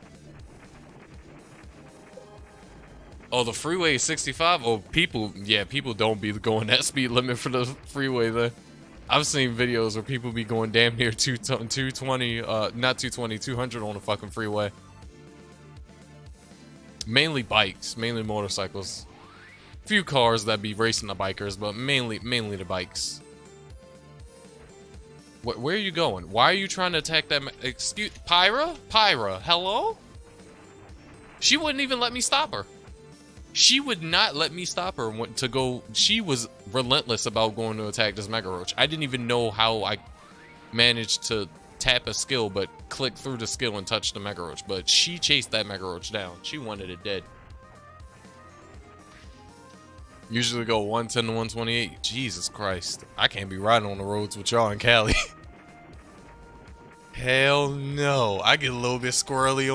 Oh, the freeway is 65? Oh, people don't be going that speed limit for the freeway then. I've seen videos where people be going damn near 220, not 220, 200 on the fucking freeway. Mainly bikes, mainly motorcycles. Few cars that be racing the bikers, but mainly the bikes. Where are you going? Why are you trying to attack that? Excuse, Pyra? Pyra, hello? She wouldn't even let me stop her. She would not let me stop her to go. She was relentless about going to attack this Mega Roach. I didn't even know how I managed to tap a skill, but click through the skill and touch the Mega Roach. But she chased that Mega Roach down. She wanted it dead. Usually go 110 to 128. Jesus Christ. I can't be riding on the roads with y'all in Cali. Hell no. I get a little bit squirrely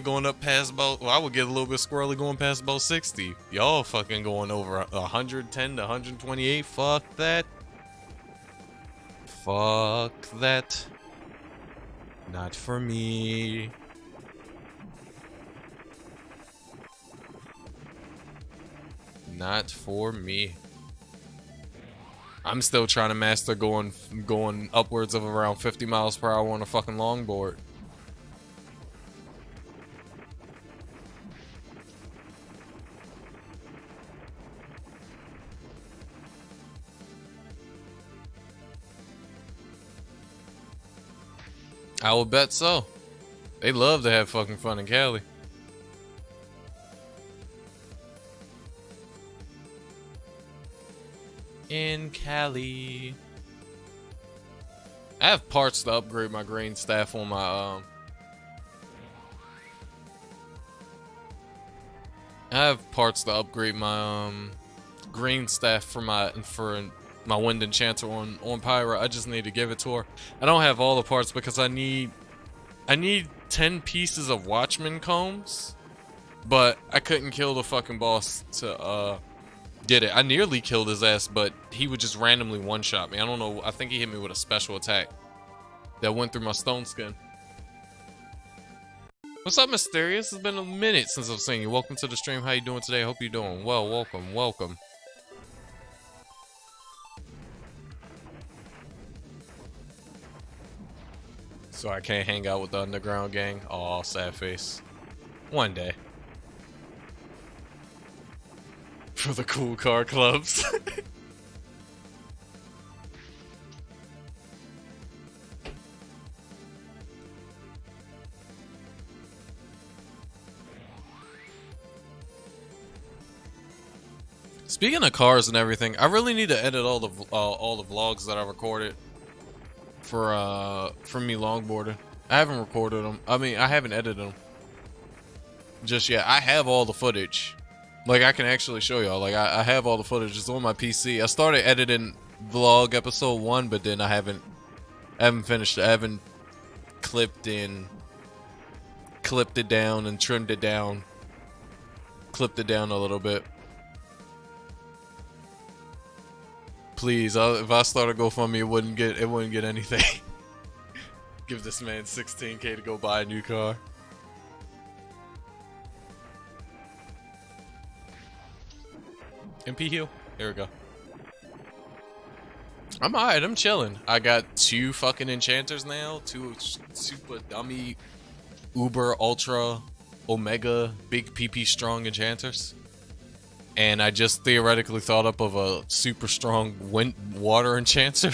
going up past about, well, I would get a little bit squirrely going past about 60. Y'all fucking going over 110 to 128. Fuck that. Fuck that. Not for me. Not for me. I'm still trying to master going upwards of around 50 miles per hour on a fucking longboard. I would bet so. They love to have fucking fun in Cali. In Cali. I have parts to upgrade my green staff on my green staff for my wind enchanter on Pyra. I just need to give it to her. I don't have all the parts because I need 10 pieces of watchman combs, but I couldn't kill the fucking boss to get it. I nearly killed his ass, but he would just randomly one-shot me. I don't know. I think he hit me with a special attack that went through my stone skin. What's up, Mysterious? It's been a minute since I've seen you. Welcome to the stream. How you doing today? Hope you're doing well. Welcome. So I can't hang out with the underground gang? Aw, sad face. One day. For the cool car clubs. Speaking of cars and everything, I really need to edit all the vlogs that I recorded for me longboarding. I haven't recorded them. I mean, I haven't edited them just yet. I have all the footage. Like, I can actually show y'all. Like, I have all the footage. It's on my PC. I started editing vlog episode 1, but then I haven't finished it. I haven't clipped it down and trimmed it down. Clipped it down a little bit. Please, if I start a GoFundMe, it wouldn't get anything. Give this man 16K to go buy a new car. MP heal. There we go. I'm alright, I'm chilling. I got 2 fucking enchanters now, 2 super dummy, uber, ultra, omega, big PP strong enchanters. And I just theoretically thought up of a super strong water enchanter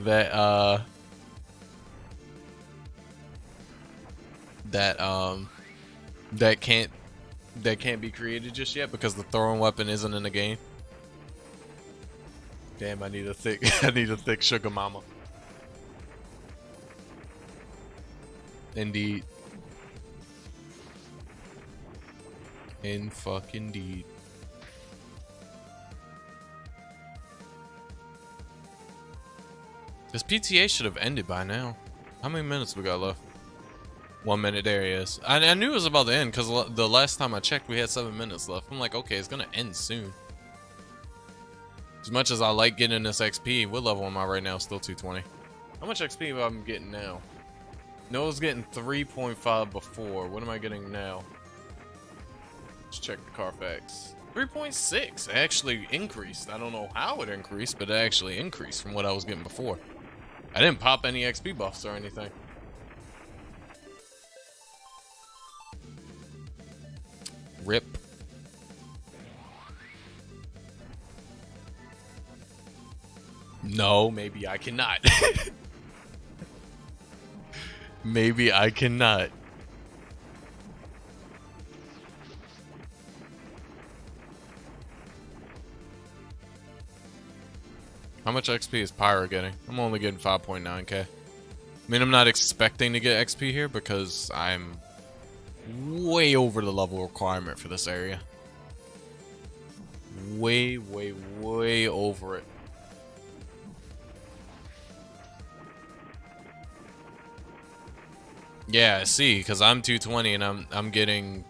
that that can't be created just yet because the throwing weapon isn't in the game. Damn, I need a thick I need a thick sugar mama. Indeed. In fucking deed. This PTA should have ended by now. How many minutes we got left? 1 minute, there he is. I knew it was about to end because the last time I checked we had 7 minutes left. I'm like, okay, it's gonna end soon. As much as I like getting this XP, what level am I right now? Still 220. How much XP am I getting now? No, I was getting 3.5 before. What am I getting now? Let's check the Carfax. 3.6 actually increased. I don't know how it increased, but it actually increased from what I was getting before. I didn't pop any XP buffs or anything. Rip. No, maybe I cannot. Maybe I cannot. How much XP is Pyra getting? I'm only getting 5.9k. I mean, I'm not expecting to get XP here because I'm way over the level requirement for this area. Way, way, way over it. Yeah, I see, because I'm 220 and I'm getting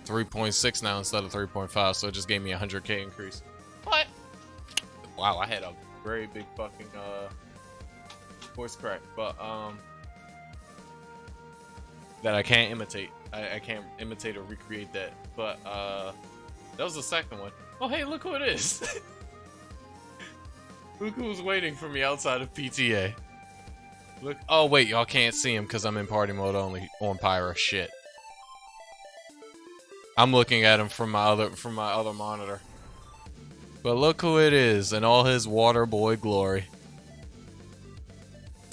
3.6 now instead of 3.5, so it just gave me a 100k increase. What? Wow, I had a very big fucking voice crack, but that I can't imitate. I can't imitate or recreate that. But that was the second one. Oh hey, look who it is. Look who's waiting for me outside of PTA. Look. Oh wait, y'all can't see him because I'm in party mode only on Pyra. Shit. I'm looking at him from my other monitor. But look who it is in all his water boy glory.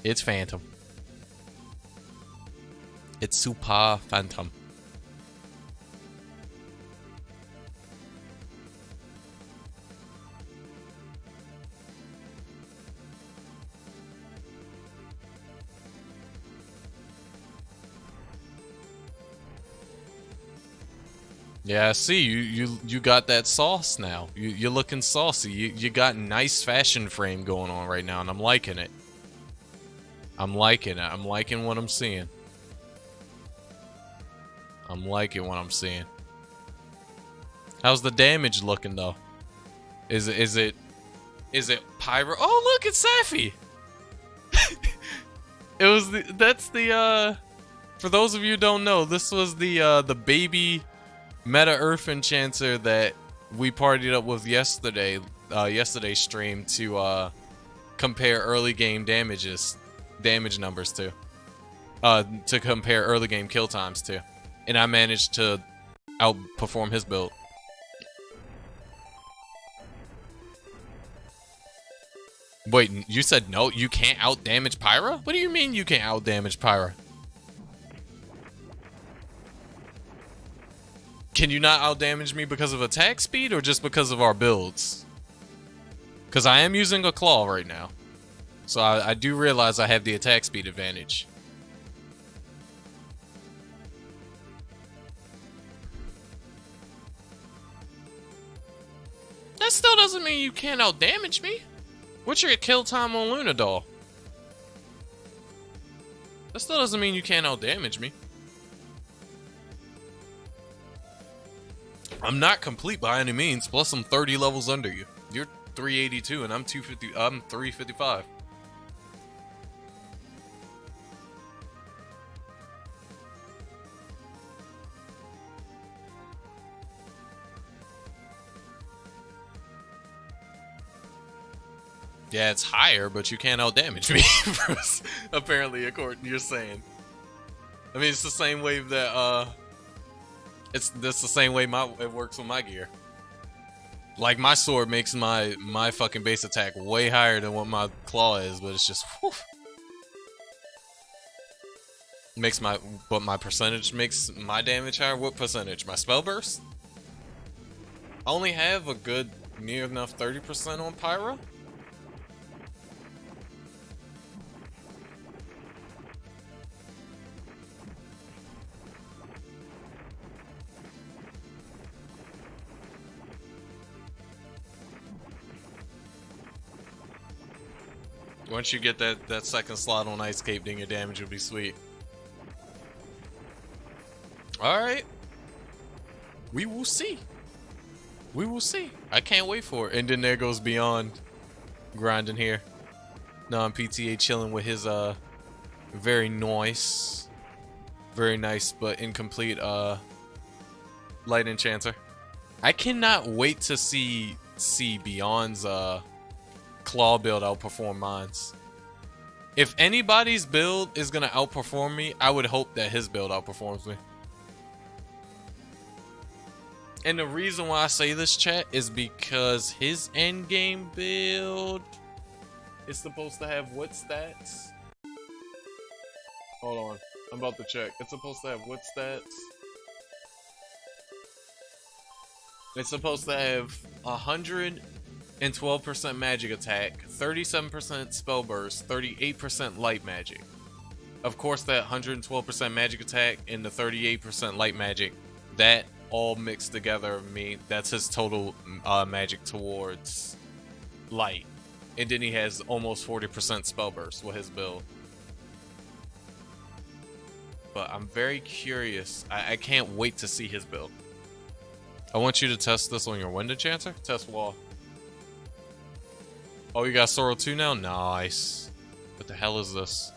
It's Phantom. It's Super Phantom. Yeah, I see. You got that sauce now. You're looking saucy. You got nice fashion frame going on right now, and I'm liking it. I'm liking it. I'm liking what I'm seeing. I'm liking what I'm seeing. How's the damage looking though? Is it Pyra? Oh look, it's Safi. It was for those of you who don't know, this was the baby Meta Earth Enchanter that we partied up with yesterday, yesterday's stream to compare early game damage numbers to compare early game kill times to, and I managed to outperform his build. Wait, you said no? You can't outdamage Pyra? What do you mean you can't outdamage Pyra? Can you not outdamage me because of attack speed or just because of our builds? Because I am using a claw right now. So I do realize I have the attack speed advantage. That still doesn't mean you can't outdamage me. What's your kill time on Luna Doll? That still doesn't mean you can't outdamage me. I'm not complete by any means, plus I'm 30 levels under you. You're 382 and I'm 250. I'm 355. Yeah, it's higher, but you can't outdamage me. Apparently, according to you're saying. I mean, it's the same way that it's the same way it works with my gear. Like my sword makes my fucking base attack way higher than what my claw is, but it's just whew. Makes my percentage makes my damage higher. What percentage? My spell burst? I only have a good near enough 30% on Pyra. Once you get that second slot on Ice Cape, then your damage will be sweet. Alright. We will see. We will see. I can't wait for it. And then there goes Beyond grinding here. Non-PTA chilling with his very nice but incomplete light enchanter. I cannot wait to see Beyond's claw build outperform mine's. If anybody's build is gonna outperform me, I would hope that his build outperforms me. And the reason why I say this, chat, is because his endgame build is supposed to have what stats? Hold on, I'm about to check. It's supposed to have what stats? It's supposed to have 112% magic attack, 37% spell burst, 38% light magic. Of course, that 112% magic attack and the 38% light magic, that all mixed together that's his total magic towards light. And then he has almost 40% spell burst with his build. But I'm very curious. I can't wait to see his build. I want you to test this on your Wind Enchanter. Test wall. Oh, you got Sorrow 2 now? Nice. What the hell is this?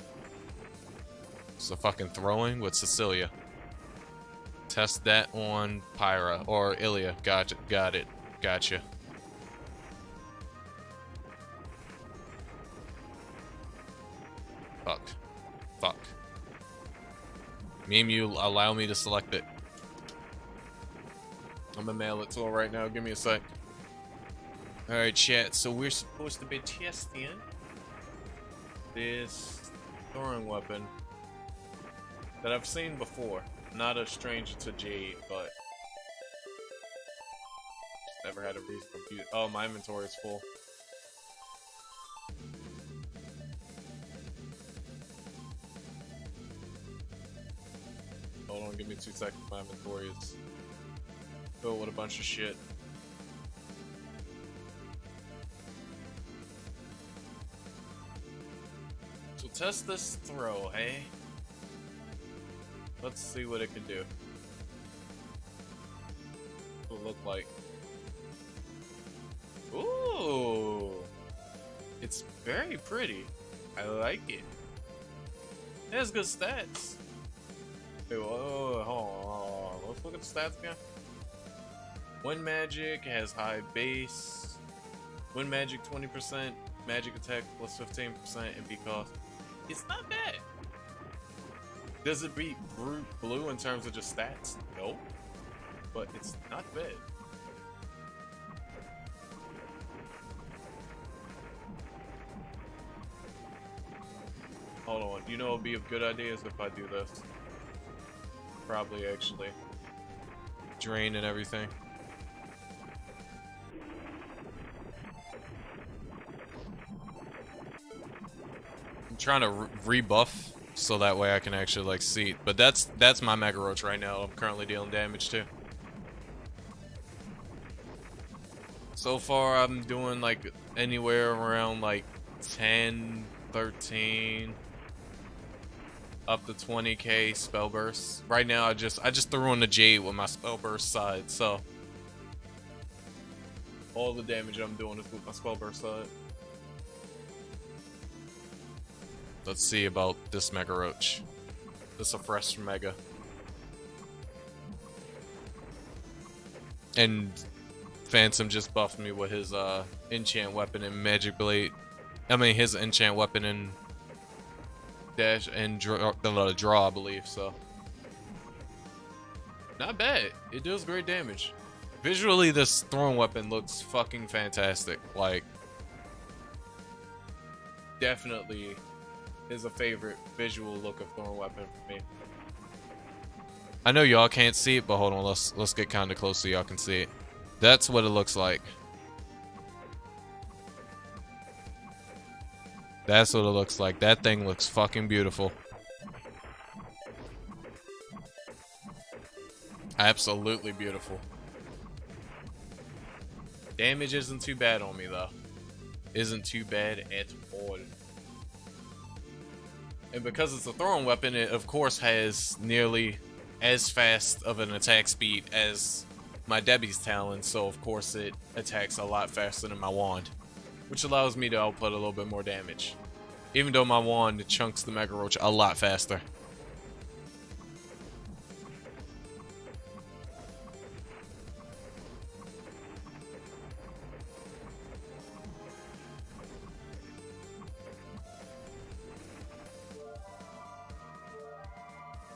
It's a fucking throwing with Cecilia. Test that on Pyra or Illya. Gotcha. Got it. Gotcha. Fuck. Fuck. Meme, you allow me to select it. I'm gonna mail it to her right now. Give me a sec. Alright, chat. So we're supposed to be testing this throwing weapon that I've seen before. Not a stranger to Jade, but never had a reason to use. Oh, my inventory is full. Hold on, give me 2 seconds. My inventory is filled with a bunch of shit. So test this throw, hey? Let's see what it can do. What it look like. Ooh! It's very pretty. I like it. It has good stats. Wait, whoa, hold on. Let's look at the stats again. Wind magic has high base. Wind magic 20%. Magic attack plus 15% and beat cost. It's not bad. Does it beat blue in terms of just stats? No. But it's not bad. Hold on. You know what would be a good idea is if I do this. Probably actually. Drain and everything. I'm trying to rebuff so that way I can actually like see it. But that's my Mega Roach right now. I'm currently dealing damage to. So far I'm doing like anywhere around like 10, 13 up to 20k spell bursts. Right now I just threw on the Jade with my spell burst side, so all the damage I'm doing is with my spell burst side. Let's see about this Mega Roach. This is a fresh Mega. And Phantom just buffed me with his enchant weapon and magic blade. I mean, his enchant weapon and dash and draw, I believe. So not bad. It does great damage. Visually, this throwing weapon looks fucking fantastic. Like, definitely is a favorite visual look of throwing weapon for me. I know y'all can't see it, but hold on, let's get kind of close so y'all can see it. That's what it looks like. That's what it looks like. That thing looks fucking beautiful. Absolutely beautiful. Damage isn't too bad on me, though. Isn't too bad at all. And because it's a throwing weapon, it of course has nearly as fast of an attack speed as my Debbie's Talon, so of course it attacks a lot faster than my wand, which allows me to output a little bit more damage. Even though my wand chunks the Mega Roach a lot faster.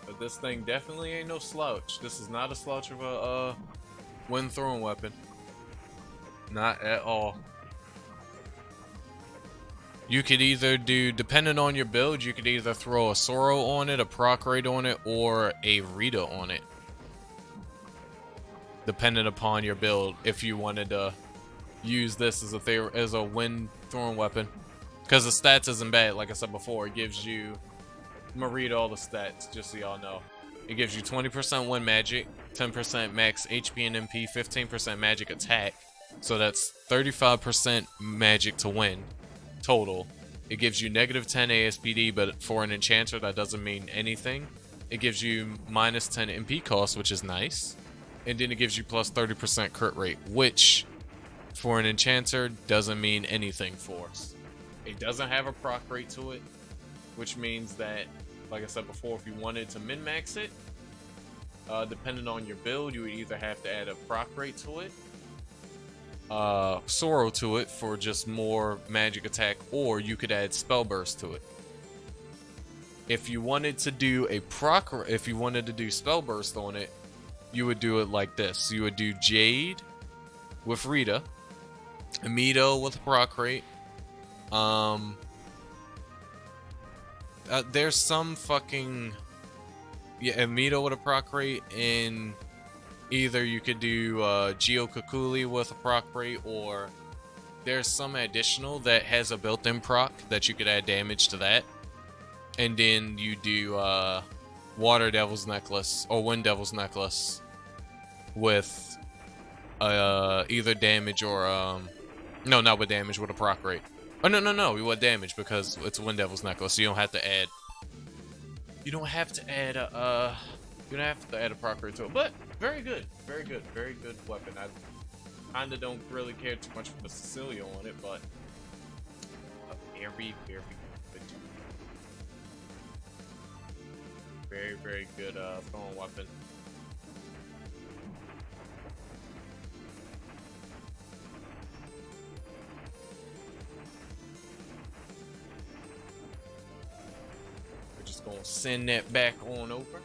But this thing definitely ain't no slouch. This is not a slouch of a wind throwing weapon. Not at all. You could either do, depending on your build, you could either throw a Sorrow on it, a Proc Rate on it, or a Rita on it. Depending upon your build, if you wanted to use this as a wind throwing weapon. Because the stats isn't bad, like I said before. It gives you, I'm gonna read all the stats, just so y'all know. It gives you 20% wind magic, 10% max HP and MP, 15% magic attack. So that's 35% magic to win. Total. It gives you negative 10 ASPD, but for an Enchanter that doesn't mean anything. It gives you minus 10 MP cost, which is nice. And then it gives you plus 30% crit rate, which for an Enchanter doesn't mean anything for us. It doesn't have a proc rate to it, which means that, like I said before, if you wanted to min-max it, depending on your build, you would either have to add a proc rate to it, Sorrow to it for just more magic attack, or you could add Spell Burst to it. If you wanted to do Spell Burst on it, you would do it like this. You would do Jade with Rita, Amito with proc rate. There's some fucking Amito with a proc rate, and either you could do Geo Kakuli with a proc rate, or there's some additional that has a built-in proc that you could add damage to that. And then you do Water Devil's Necklace or Wind Devil's Necklace with either damage or no, not with damage, with a proc rate. Oh no, with damage, because it's Wind Devil's Necklace, so you don't have to add a proc rate to it. But very good weapon. I kinda don't really care too much for the Cecilia on it, but very good. Very good throwing weapon. We're just gonna send that back on over.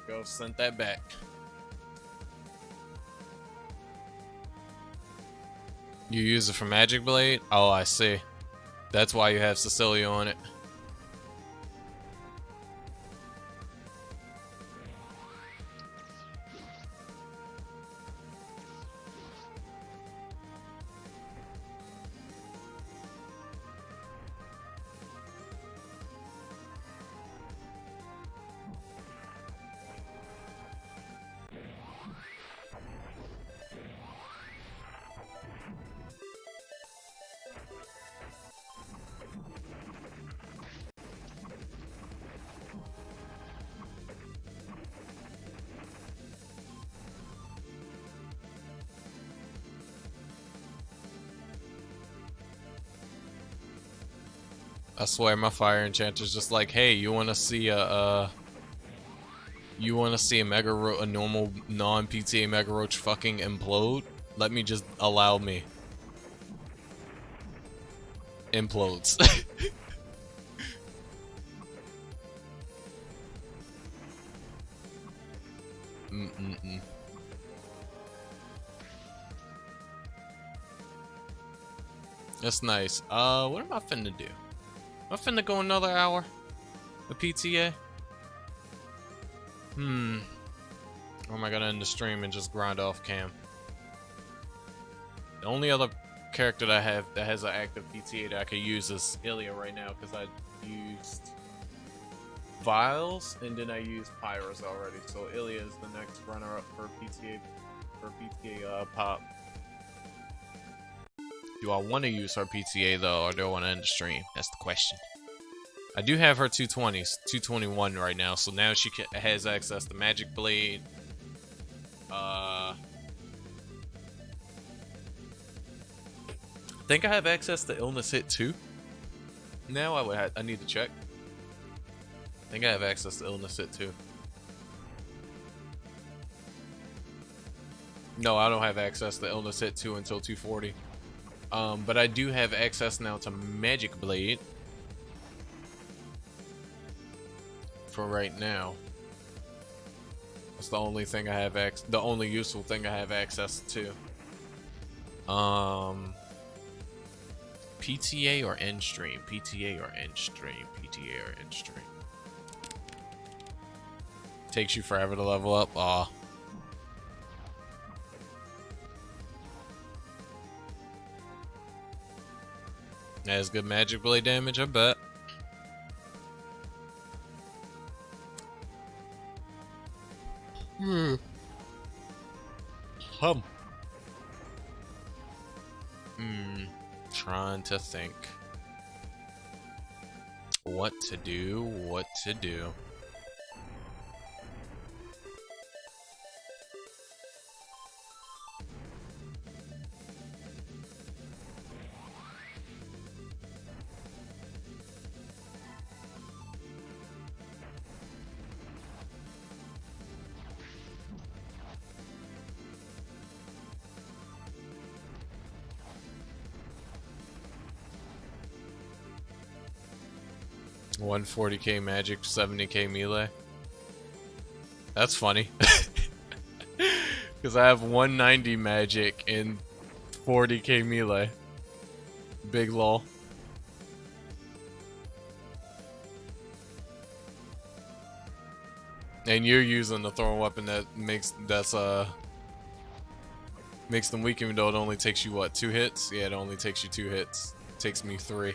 Go, send that back. You use it for Magic Blade? Oh, I see. That's why you have Cecilia on it. I swear my Fire Enchanter's just like, hey, you wanna see You want to see a a normal non-PTA Mega Roach fucking implode? Let me just allow me. Implodes. That's nice. What am I finna do? Am I finna go another hour? A PTA? Or am I gonna end the stream and just grind off cam? The only other character that I have that has an active PTA that I could use is Illya right now, because I used Vials and then I used Pyros already. So Illya is the next runner-up for PTA pop. Do I want to use her PTA though, or do I want to end the stream? That's the question. I do have her 220s, 221 right now, so now she has access to Magic Blade. I think I have access to Illness Hit too. Now I need to check. I think I have access to Illness Hit too. No, I don't have access to Illness Hit 2 until 240. But I do have access now to Magic Blade. For right now. That's the only thing I have the only useful thing I have access to. PTA or end stream? PTA or end stream? PTA or end stream? Takes you forever to level up? Aw. That has good Magic Blade damage, I bet. Trying to think. What to do, what to do. $140k magic, 70k melee. That's funny. Because I have 190 magic and 40k melee. Big lol. And you're using the throwing weapon that makes them weak, even though it only takes you what, 2 hits? Yeah, it only takes you 2 hits. It takes me 3.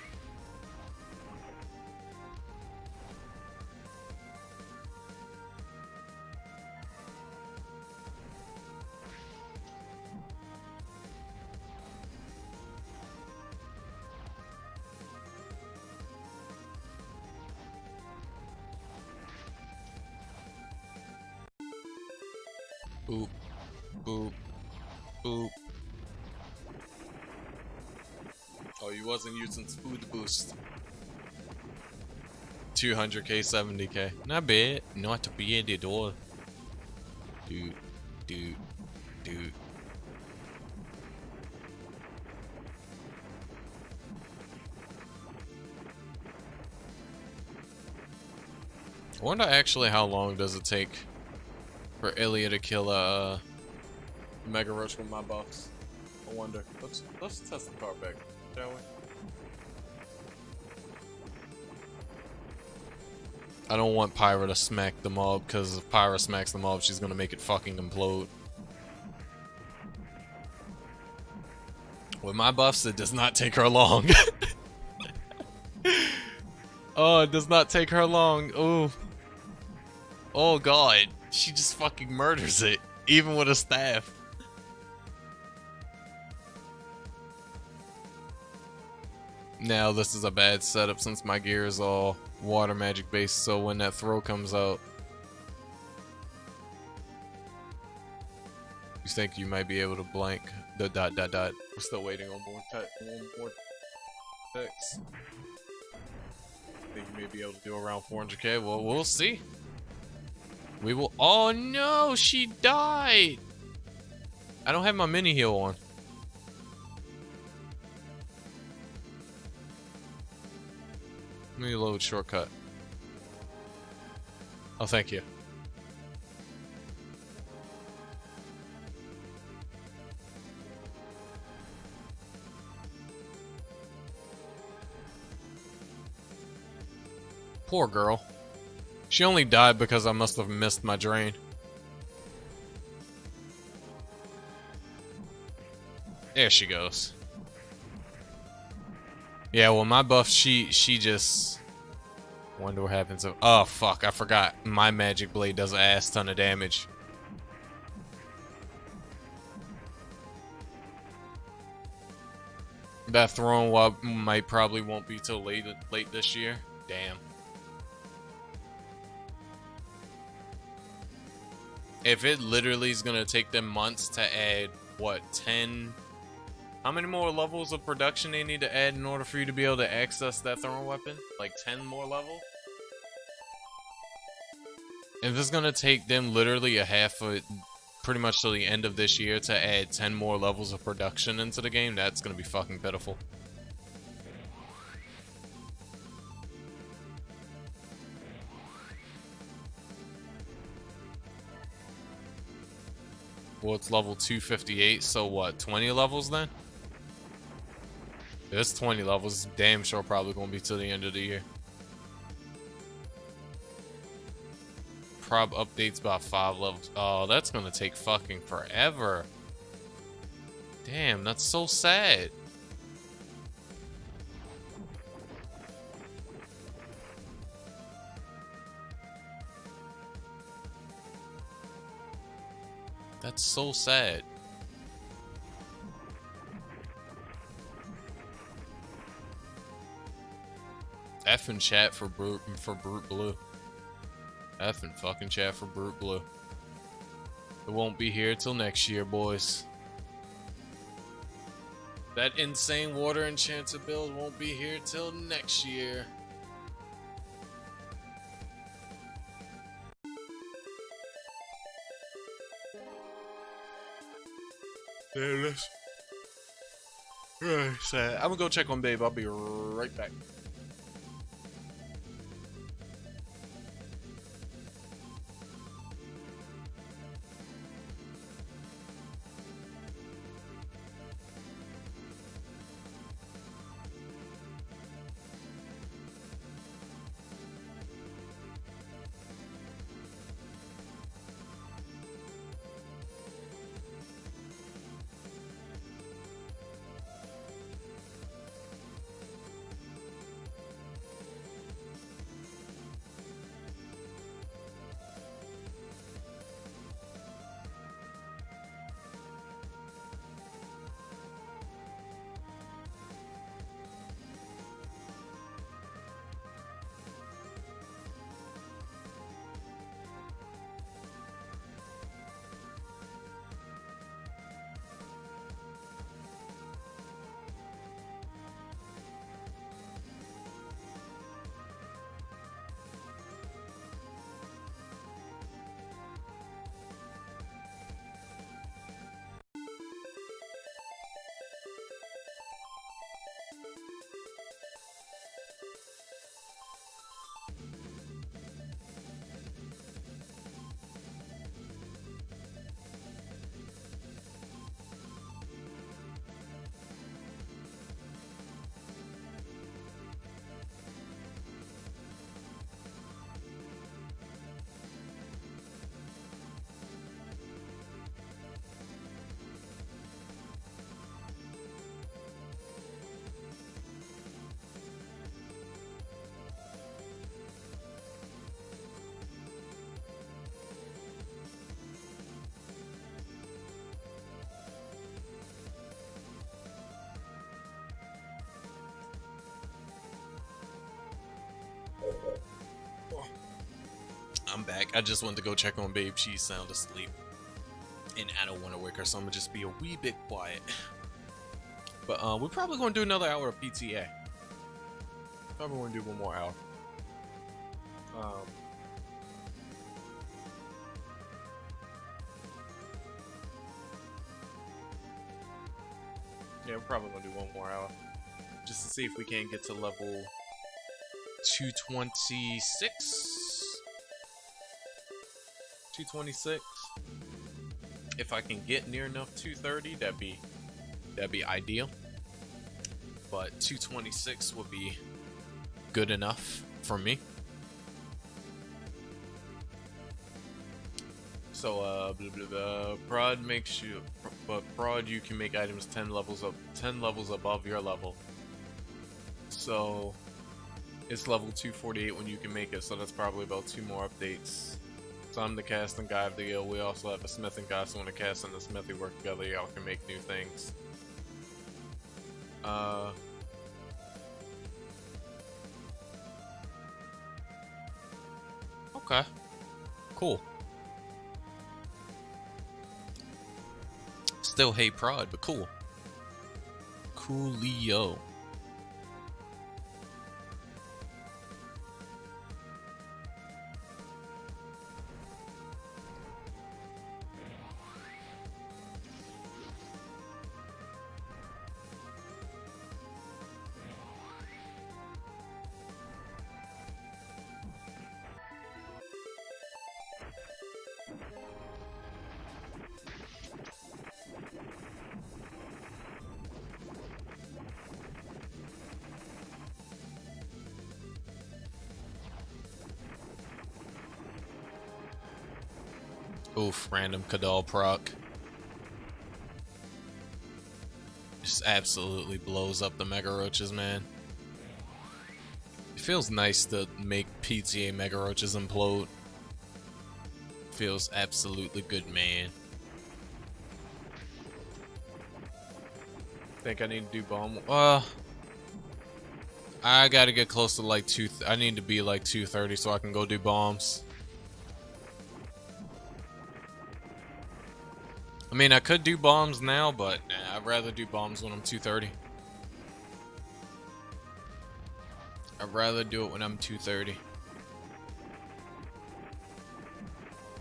Boop, boop, boop. Oh, you wasn't using food boost. 200k, 70k. Not bad. Not bad at all. Dude. I wonder actually how long does it take for Illya to kill a Mega Roach with my buffs. I wonder. Let's test the car back, shall we? I don't want Pyra to smack the mob, because if Pyra smacks the mob, she's gonna make it fucking implode. With my buffs, it does not take her long. Oh, it does not take her long. Ooh. Oh god. She just fucking murders it, even with a staff. Now this is a bad setup since my gear is all water magic based, so when that throw comes out, you think you might be able to blank the ... We're still waiting on more text. Think you may be able to do around 400k? Well, we'll see. We will. Oh no, she died. I don't have my mini heal on. Let me load shortcut. Oh, thank you. Poor girl. She only died because I must have missed my drain. There she goes. Yeah, well, my buff, she just... Wonder what happens if... Oh, fuck, I forgot. My magic blade does an ass ton of damage. That throwing web might probably won't be till late this year. Damn. If it literally is gonna take them months to add, what, 10... How many more levels of production they need to add in order for you to be able to access that throwing weapon? Like 10 more levels? If it's gonna take them literally a half of, pretty much till the end of this year to add 10 more levels of production into the game, that's gonna be fucking pitiful. Well, it's level 258, so what, 20 levels then? If it's 20 levels, damn sure probably gonna be till the end of the year. Prob updates about 5 levels. Oh, that's gonna take fucking forever. Damn, that's so sad. That's so sad. F in chat for Brute Blue. F in fucking chat for Brute Blue. It won't be here till next year, boys. That insane water enchanter build won't be here till next year. There it is. Sad. I'm gonna go check on Babe. I'll be right back. I'm back. I just went to go check on Babe. She's sound asleep. And I don't want to wake her, so I'm going to just be a wee bit quiet. But we're probably going to do another hour of PTA. Probably going to do one more hour. Yeah, we're probably gonna do one more hour. Just to see if we can't get to level 226? 226? If I can get near enough 230, that'd be ideal. But 226 would be good enough for me. So prod makes you, but prod you can make items 10 levels above your level. So it's level 248 when you can make it, so that's probably about 2 more updates. So I'm the casting guy of the guild. We also have a smithing guy, so when the cast and the smithy work together, y'all can make new things. Okay. Cool. Still hate prod, but cool. Coolio. Oof, random Kadal proc. Just absolutely blows up the Mega Roaches, man. It feels nice to make PTA Mega Roaches implode. Feels absolutely good, man. Think I need to do bomb? I gotta get close to like I need to be like 230 so I can go do bombs. I mean, I could do bombs now, but nah, I'd rather do bombs when I'm 230. I'd rather do it when I'm 230.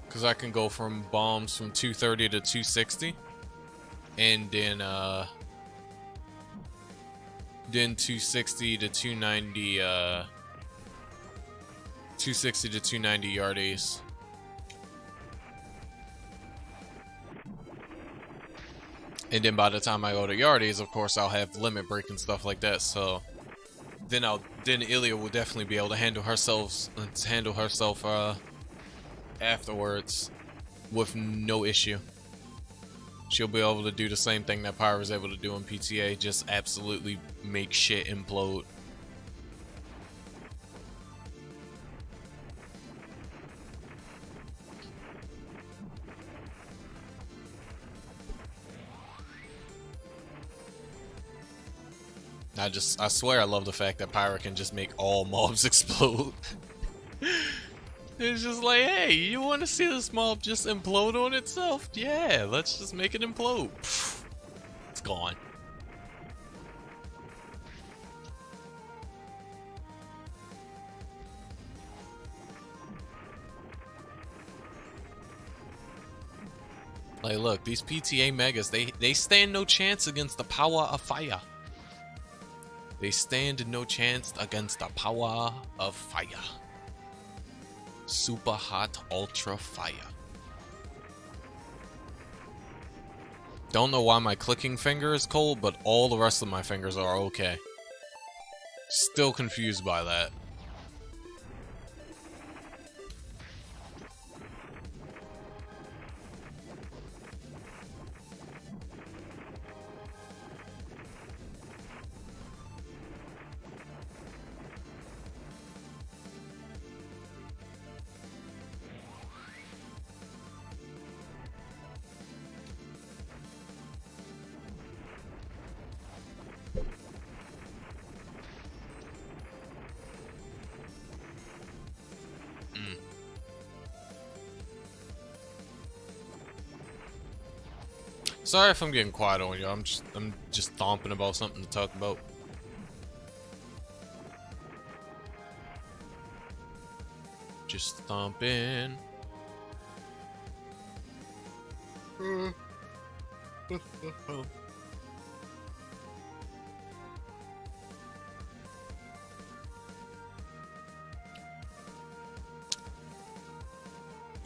Because I can go from bombs from 230 to 260. And then 260 to 290, 260 to 290 yardies. And then by the time I go to yardies, of course, I'll have limit break and stuff like that. So then Illya will definitely be able to handle herself afterwards with no issue. She'll be able to do the same thing that Pyra was able to do in PTA, just absolutely make shit implode. I swear I love the fact that Pyra can just make all mobs explode. It's just like, hey, you want to see this mob just implode on itself? Yeah, let's just make it implode. It's gone. Like, look, these PTA megas, they stand no chance against the power of fire. They stand no chance against the power of fire. Super hot ultra fire. Don't know why my clicking finger is cold, but all the rest of my fingers are okay. Still confused by that. Sorry if I'm getting quiet on you. I'm just thomping about something to talk about. Just stomping.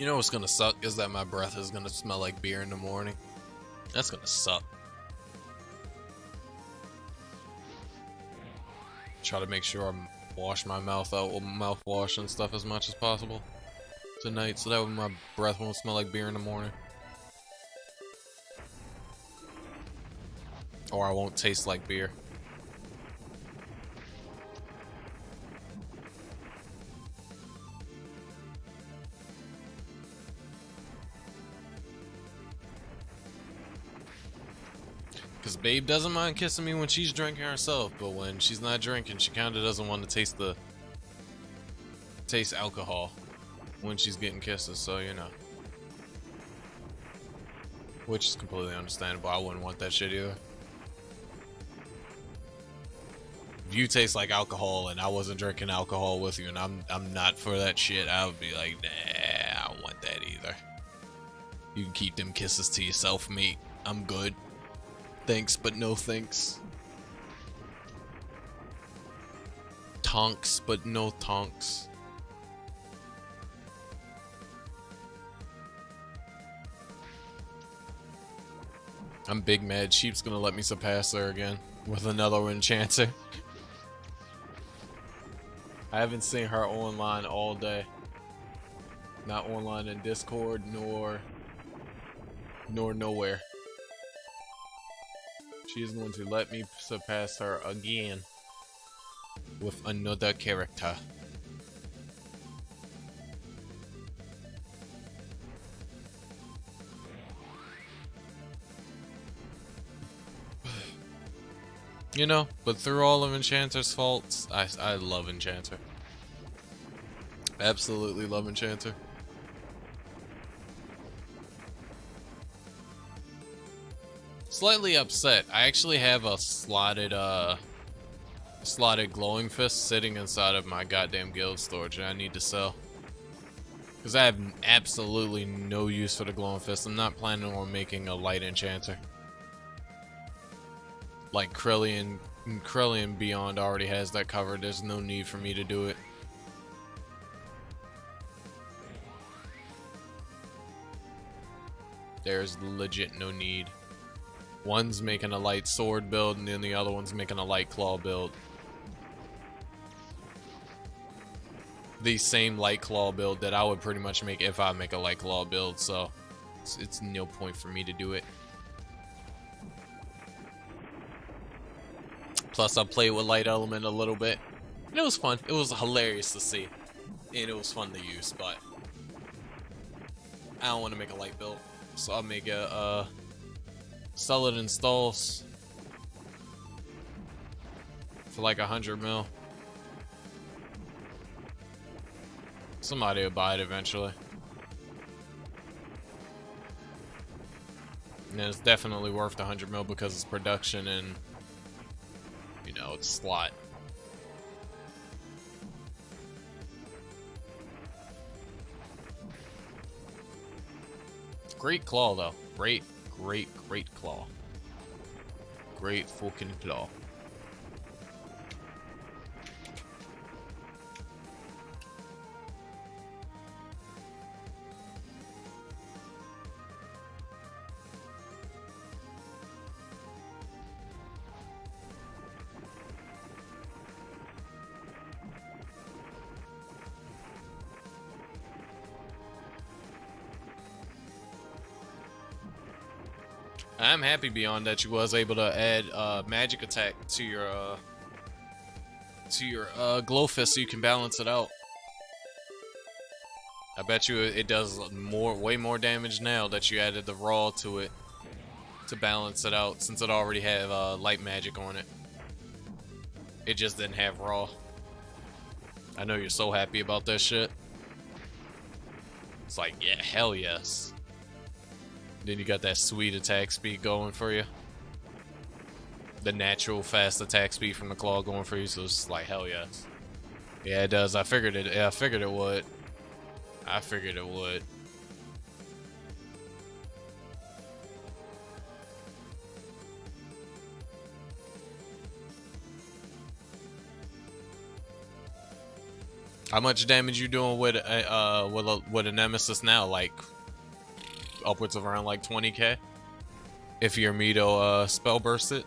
You know what's gonna suck is that my breath is gonna smell like beer in the morning. That's gonna suck. Try to make sure I wash my mouth out with mouthwash and stuff as much as possible tonight, so that way my breath won't smell like beer in the morning. Or I won't taste like beer. Because Babe doesn't mind kissing me when she's drinking herself, but when she's not drinking, she kind of doesn't want to taste alcohol when she's getting kisses, so you know. Which is completely understandable. I wouldn't want that shit either. If you taste like alcohol and I wasn't drinking alcohol with you and I'm not for that shit, I would be like, nah, I don't want that either. You can keep them kisses to yourself, mate. I'm good. Thanks, but no thanks. Tonks, but no tonks. I'm big mad Sheep's gonna let me surpass her again with another Enchanter. I haven't seen her online all day. Not online in Discord, nor nowhere. She is going to let me surpass her again with another character. You know, but through all of Enchanter's faults, I love Enchanter. Absolutely love Enchanter. Slightly upset. I actually have a slotted glowing fist sitting inside of my goddamn guild storage and I need to sell. Because I have absolutely no use for the glowing fist. I'm not planning on making a light Enchanter. Like Krilllian Beyond already has that covered. There's no need for me to do it. There's legit no need. One's making a light sword build and then the other one's making a light claw build. The same light claw build that I would pretty much make if I make a light claw build, so it's no point for me to do it. Plus, I played with Light Element a little bit, and it was fun. It was hilarious to see, and it was fun to use, but I don't want to make a light build, so I'll make a sell it in stalls for like 100 mil. Somebody will buy it eventually. And it's definitely worth 100 mil because it's production and, you know, it's slot. Great claw though. Great claw. Great fucking claw. I'm happy beyond that you was able to add magic attack to your glow fist so you can balance it out. I bet you it does way more damage now that you added the raw to it to balance it out, since it already had light magic on it. It just didn't have raw. I know you're so happy about that shit. It's like, yeah, hell yes. Then you got that sweet attack speed going for you. The natural fast attack speed from the claw going for you, so it's like, hell yes. Yeah, it does. I figured it. Yeah, I figured it would. I figured it would. How much damage you doing with a nemesis now? Like upwards of around like 20k. If your Mito spell bursts it.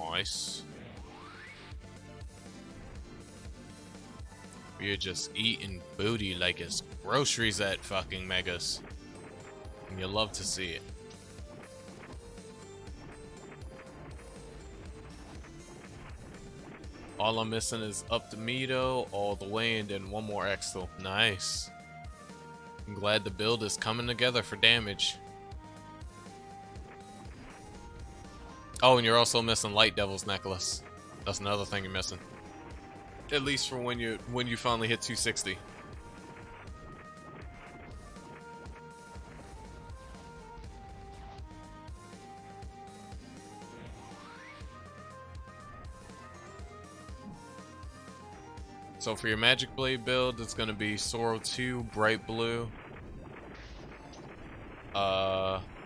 Nice. You're just eating booty like it's groceries at fucking Megas. And you love to see it. All I'm missing is up to Mito, all the way, and then one more Extel. Nice. I'm glad the build is coming together for damage. Oh, and you're also missing Light Devil's necklace. That's another thing you're missing. At least for when you finally hit 260. So for your Magic Blade build, it's gonna be Sorrow 2, Bright Blue,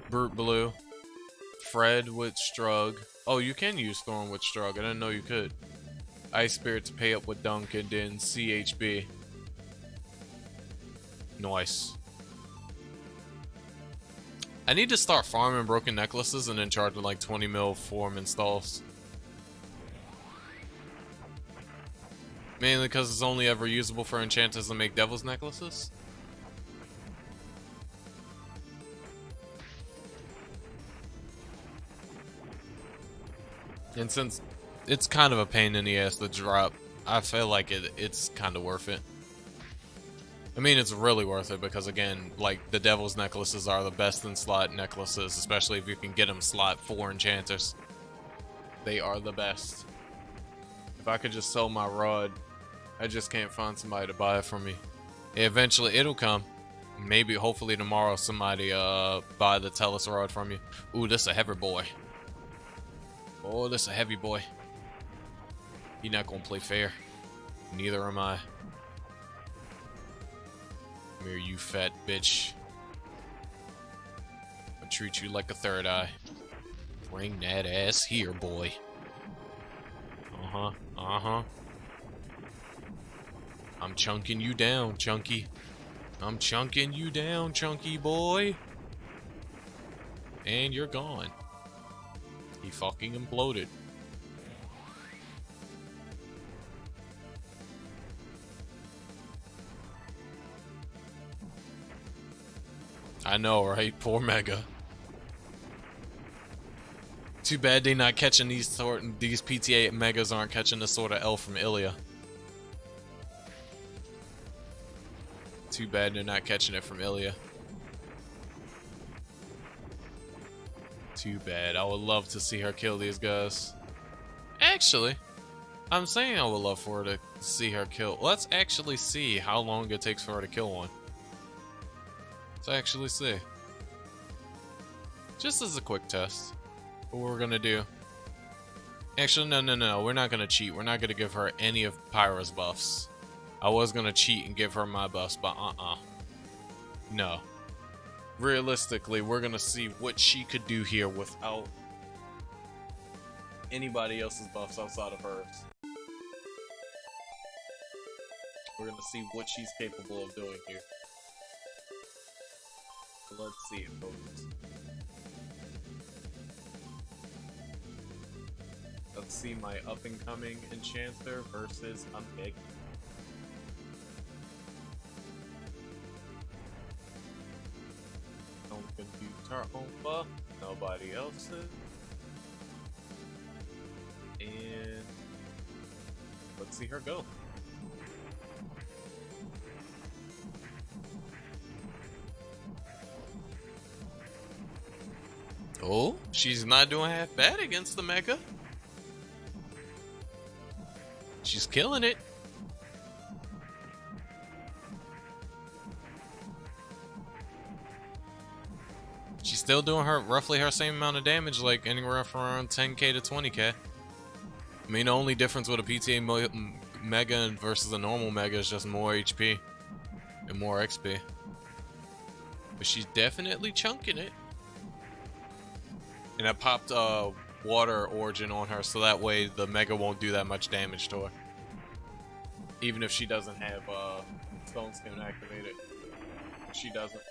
Brute Blue, Fred with Strug. Oh, you can use Thorn with Strug. I didn't know you could. Ice Spirit to pay up with Dunk, and then CHB. Nice. I need to start farming broken necklaces and then charging like 20 mil for them installs. Mainly because it's only ever usable for enchanters to make devil's necklaces. And since it's kind of a pain in the ass to drop, I feel like it's kind of worth it. I mean, it's really worth it because, again, like, the devil's necklaces are the best in slot necklaces, especially if you can get them slot for enchanters. They are the best. If I could just sell my rod, I just can't find somebody to buy it from me. Eventually, it'll come. Maybe, hopefully tomorrow, somebody buy the Tellus rod from you. Ooh, this a heavy boy. Oh, this a heavy boy. You're not gonna play fair. Neither am I. Come here, you fat bitch. I'll treat you like a third eye. Bring that ass here, boy. Uh-huh, uh-huh. I'm chunking you down, Chunky. I'm chunking you down, Chunky boy. And you're gone. He fucking imploded. I know, right? Poor Mega. Too bad they not catching these PTA Megas aren't catching this sort of L from Illya. Too bad they're not catching it from Illya. Too bad. I would love to see her kill these guys. Actually, I'm saying I would love for her to see her kill. Let's actually see how long it takes for her to kill one. Let's actually see. Just as a quick test. What we're gonna do. Actually, no. We're not gonna cheat. We're not gonna give her any of Pyra's buffs. I was gonna cheat and give her my buffs, but no. Realistically, we're gonna see what she could do here without anybody else's buffs outside of hers. We're gonna see what she's capable of doing here. So let's see it, folks. Let's see my up-and-coming Enchanter versus a Meg. Don't confuse her own buff, nobody else's. see her go. Oh, she's not doing half bad against the Mega. She's killing it. She's still doing roughly her same amount of damage, like anywhere from around 10k to 20k. I mean, the only difference with a PTA Mega versus a normal Mega is just more HP and more XP. But she's definitely chunking it. And I popped Water Origin on her, so that way the Mega won't do that much damage to her. Even if she doesn't have Stone Skin activated. She doesn't.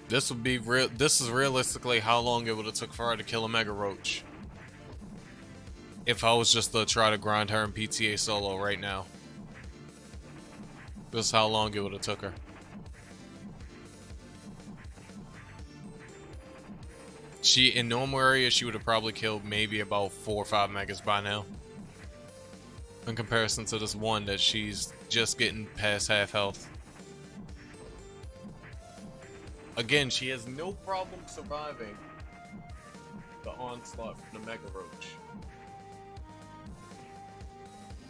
This would be real. This is realistically how long it would have took for her to kill a Mega Roach. If I was just to try to grind her in PTA solo right now. This is how long it would have took her. In normal area, she would have probably killed maybe about 4 or 5 Megas by now. In comparison to this one that she's just getting past half health. Again, she has no problem surviving the onslaught from the Mega Roach.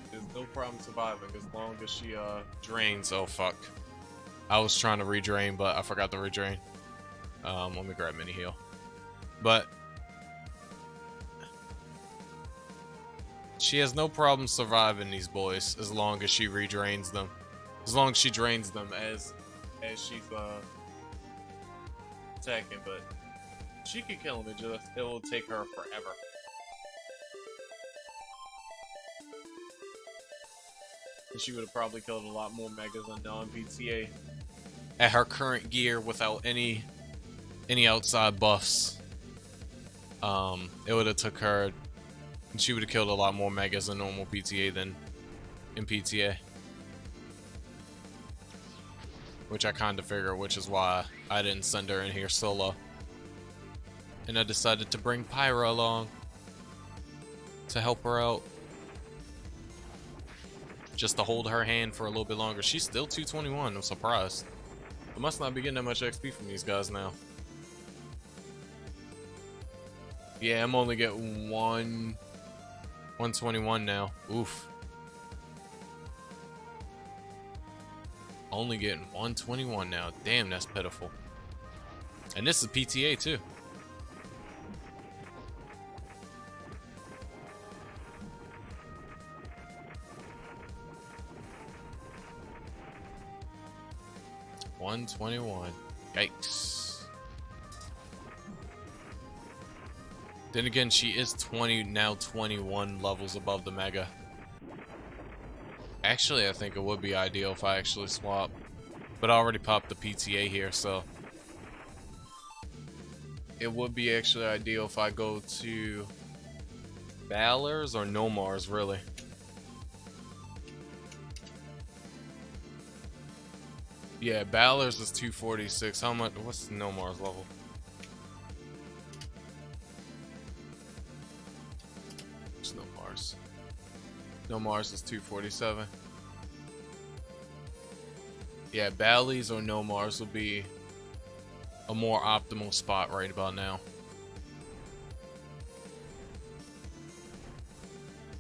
There's no problem surviving as long as she drains. Oh fuck. I was trying to redrain, but I forgot to redrain. Let me grab mini heal. But she has no problem surviving these boys as long as she redrains them. As long as she drains them as she's attacking, but she can kill him. It will take her forever. And she would have probably killed a lot more Megas on non-PTA at her current gear without any outside buffs. It would have took her, and she would have killed a lot more Megas in normal PTA than in PTA. Which I kind of figure, which is why I didn't send her in here solo. And I decided to bring Pyra along to help her out. Just to hold her hand for a little bit longer. She's still 221, I'm surprised. I must not be getting that much XP from these guys now. Yeah, I'm only getting 121 now. Oof. Only getting 121 now. Damn, that's pitiful. And this is PTA too. $121. Yikes. Then again, she is 21 levels above the Mega. Actually, I think it would be ideal if I actually swap. But I already popped the PTA here, so it would be actually ideal if I go to Valors or Nomars, really. Yeah, Valors is 246. How much? What's Nomar's level? There's Nomars. Nomars is 247. Yeah, Bally's or Nomars will be a more optimal spot right about now.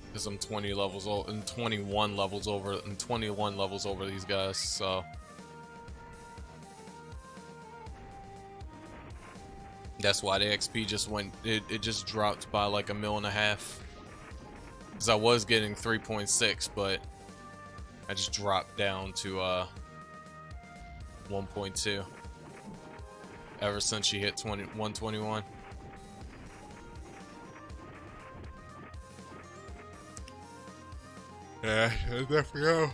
Because I'm 20 levels over and 21 levels over and 21 levels over these guys, so that's why the XP just went, it just dropped by like 1.5 million. Because I was getting 3.6, but I just dropped down to 1.2 ever since she hit 121. Yeah, there we go.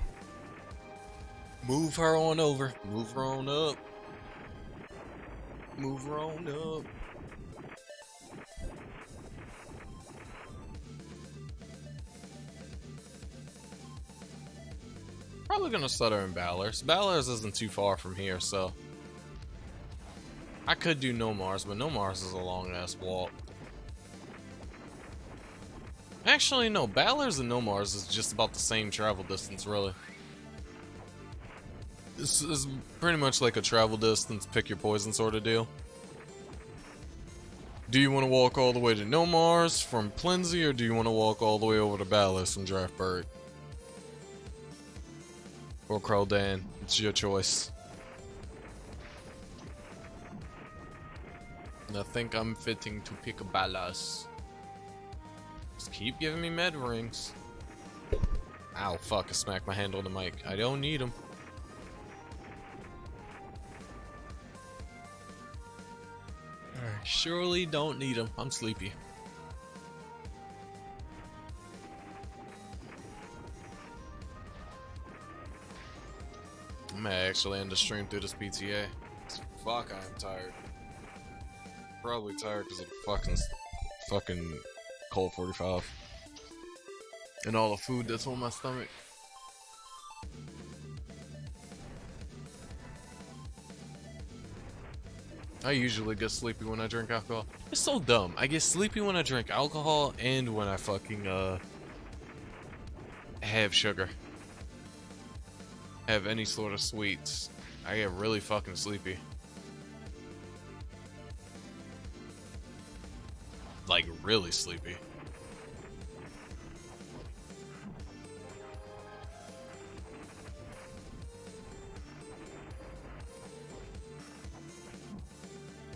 Move her on over. Move her on up. Move her on up. probably gonna stutter in Balor's. Balor's isn't too far from here, so I could do Nomar's, but Nomar's is a long-ass walk. Actually, no. Balor's and Nomar's is just about the same travel distance, really. This is pretty much like a travel distance, pick your poison sort of deal. Do you want to walk all the way to Nomar's from Plenzy, or do you want to walk all the way over to Balor's from Draftburg? Or Kroldan? It's your choice. And I think I'm fitting to pick a Balor's. Just keep giving me med rings. Ow, fuck, I smacked my hand on the mic. I don't need them. I surely don't need them. I'm sleepy. I may actually end the stream through this PTA. Fuck, I am tired. Probably tired because of the fucking Colt 45 and all the food that's on my stomach. I usually get sleepy when I drink alcohol. It's so dumb. I get sleepy when I drink alcohol and when I fucking have sugar. Have any sort of sweets. I get really fucking sleepy. Like, really sleepy.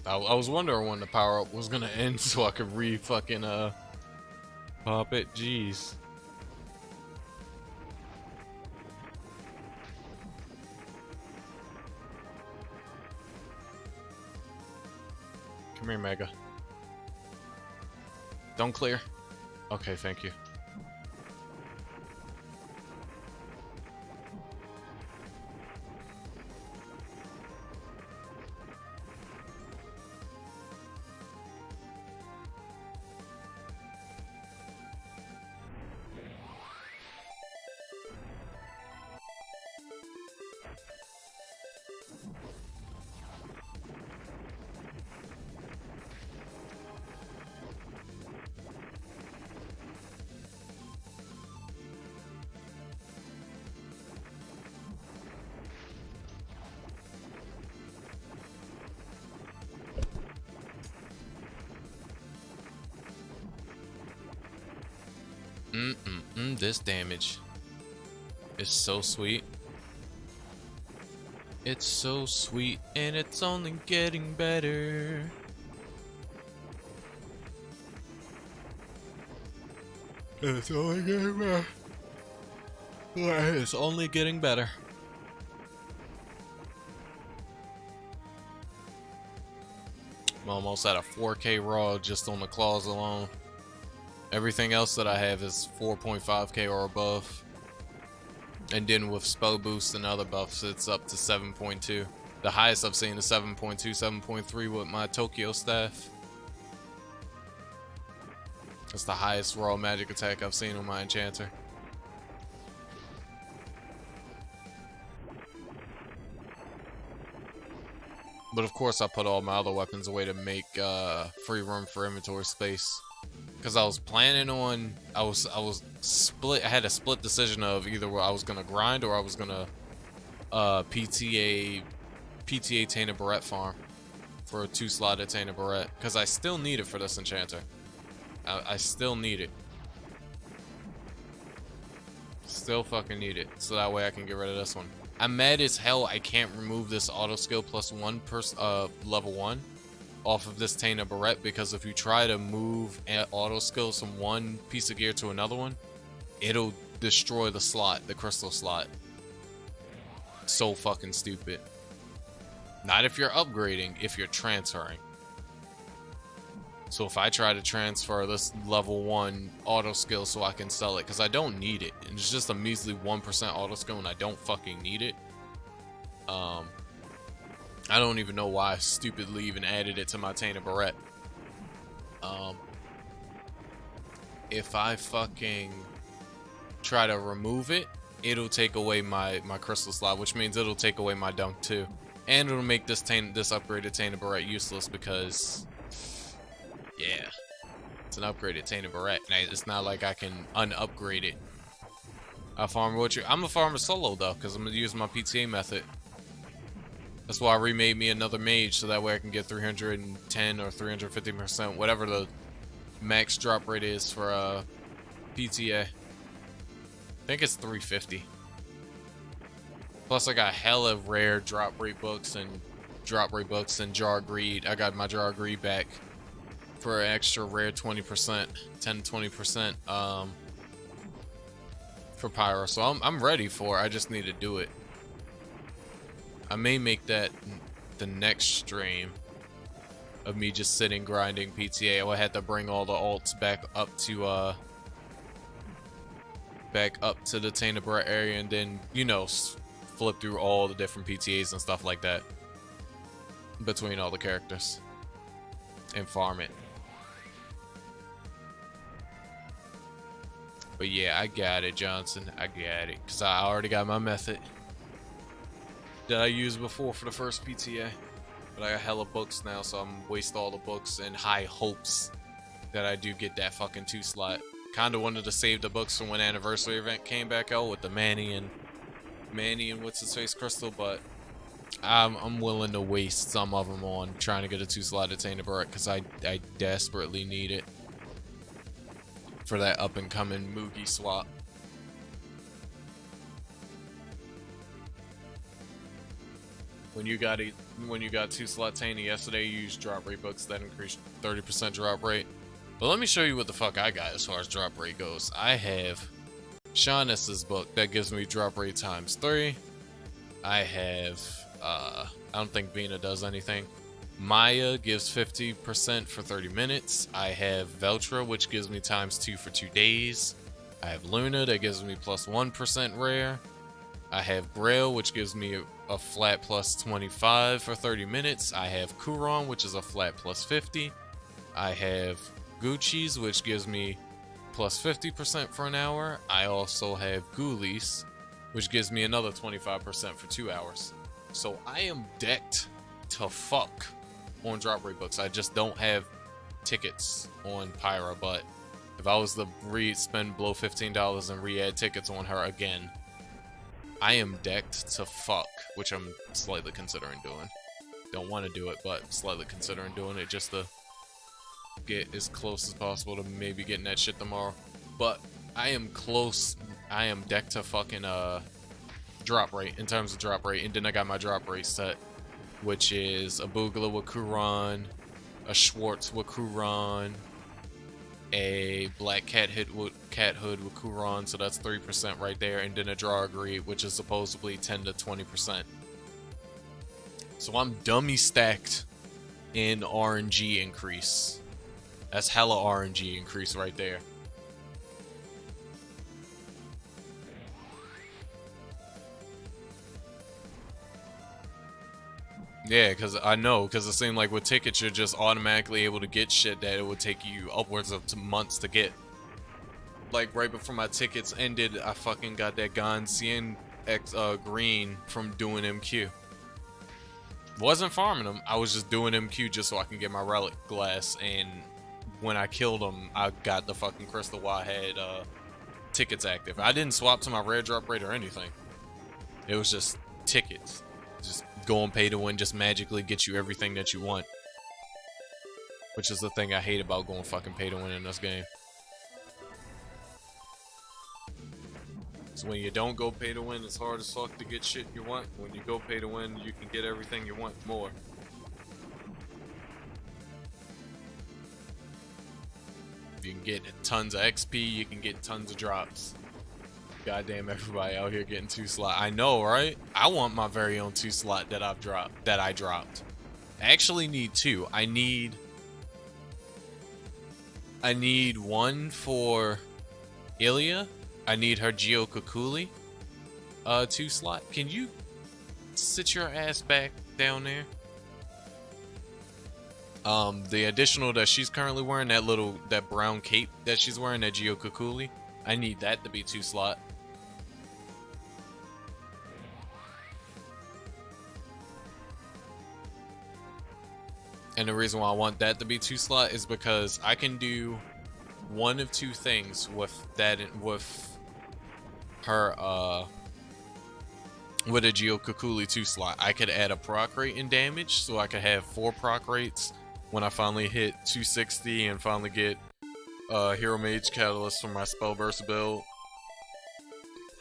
I was wondering when the power up was gonna end so I could fucking pop it. Jeez. Come here, Mega. Don't clear. Okay, thank you. This damage is so sweet. It's so sweet, and it's only getting better. It's only getting better. It's only getting better. I'm almost at a 4K raw just on the claws alone. Everything else that I have is 4.5k or above. And then with spell boost and other buffs, it's up to 7.2. The highest I've seen is 7.2, 7.3 with my Tokyo staff. That's the highest raw magic attack I've seen on my Enchanter. But of course I put all my other weapons away to make free room for inventory space. Because I was planning on, I was split. I had a split decision of either I was gonna grind or I was gonna PTA Tainted Barret farm for a 2-slotted Tainted Barret, because I still need it for this Enchanter. I still need it. Still fucking need it, so that way I can get rid of this one. I'm mad as hell I can't remove this auto skill +1 per level 1. Off of this Tainted Barret, because if you try to move auto skills from one piece of gear to another one, it'll destroy the slot, the crystal slot. So fucking stupid. Not if you're upgrading, if you're transferring. So if I try to transfer this level 1 auto skill so I can sell it, because I don't need it. It's just a measly 1% auto skill and I don't fucking need it. I don't even know why I stupidly even added it to my Tainted Barret. If I fucking try to remove it, it'll take away my crystal slot, which means it'll take away my dunk too. And it'll make this upgraded Tainted Barrette useless because, yeah, it's an upgraded Tainted Barrette. And it's not like I can unupgrade it. I'm a farmer solo though, because I'm gonna use my PTA method. That's why I remade me another mage, so that way I can get 310 or 350%, whatever the max drop rate is for PTA. I think it's 350. Plus I got hella rare drop rate books and Jar Greed. I got my Jar Greed back for an extra rare 20%, 10-20% for Pyro. So I'm ready for it. I just need to do it. I may make that the next stream of me just sitting grinding PTA. I would have to bring all the alts back up to the Tainted Barrette area, and then, you know, flip through all the different PTAs and stuff like that between all the characters and farm it. But yeah, I got it, Johnson. I got it, because I already got my method that I used before for the first PTA. But I got hella books now, so I'm waste all the books in high hopes that I do get that fucking 2 slot. Kinda wanted to save the books from when Anniversary event came back out with the Manny and what's his face crystal, but I'm willing to waste some of them on trying to get a 2 slot at Tainted Barrette, because I desperately need it for that up and coming Mugi swap. When you got 2 slot Tainted yesterday, you used drop rate books that increased 30% drop rate. But let me show you what the fuck I got as far as drop rate goes. I have Shaughness's book that gives me drop rate ×3. I have I don't think Vina does anything. Maya gives 50% for 30 minutes. I have Veltra, which gives me ×2 for 2 days. I have Luna that gives me +1% rare. I have Grail, which gives me a flat +25 for 30 minutes. I have Kuron, which is a flat +50. I have Gucci's, which gives me +50% for an hour. I also have Ghoulies, which gives me another 25% for 2 hours. So I am decked to fuck on drop rate books. I just don't have tickets on Pyra, but if I was to spend below $15 and re-add tickets on her again, I am decked to fuck, which I'm slightly considering doing. Don't want to do it, but slightly considering doing it just to get as close as possible to maybe getting that shit tomorrow. But I am close. I am decked to fucking drop rate, in terms of drop rate. And then I got my drop rate set, which is a Boogla with Kuron, a Schwartz with Kuron, a Black Cat Hood with Kuron, so that's 3% right there, and then a Draw Greed, which is supposedly 10 to 20%. So I'm dummy stacked in RNG increase. That's hella RNG increase right there. Yeah, because it seemed like with tickets you're just automatically able to get shit that it would take you upwards of months to get. Like right before my tickets ended, I fucking got that Gonsian X green from doing MQ. Wasn't farming them, I was just doing MQ just so I can get my relic glass, and when I killed them, I got the fucking crystal while I had tickets active. I didn't swap to my rare drop rate or anything. It was just tickets. Just go and pay to win, just magically get you everything that you want. Which is the thing I hate about going fucking pay to win in this game. So when you don't go pay to win, it's hard as fuck to get shit you want. When you go pay to win, you can get everything you want more. You can get tons of XP, you can get tons of drops. Goddamn, everybody out here getting 2 slot. I know, right? I want my very own 2 slot that I dropped. I actually need 2. I need one for Illya. I need her Geokakuli 2 slot. Can you sit your ass back down there? The additional that she's currently wearing, that brown cape that she's wearing, that Geokakuli, I need that to be 2 slot. And the reason why I want that to be 2 slot is because I can do one of two things with that, with her with a Geokukuli 2 slot. I could add a proc rate in damage, so I could have 4 proc rates when I finally hit 260 and finally get Hero Mage Catalyst for my Spell Burst build.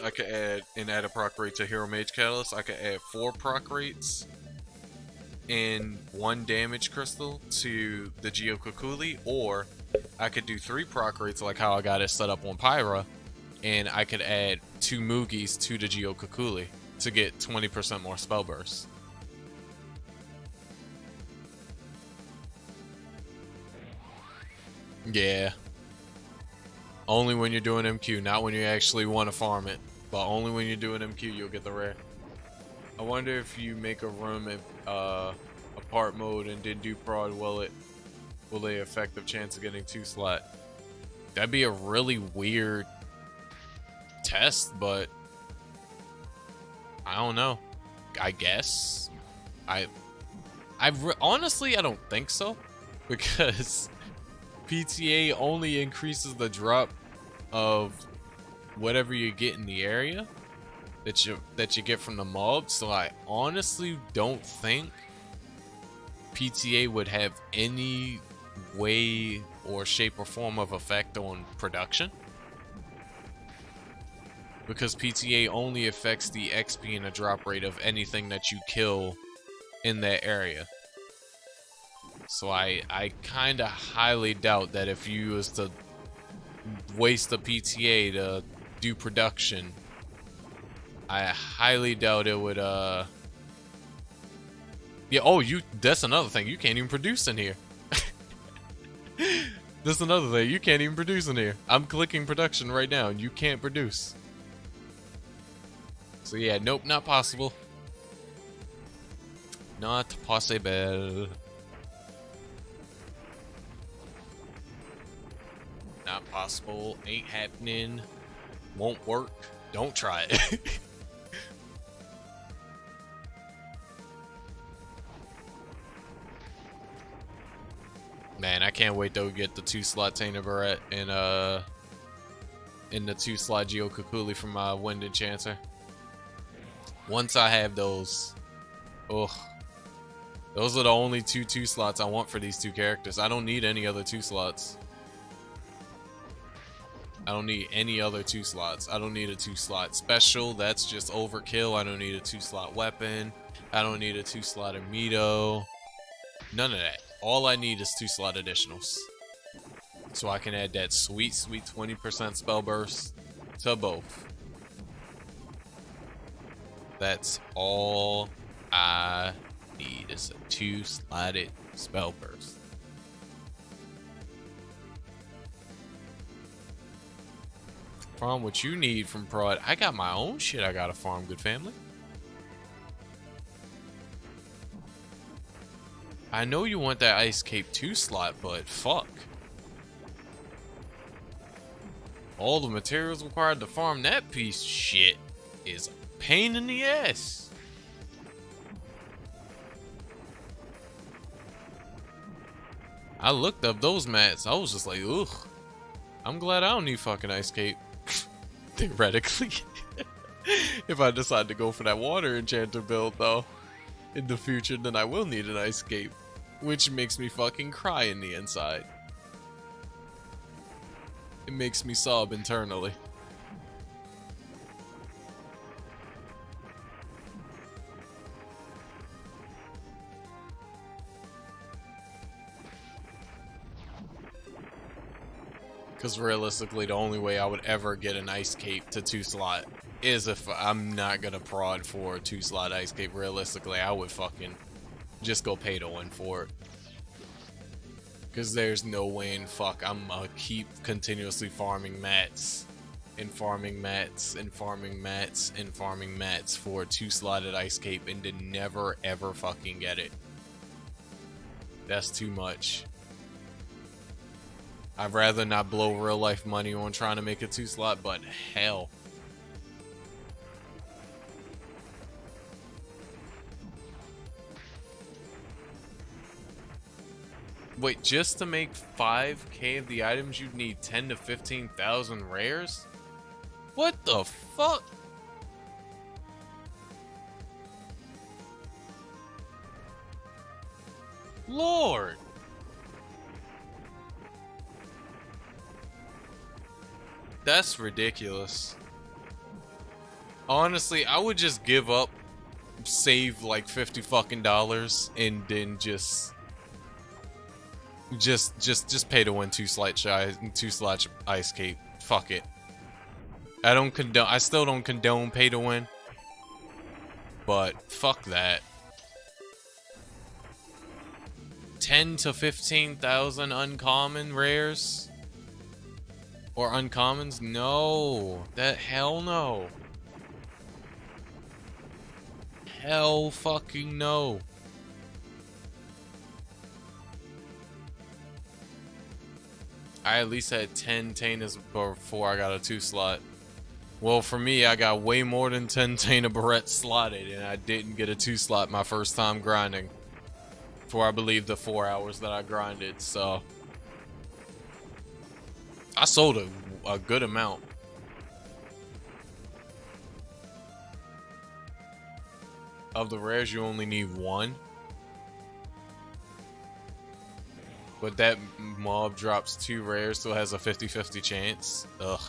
I could add a proc rate to Hero Mage Catalyst. I could add 4 proc rates and 1 damage crystal to the Geokukuli, or I could do 3 proc rates like how I got it set up on Pyra, and I could add 2 Moogies to the Geokukuli to get 20% more spell burst. Yeah. Only when you're doing MQ, not when you actually want to farm it. But only when you're doing MQ, you'll get the rare. I wonder if you make a room in apart mode and then do prod, will they affect the chance of getting 2 slot? That'd be a really weird test, but I don't know. I guess. Honestly, I don't think so, because PTA only increases the drop of whatever you get in the area that you get from the mob. So I honestly don't think PTA would have any way or shape or form of effect on production, because PTA only affects the XP and the drop rate of anything that you kill in that area. So I kind of highly doubt that if you was to waste the PTA to do production, I highly doubt it would yeah, oh, that's another thing, you can't even produce in here. That's another thing, you can't even produce in here. I'm clicking production right now and you can't produce. So yeah, nope, not possible. Not possible. Not possible, ain't happening, won't work, don't try it. Man, I can't wait to get the 2 slot Tainted Barrette and the 2 slot Geokukuli from my Wind Enchanter. Once I have those, ugh, those are the only 2 slots I want for these 2 characters. I don't need any other 2 slots. I don't need any other 2 slots. I don't need a 2 slot special. That's just overkill. I don't need a 2 slot weapon. I don't need a 2 slot Amito. None of that. All I need is 2 slot additionals. So I can add that sweet, sweet 20% spell burst to both. That's all I need is a 2 slotted spell burst. Farm what you need from prod. I got my own shit I gotta farm, good family. I know you want that Ice Cape 2 slot, but fuck. All the materials required to farm that piece of shit is a pain in the ass. I looked up those mats, I was just like, ugh. I'm glad I don't need fucking Ice Cape. Theoretically. If I decide to go for that Water Enchanter build, though, in the future, then I will need an Ice Cape, which makes me fucking cry in the inside. It makes me sob internally. Because realistically, the only way I would ever get an Ice Cape to 2 slot is if I'm not gonna prod for a 2 slot Ice Cape. Realistically, I would fucking just go pay to win for it. Because there's no way in fuck I'm gonna keep continuously farming mats and farming mats and farming mats and farming mats for a 2 slotted Ice Cape and to never ever fucking get it. That's too much. I'd rather not blow real life money on trying to make a 2 slot, but hell. Wait, just to make 5k of the items, you'd need 10 to 15,000 rares? What the fuck? Lord! That's ridiculous. Honestly, I would just give up, save like $50 fucking and then just pay to win two slot ice cape. Fuck it. I still don't condone pay to win. But fuck that. 10 to 15,000 uncommon rares? Or uncommons? No. Hell no. Hell fucking no. I at least had 10 Tanas before I got a 2-slot. Well, for me, I got way more than 10 Tana Barrettes slotted, and I didn't get a 2-slot my first time grinding. For, I believe, the 4 hours that I grinded, so... I sold a good amount. Of the rares, you only need 1. But that mob drops 2 rares, so it has a 50-50 chance. Ugh.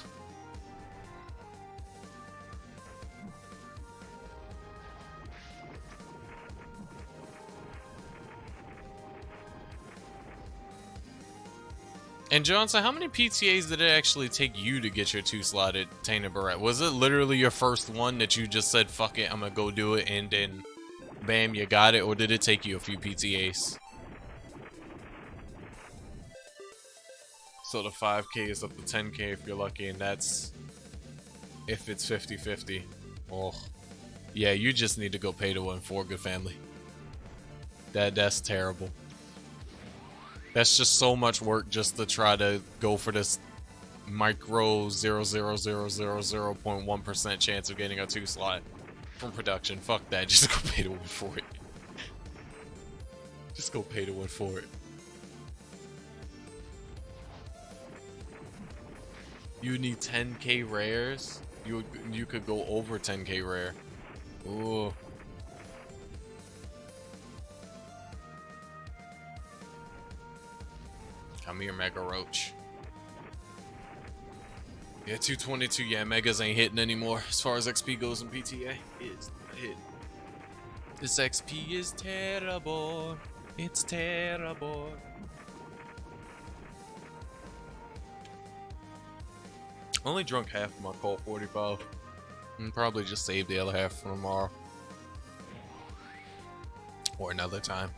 And Johnson, how many PTAs did it actually take you to get your 2-slotted Tainted Barrette? Was it literally your first one that you just said, fuck it, I'm gonna go do it, and then bam, you got it? Or did it take you a few PTAs? So the 5k is up to 10k if you're lucky, and that's if it's 50-50. Oh, yeah, you just need to go pay to win for good family. That's terrible. That's just so much work just to try to go for this micro 0.00001% chance of getting a 2-slot from production. Fuck that, just go pay to win for it. Just go pay to win for it. You need 10k rares? You could go over 10k rare. Ooh. Come here, Mega Roach. Yeah, 222. Yeah, Megas ain't hitting anymore as far as XP goes in PTA. It's not hitting. This XP is terrible. It's terrible. Only drunk half of my Colt 45. And probably just save the other half for tomorrow. Or another time.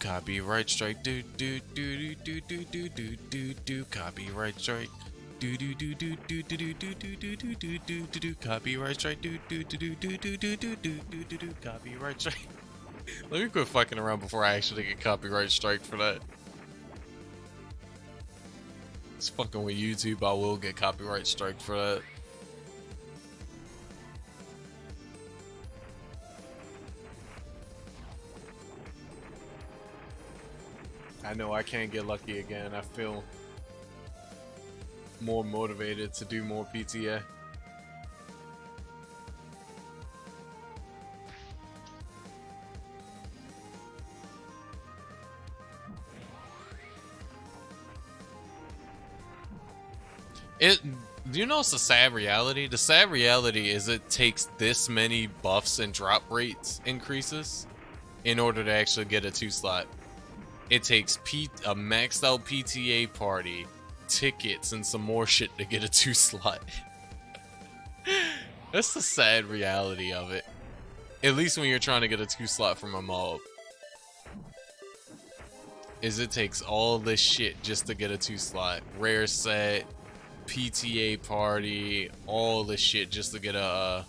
Copyright strike. Copyright strike. Copyright strike. Copyright strike. Let me quit fucking around before I actually get copyright strike for that. It's fucking with YouTube, I will get copyright strike for that. I know I can't get lucky again. I feel more motivated to do more PTA. Do you know it's the sad reality? The sad reality is it takes this many buffs and drop rates increases in order to actually get a 2-slot. It takes a maxed out PTA party, tickets, and some more shit to get a 2-slot. That's the sad reality of it. At least when you're trying to get a 2-slot from a mob. Is it takes all this shit just to get a 2-slot. Rare set, PTA party, all this shit just to get a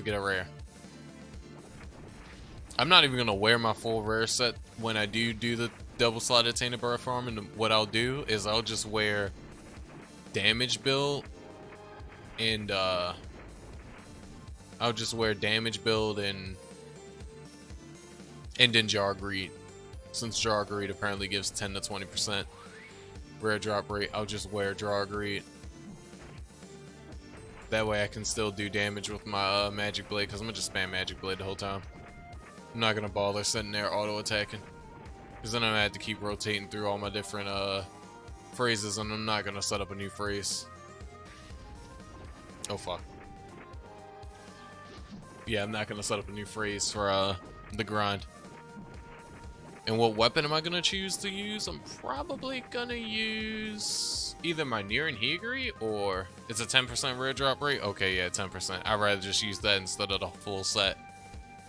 rare. I'm not even gonna wear my full rare set when I do the double-slotted tainted bird farm, and what I'll do is I'll just wear damage build, and I'll just wear damage build and then jar greed. Since jar greed apparently gives 10 to 20% rare drop rate, I'll just wear jar greed. That way I can still do damage with my magic blade, because I'm gonna just spam magic blade the whole time. I'm not gonna bother sitting there auto attacking, because then I'm gonna have to keep rotating through all my different phrases, and I'm not gonna set up a new phrase. Oh fuck. Yeah, I'm not gonna set up a new phrase for the grind. And what weapon am I gonna choose to use? I'm probably gonna use either my Near and Higiri, or it's a 10% rare drop rate. Okay, yeah, 10%. I'd rather just use that instead of the full set.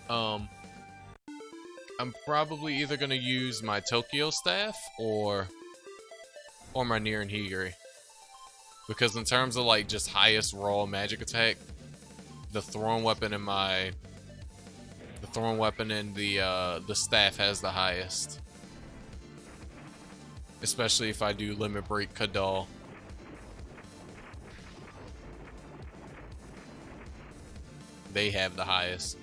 I'm probably either gonna use my Tokyo staff or my Near and Higiri, because in terms of like just highest raw magic attack, the thrown weapon and the staff has the highest. Especially if I do limit break Kadal. They have the highest.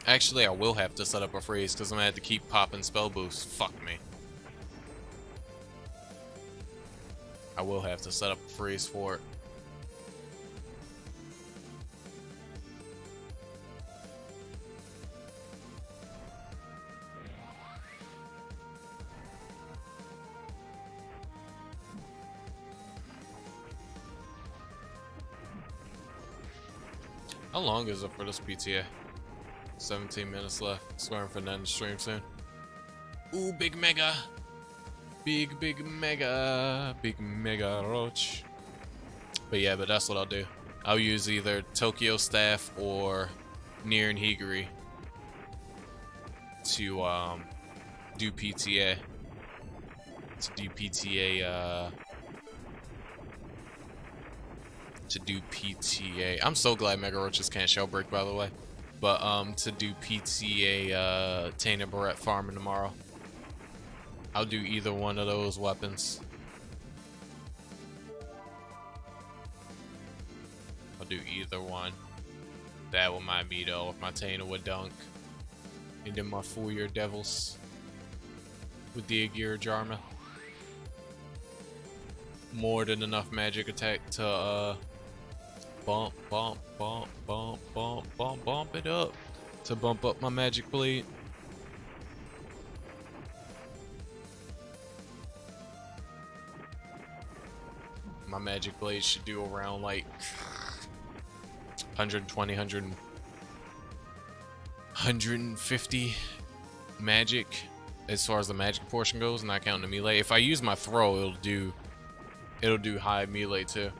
Actually, I will have to set up a phrase because I'm gonna have to keep popping spell boosts. Fuck me. I will have to set up a phrase for it. How long is it for this PTA? 17 minutes left. Swearing for nothing to stream soon. Ooh, big mega. Big mega roach. But yeah, that's what I'll do. I'll use either Tokyo staff or Near and Higiri to do PTA. I'm so glad Mega Roaches can't shell break, by the way. But to do PTA Tainted Barrette farming tomorrow. I'll do either one of those weapons. I'll do either one. That will mind me though if my Tainted would dunk. And then my 4-year Devils with the Gear Jarma. More than enough magic attack to bump it up. To bump up my magic blade. My magic blade should do around like 150 magic as far as the magic portion goes, not counting the melee. If I use my throw, it'll do high melee too.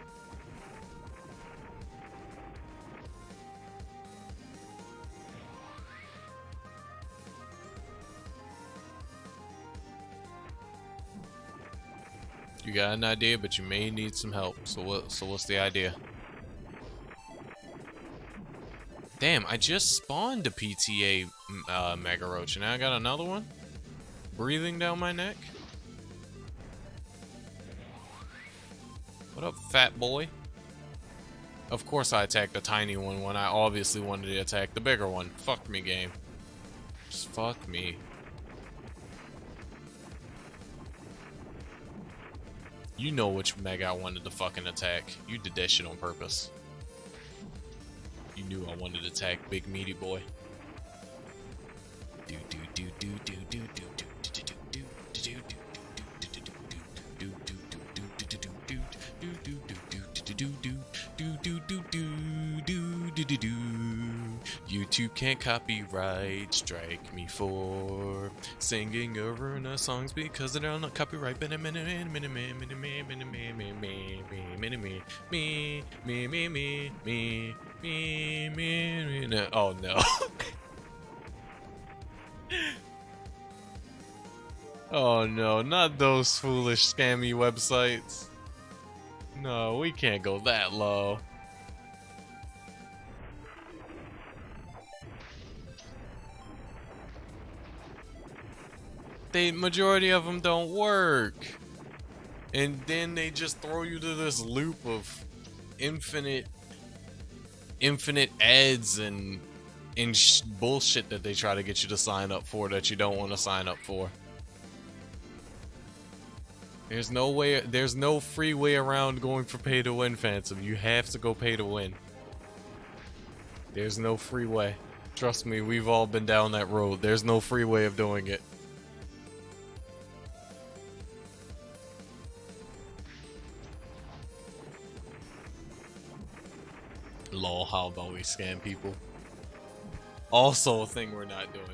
You got an idea, but you may need some help. So what's the idea? Damn, I just spawned a PTA Mega Roach, and now I got another one breathing down my neck. What up, fat boy? Of course I attacked the tiny one when I obviously wanted to attack the bigger one. Fuck me, game. Just fuck me. You know which mega I wanted to fucking attack. You did that shit on purpose. You knew I wanted to attack big meaty boy. YouTube can't copyright strike me for singing Iruna songs because they're not copyright. Oh no. Oh no, not those foolish scammy websites. No, we can't go that low. majority of them don't work. And then they just throw you to this loop of infinite ads and bullshit that they try to get you to sign up for that you don't want to sign up for. There's no free way around going for pay to win, Phantom. You have to go pay to win. There's no free way. Trust me, we've all been down that road. There's no free way of doing it. Lol, how about we scam people? Also a thing we're not doing.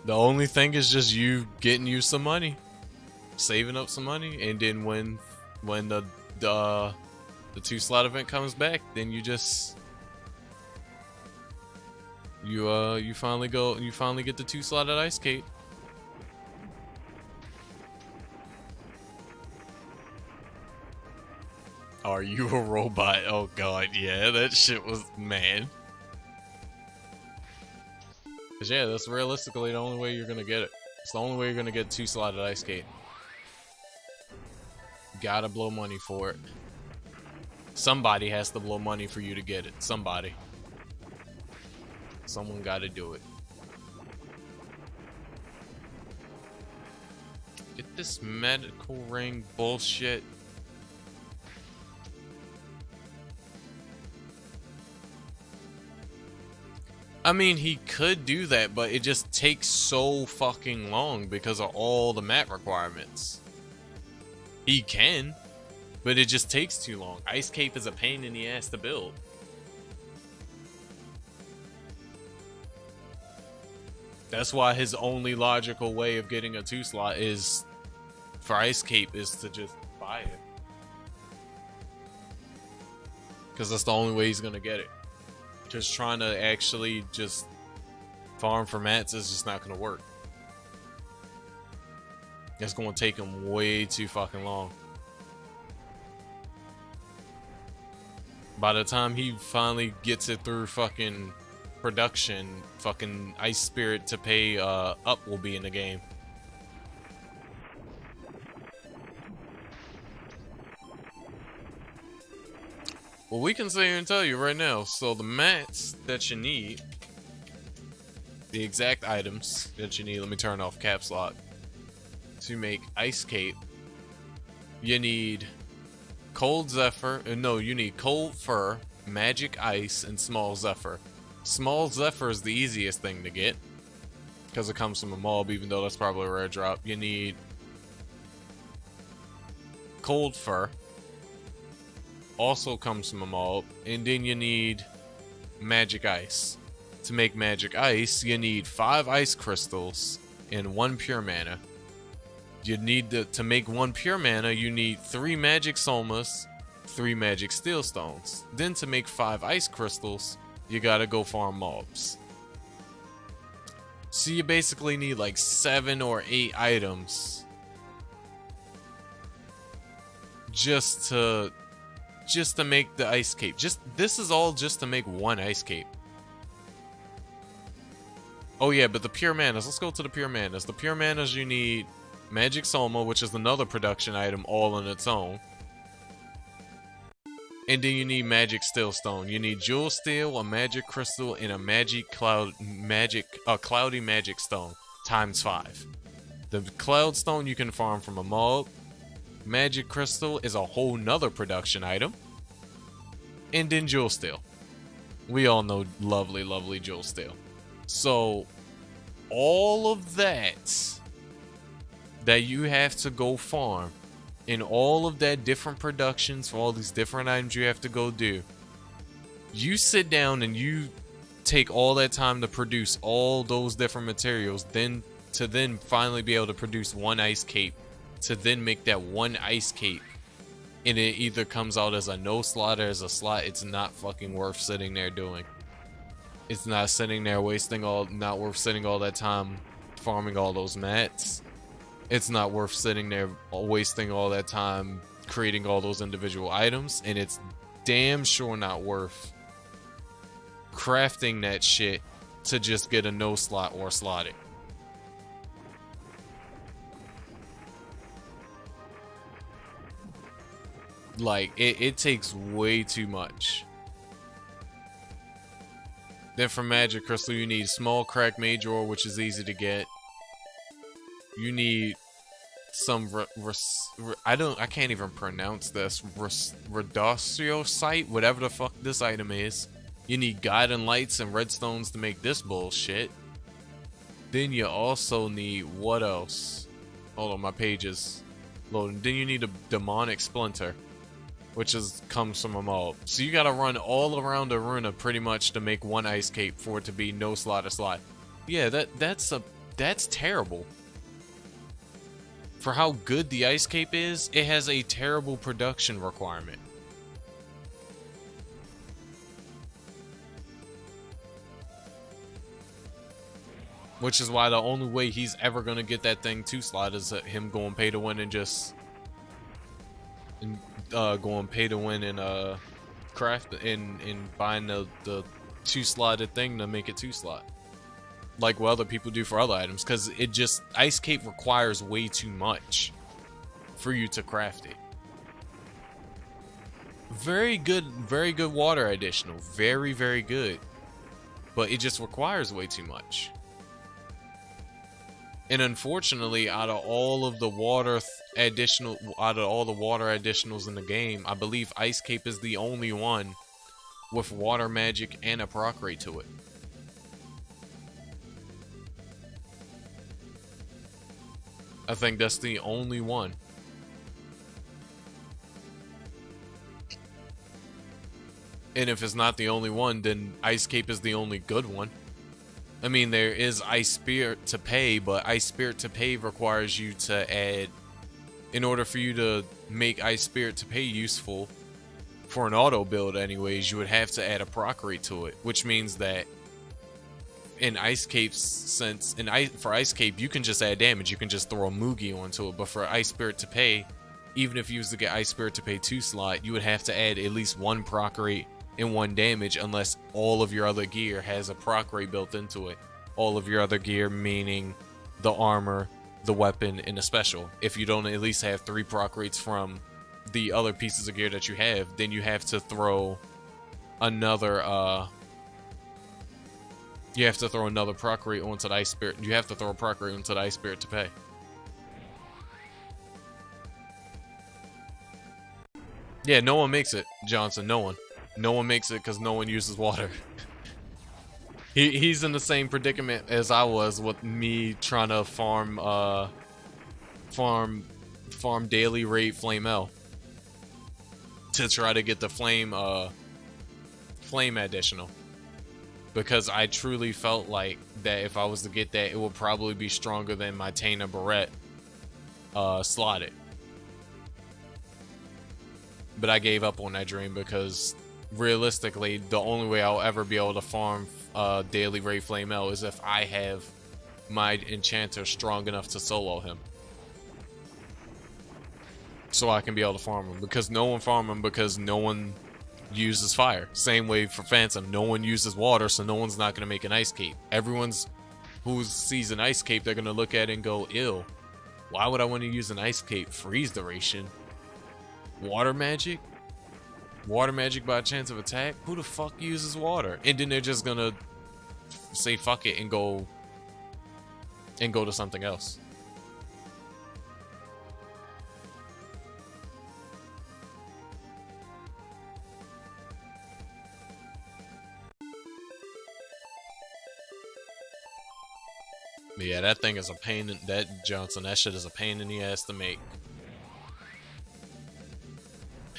The only thing is just you getting you some money. Saving up some money, and then when the 2-slot event comes back, then you just you finally get the 2-slotted ice cape. Are you a robot? Oh god, yeah, that shit was, man. Cause yeah, that's realistically the only way you're gonna get it. It's the only way you're gonna get 2-slotted ice cape. Gotta blow money for it. Somebody has to blow money for you to get it. Somebody. Someone gotta do it. Get this medical ring bullshit. I mean, he could do that, but it just takes so fucking long because of all the map requirements. He can, but it just takes too long. Ice Cape is a pain in the ass to build. That's why his only logical way of getting a 2-slot is for Ice Cape is to just buy it. Because that's the only way he's gonna get it. Just trying to actually just farm for mats is just not gonna work. It's gonna take him way too fucking long. By the time he finally gets it through fucking production, fucking Ice Spirit to pay up will be in the game. Well, we can sit here and tell you right now. So the mats that you need, the exact items that you need, let me turn off caps lock, to make Ice Cape, you need Cold Zephyr, you need Cold Fur, Magic Ice, and Small Zephyr. Small Zephyr is the easiest thing to get, because it comes from a mob, even though that's probably a rare drop. You need Cold Fur, also comes from a mob, and then you need Magic Ice. To make Magic Ice, you need 5 ice crystals and 1 pure mana. You need to make 1 pure mana, you need 3 magic somas, 3 magic steel stones. Then to make 5 ice crystals, you gotta go farm mobs. So you basically need like 7 or 8 items just to make the ice cape. This is all just to make 1 ice cape. Oh yeah, but the pure manas, let's go to the pure manas. The pure manas, you need Magic Soma, which is another production item all on its own. And then you need Magic Steel Stone. You need Jewel Steel, a Magic Crystal, and a Cloudy Magic Stone times 5. The Cloud Stone you can farm from a mob. Magic Crystal is a whole nother production item. And then Jewel Steel. We all know lovely, lovely Jewel Steel. So, all of that you have to go farm, and all of that different productions for all these different items you have to go do, you sit down and you take all that time to produce all those different materials, then finally be able to produce 1 ice cape, to then make that 1 ice cape, and it either comes out as a no slot or as a slot. It's not fucking worth sitting there doing. It's not sitting there not worth sitting all that time farming all those mats. It's not worth sitting there wasting all that time creating all those individual items, and it's damn sure not worth crafting that shit to just get a no slot or slot it. Like, it takes way too much. Then for Magic Crystal, you need small crack major ore, which is easy to get. You need some I can't even pronounce this. Redoxiosite, whatever the fuck this item is. You need guiding lights and redstones to make this bullshit. Then you also need, what else? Hold on, my page is loading. Then you need a demonic splinter, which comes from a mob. So you gotta run all around Iruna pretty much to make one ice cape for it to be no slot. Yeah, that's terrible. For how good the ice cape is, it has a terrible production requirement. Which is why the only way he's ever gonna get that thing 2-slot is him going pay to win and just going pay to win and craft and buying the 2-slotted thing to make it 2-slot. Like what other people do for other items, because it just, ice cape requires way too much for you to craft it. Very good water additional, very good, but it just requires way too much. And unfortunately, out of all the water additionals in the game, I believe ice cape is the only one with water magic and a proc rate to it. I think that's the only one. And if it's not the only one, then Ice Cape is the only good one. I mean, there is Ice Spirit to pay, but Ice Spirit to pay requires you to add... In order for you to make Ice Spirit to pay useful, for an auto build anyways, you would have to add a proc rate to it. Which means that in Ice Cape's sense, for Ice Cape, you can just add damage. You can just throw a Mugi onto it. But for Ice Spirit to pay, even if you was to get Ice Spirit to pay 2-slot, you would have to add at least 1 proc rate and 1 damage, unless all of your other gear has a proc rate built into it. All of your other gear meaning the armor, the weapon, and the special. If you don't at least have 3 proc rates from the other pieces of gear that you have, then you have to throw another proc rate onto the Ice Spirit. You have to throw a proc rate onto the Ice Spirit to pay. Yeah, no one makes it, Johnson. No one. No one makes it because no one uses water. He's in the same predicament as I was with me trying to farm daily rate Flame L to try to get the flame additional, because I truly felt like that if I was to get that, it would probably be stronger than my Taina Barrette slotted. But I gave up on that dream because realistically, the only way I'll ever be able to farm daily rate Flame L is if I have my Enchanter strong enough to solo him. So I can be able to farm him. Because no one farm him because no one uses fire. Same way for Phantom. No one uses water, so no one's not going to make an Ice Cape. Everyone's who sees an Ice Cape, they're going to look at it and go, ew. Why would I want to use an Ice Cape? Freeze duration. Water magic? Water magic by chance of attack? Who the fuck uses water? And then they're just gonna say fuck it and go to something else. But yeah, that thing is a pain in that shit is a pain in the ass to make.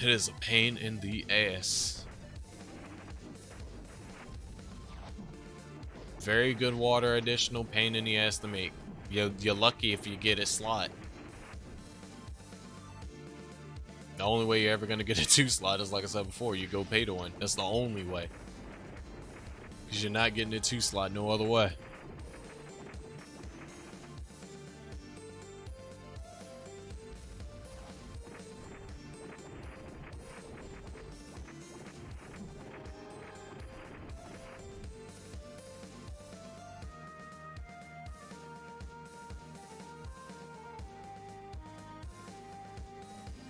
It is a pain in the ass. Very good water additional, pain in the ass to make. You're lucky if you get it slot. The only way you're ever gonna get a 2-slot is, like I said before, you go pay to win. That's the only way. Because you're not getting a 2-slot no other way.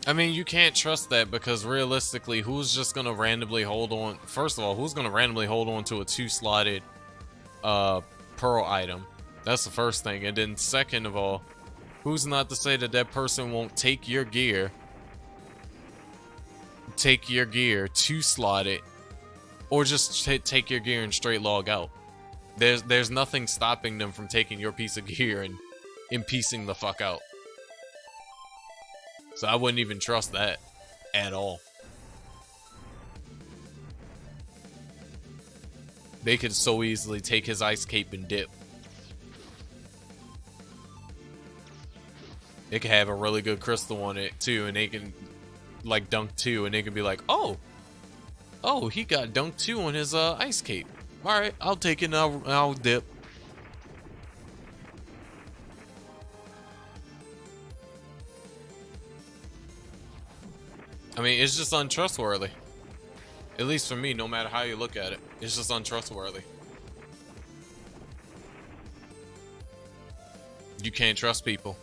I mean, you can't trust that because realistically, who's just gonna randomly hold on? First of all, who's gonna randomly hold on to a 2-slotted pearl item? That's the first thing. And then second of all, who's not to say that that person won't take your gear, 2-slot it, or just take your gear and straight log out? There's nothing stopping them from taking your piece of gear and piecing the fuck out. So I wouldn't even trust that at all. They could so easily take his ice cape and dip. They could have a really good crystal on it too, and they can like dunk 2, and they can be like, oh, he got dunk 2 on his ice cape. All right, I'll take it and I'll dip. I mean, it's just untrustworthy. At least for me, no matter how you look at it. It's just untrustworthy. You can't trust people.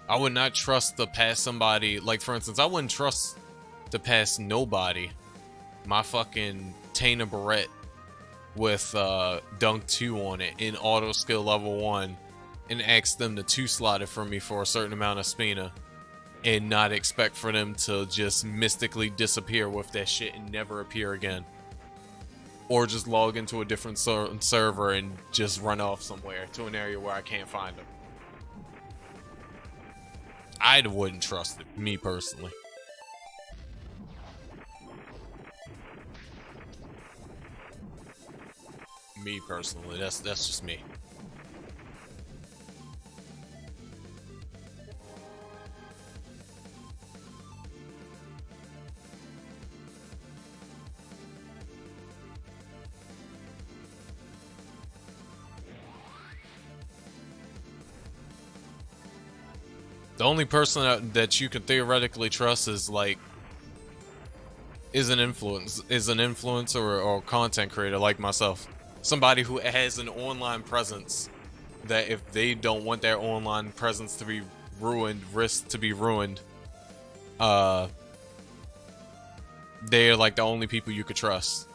I would not trust to pass somebody, like for instance, I wouldn't trust to pass nobody my fucking Taina Barrette with Dunk 2 on it in auto skill level 1 and ask them to 2-slot it for me for a certain amount of Spina and not expect for them to just mystically disappear with that shit and never appear again. Or just log into a different server and just run off somewhere to an area where I can't find them. I wouldn't trust it, me personally. Me personally, that's just me. The only person that you can theoretically trust is like an influencer or content creator like myself. Somebody who has an online presence that if they don't want their online presence to be ruined, risk to be ruined, they're like the only people you could trust.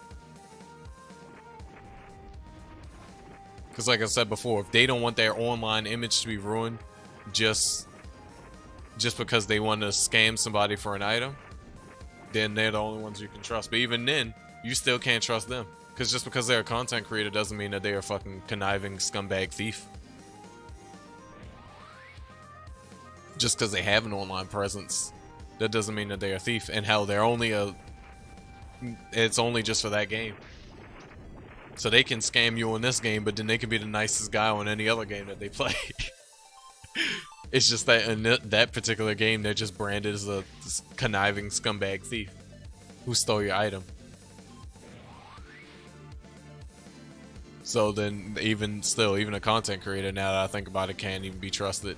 Because like I said before, if they don't want their online image to be ruined just because they want to scam somebody for an item, then they're the only ones you can trust. But even then, you still can't trust them. Because just because they're a content creator doesn't mean that they're a fucking conniving scumbag thief. Just because they have an online presence, that doesn't mean that they're a thief. And hell, they're only it's only just for that game. So they can scam you in this game, but then they can be the nicest guy on any other game that they play. It's just that in that particular game, they're just branded as a conniving scumbag thief who stole your item. So then, even a content creator, now that I think about it, can't even be trusted.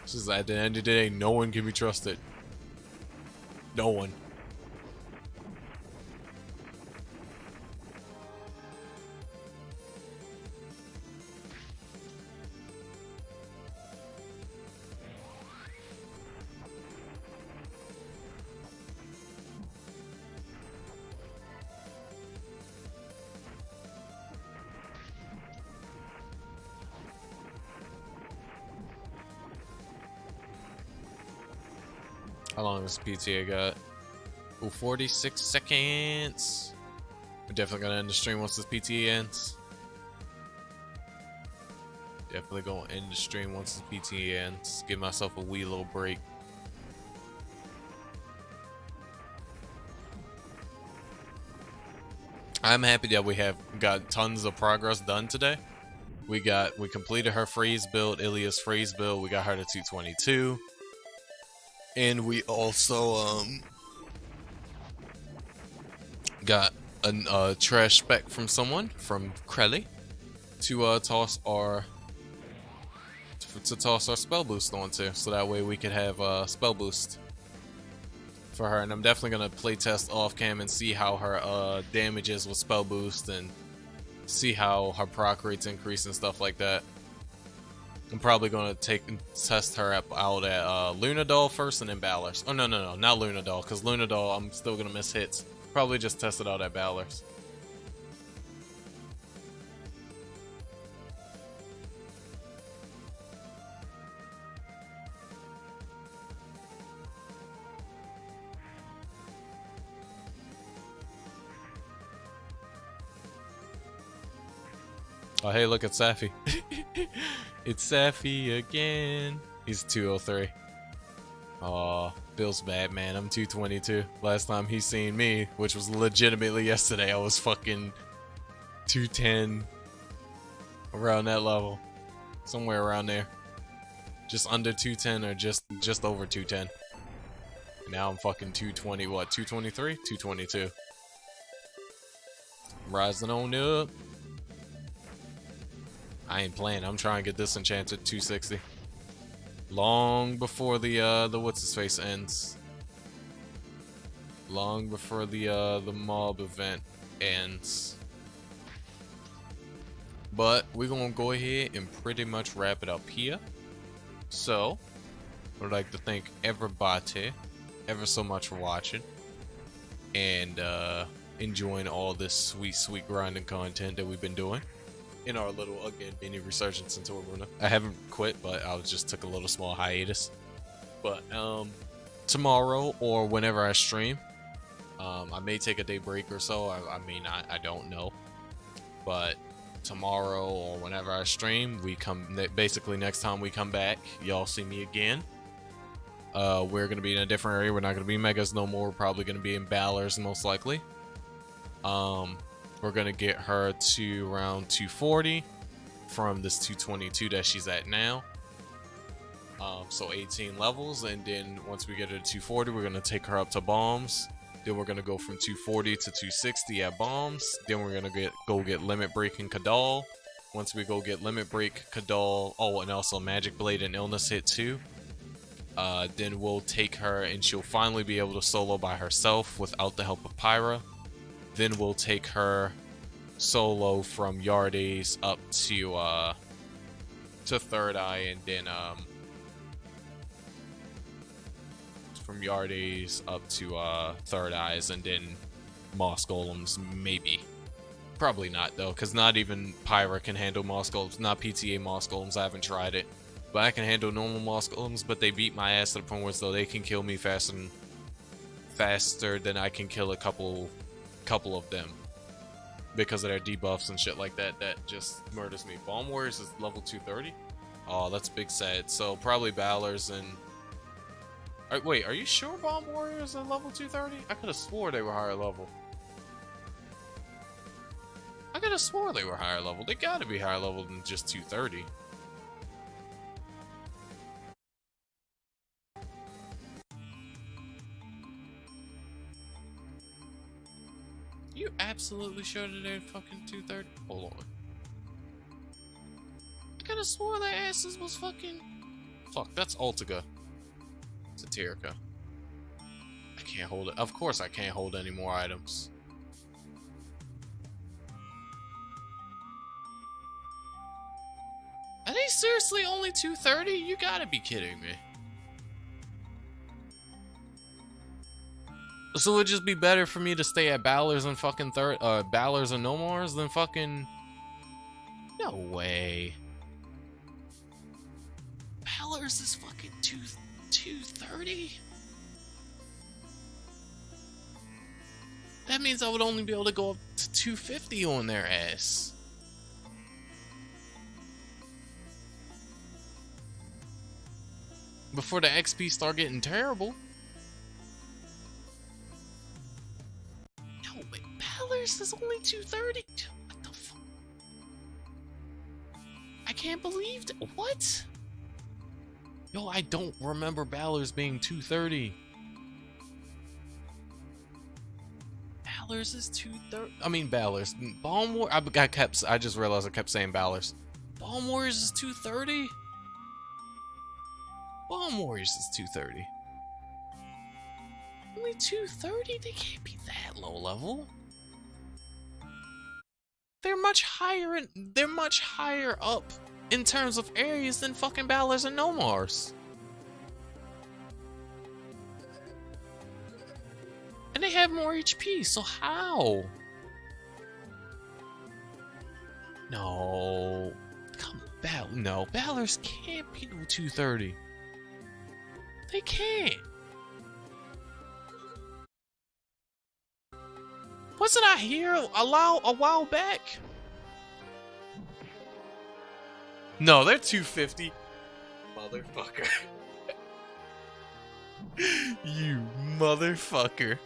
It's just at the end of the day, no one can be trusted. No one. How long does PTA got? Ooh, 46 seconds. We're definitely gonna end the stream once this PTA ends. Definitely gonna end the stream once this PTA ends. Give myself a wee little break. I'm happy that we have got tons of progress done today. We completed her freeze build, Illya's freeze build. We got her to 222. And we also got a trash spec from someone, from Krelly, to toss our spell boost onto, so that way we could have spell boost for her. And I'm definitely gonna play test off cam and see how her damage is with spell boost and see how her proc rates increase and stuff like that. I'm probably gonna test her out at Lunadol first and then Balor's. Oh no, not Lunadol, because Lunadol I'm still gonna miss hits. Probably just test it out at Balor's. Oh hey, look at Safi. It's Safi again. He's 203. Aw, Bill's bad, man. I'm 222. Last time he seen me, which was legitimately yesterday, I was fucking 210. Around that level. Somewhere around there. Just under 210 or just over 210. Now I'm fucking 220, what, 223? 222. Rising on up. I ain't playing. I'm trying to get this Enchanter 260. Long before the what's his face ends. Long before the mob event ends. But we're gonna go ahead and pretty much wrap it up here. So, I'd like to thank everybody ever so much for watching and enjoying all this sweet grinding content that we've been doing in our little, again, mini resurgence into Iruna. I haven't quit, but I just took a little small hiatus. But tomorrow or whenever I stream, I may take a day break or so. I may not. I don't know. But tomorrow or whenever I stream, basically next time we come back, y'all see me again. We're gonna be in a different area. We're not gonna be Megas no more. We're probably gonna be in Balor's most likely. We're gonna get her to around 240 from this 222 that she's at now. So 18 levels, and then once we get her to 240, we're gonna take her up to bombs. Then we're gonna go from 240 to 260 at bombs. Then we're gonna go get limit break and Kadal. Once we go get limit break, Kadal, oh, and also magic blade and illness hit too. Then we'll take her and she'll finally be able to solo by herself without the help of Pyra. Then we'll take her solo from Yardes up to Third Eye, and then from Yardes up to Third Eyes, and then Moss Golems, maybe. Probably not though, because not even Pyra can handle Moss Golems, not PTA Moss Golems. I haven't tried it. But I can handle normal Moss Golems, but they beat my ass to the point where though they can kill me faster than I can kill a couple of them. Because of their debuffs and shit like that, that just murders me. Bomb Warriors is level 230? Oh, that's big sad. So probably Balor's and... wait, are you sure Bomb Warriors are level 230? I could have swore they were higher level. I could have swore they were higher level. They gotta be higher level than just 230. You absolutely sure that they're fucking 230? Hold on. I could have swore their asses was fucking... Fuck, that's Ultiga. Satirica. I can't hold it. Of course I can't hold any more items. Are they seriously only 230? You gotta be kidding me. So it would just be better for me to stay at Balor's and fucking Balor's and Nomar's than fucking... No way. Balor's is fucking 230? That means I would only be able to go up to 250 on their ass. Before the XP start getting terrible. No, but Balor's is only 230. What the fuck? I can't believe that. What? Yo, I don't remember Balor's being 230. Balor's is 230. I mean Balor's. Bomb War. I just realized I kept saying Balor's. Bomb Warriors is 230. Bomb Warriors is 230. Only 230? They can't be that low level. They're much higher up in terms of areas than fucking Balors and Nomars. And they have more HP, so how? No. No, Balors can't be 230. They can't. Wasn't I here a while back? No, they're 250. Motherfucker. You motherfucker.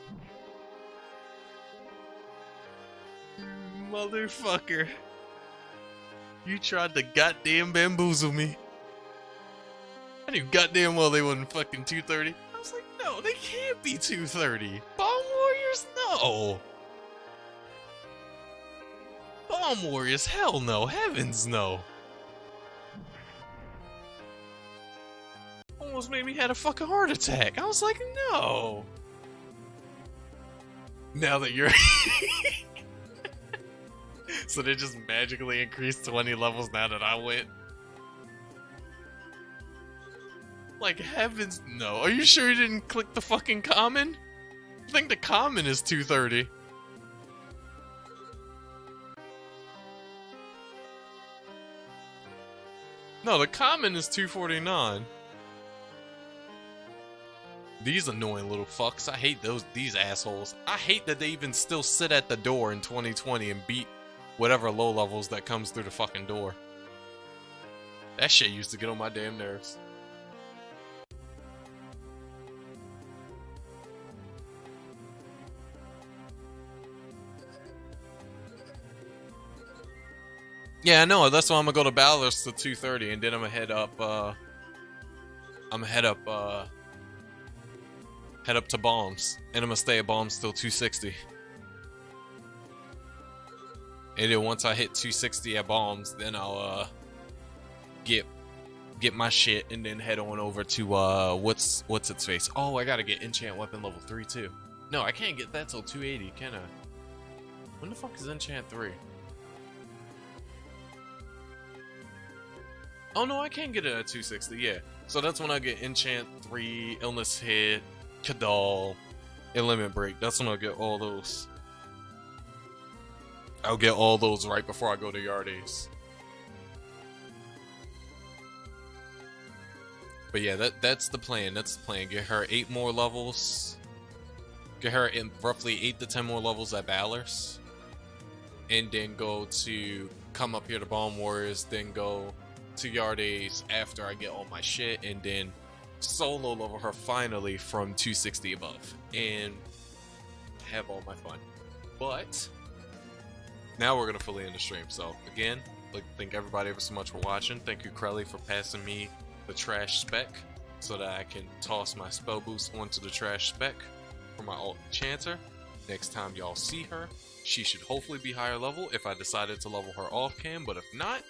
Motherfucker. You tried to goddamn bamboozle me. I knew goddamn well they wasn't fucking 230. I was like, no, they can't be 230. Bomb Warriors? No. Bomb Warriors? Hell no. Heavens no. Almost made me have a fucking heart attack. I was like, no. Now that you're... So they just magically increased 20 levels now that I went? Like, heavens no. Are you sure you didn't click the fucking common? I think the common is 230. No, the common is 249. These annoying little fucks. I hate these assholes. I hate that they even still sit at the door in 2020 and beat whatever low levels that comes through the fucking door. That shit used to get on my damn nerves. Yeah, I know. That's why I'm gonna go to Balors to 230, and then I'm gonna head up. Head up to Bombs, and I'm gonna stay at Bombs till 260. And then once I hit 260 at Bombs, then I'll get my shit, and then head on over to what's its face? Oh, I gotta get Enchant Weapon level 3 too. No, I can't get that till 280, can I? When the fuck is Enchant 3? Oh no, I can get it at 260, yeah. So that's when I get Enchant 3, Illness Hit, Kadal, and Limit Break. That's when I'll get all those. I'll get all those right before I go to Yardes. But yeah, that's the plan. That's the plan. Get her 8 more levels. Get her in roughly 8 to 10 more levels at Balors. And then come up here to Bomb Warriors, then go to Yardes after I get all my shit, and then solo level her finally from 260 above. And have all my fun. But now we're gonna fully end the stream. So again, like to thank everybody ever so much for watching. Thank you, Crelly, for passing me the trash spec so that I can toss my spell boost onto the trash spec for my alt Enchanter. Next time y'all see her, she should hopefully be higher level if I decided to level her off cam, but if not,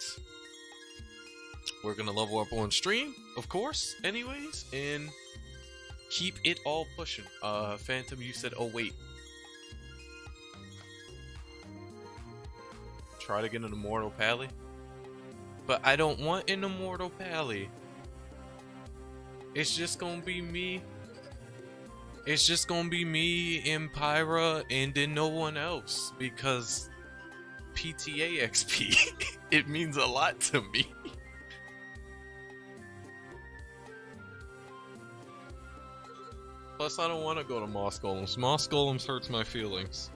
we're gonna level up on stream, of course, anyways, and keep it all pushing. Phantom, you said, oh wait. Try to get an Immortal Pally? But I don't want an Immortal Pally. It's just gonna be me. It's just gonna be me and Pyra and then no one else. Because PTA XP, it means a lot to me. Plus, I don't want to go to Moss Golems. Moss Golems hurts my feelings.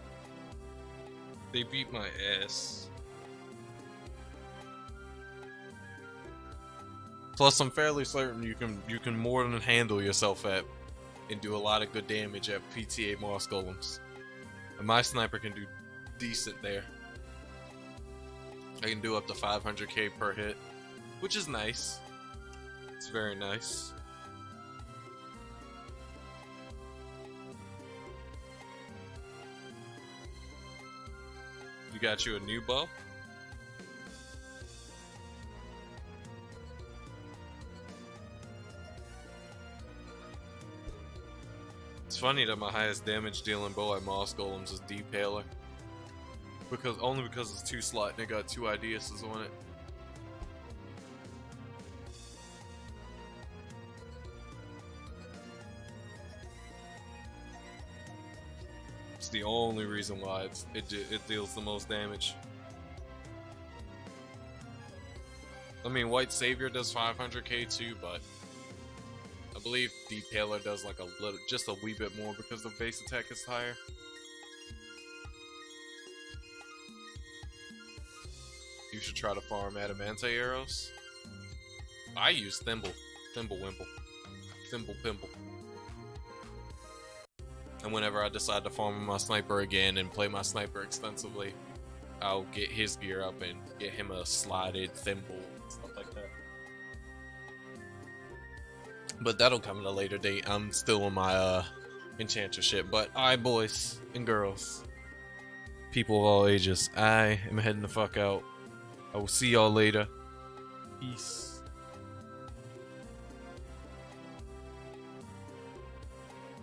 They beat my ass. Plus, I'm fairly certain you can more than handle yourself at and do a lot of good damage at PTA Moss Golems. And my sniper can do decent there. I can do up to 500k per hit, which is nice. It's very nice. You got you a new bow? It's funny that my highest damage dealing bow at Moss Golems is Depaler. Only because it's 2 slot and it got 2 IDSs on it. It's the only reason why it deals the most damage. I mean, White Savior does 500k too, but I believe Detailer does like a little, just a wee bit more because the base attack is higher. You should try to farm Adamante arrows. I use Thimble Wimple. Thimble Pimple. And whenever I decide to farm my sniper again and play my sniper extensively, I'll get his gear up and get him a slotted thimble and stuff like that. But that'll come at a later date. I'm still on my Enchanter shit. But alright, boys and girls, people of all ages, I am heading the fuck out. I will see y'all later. Peace.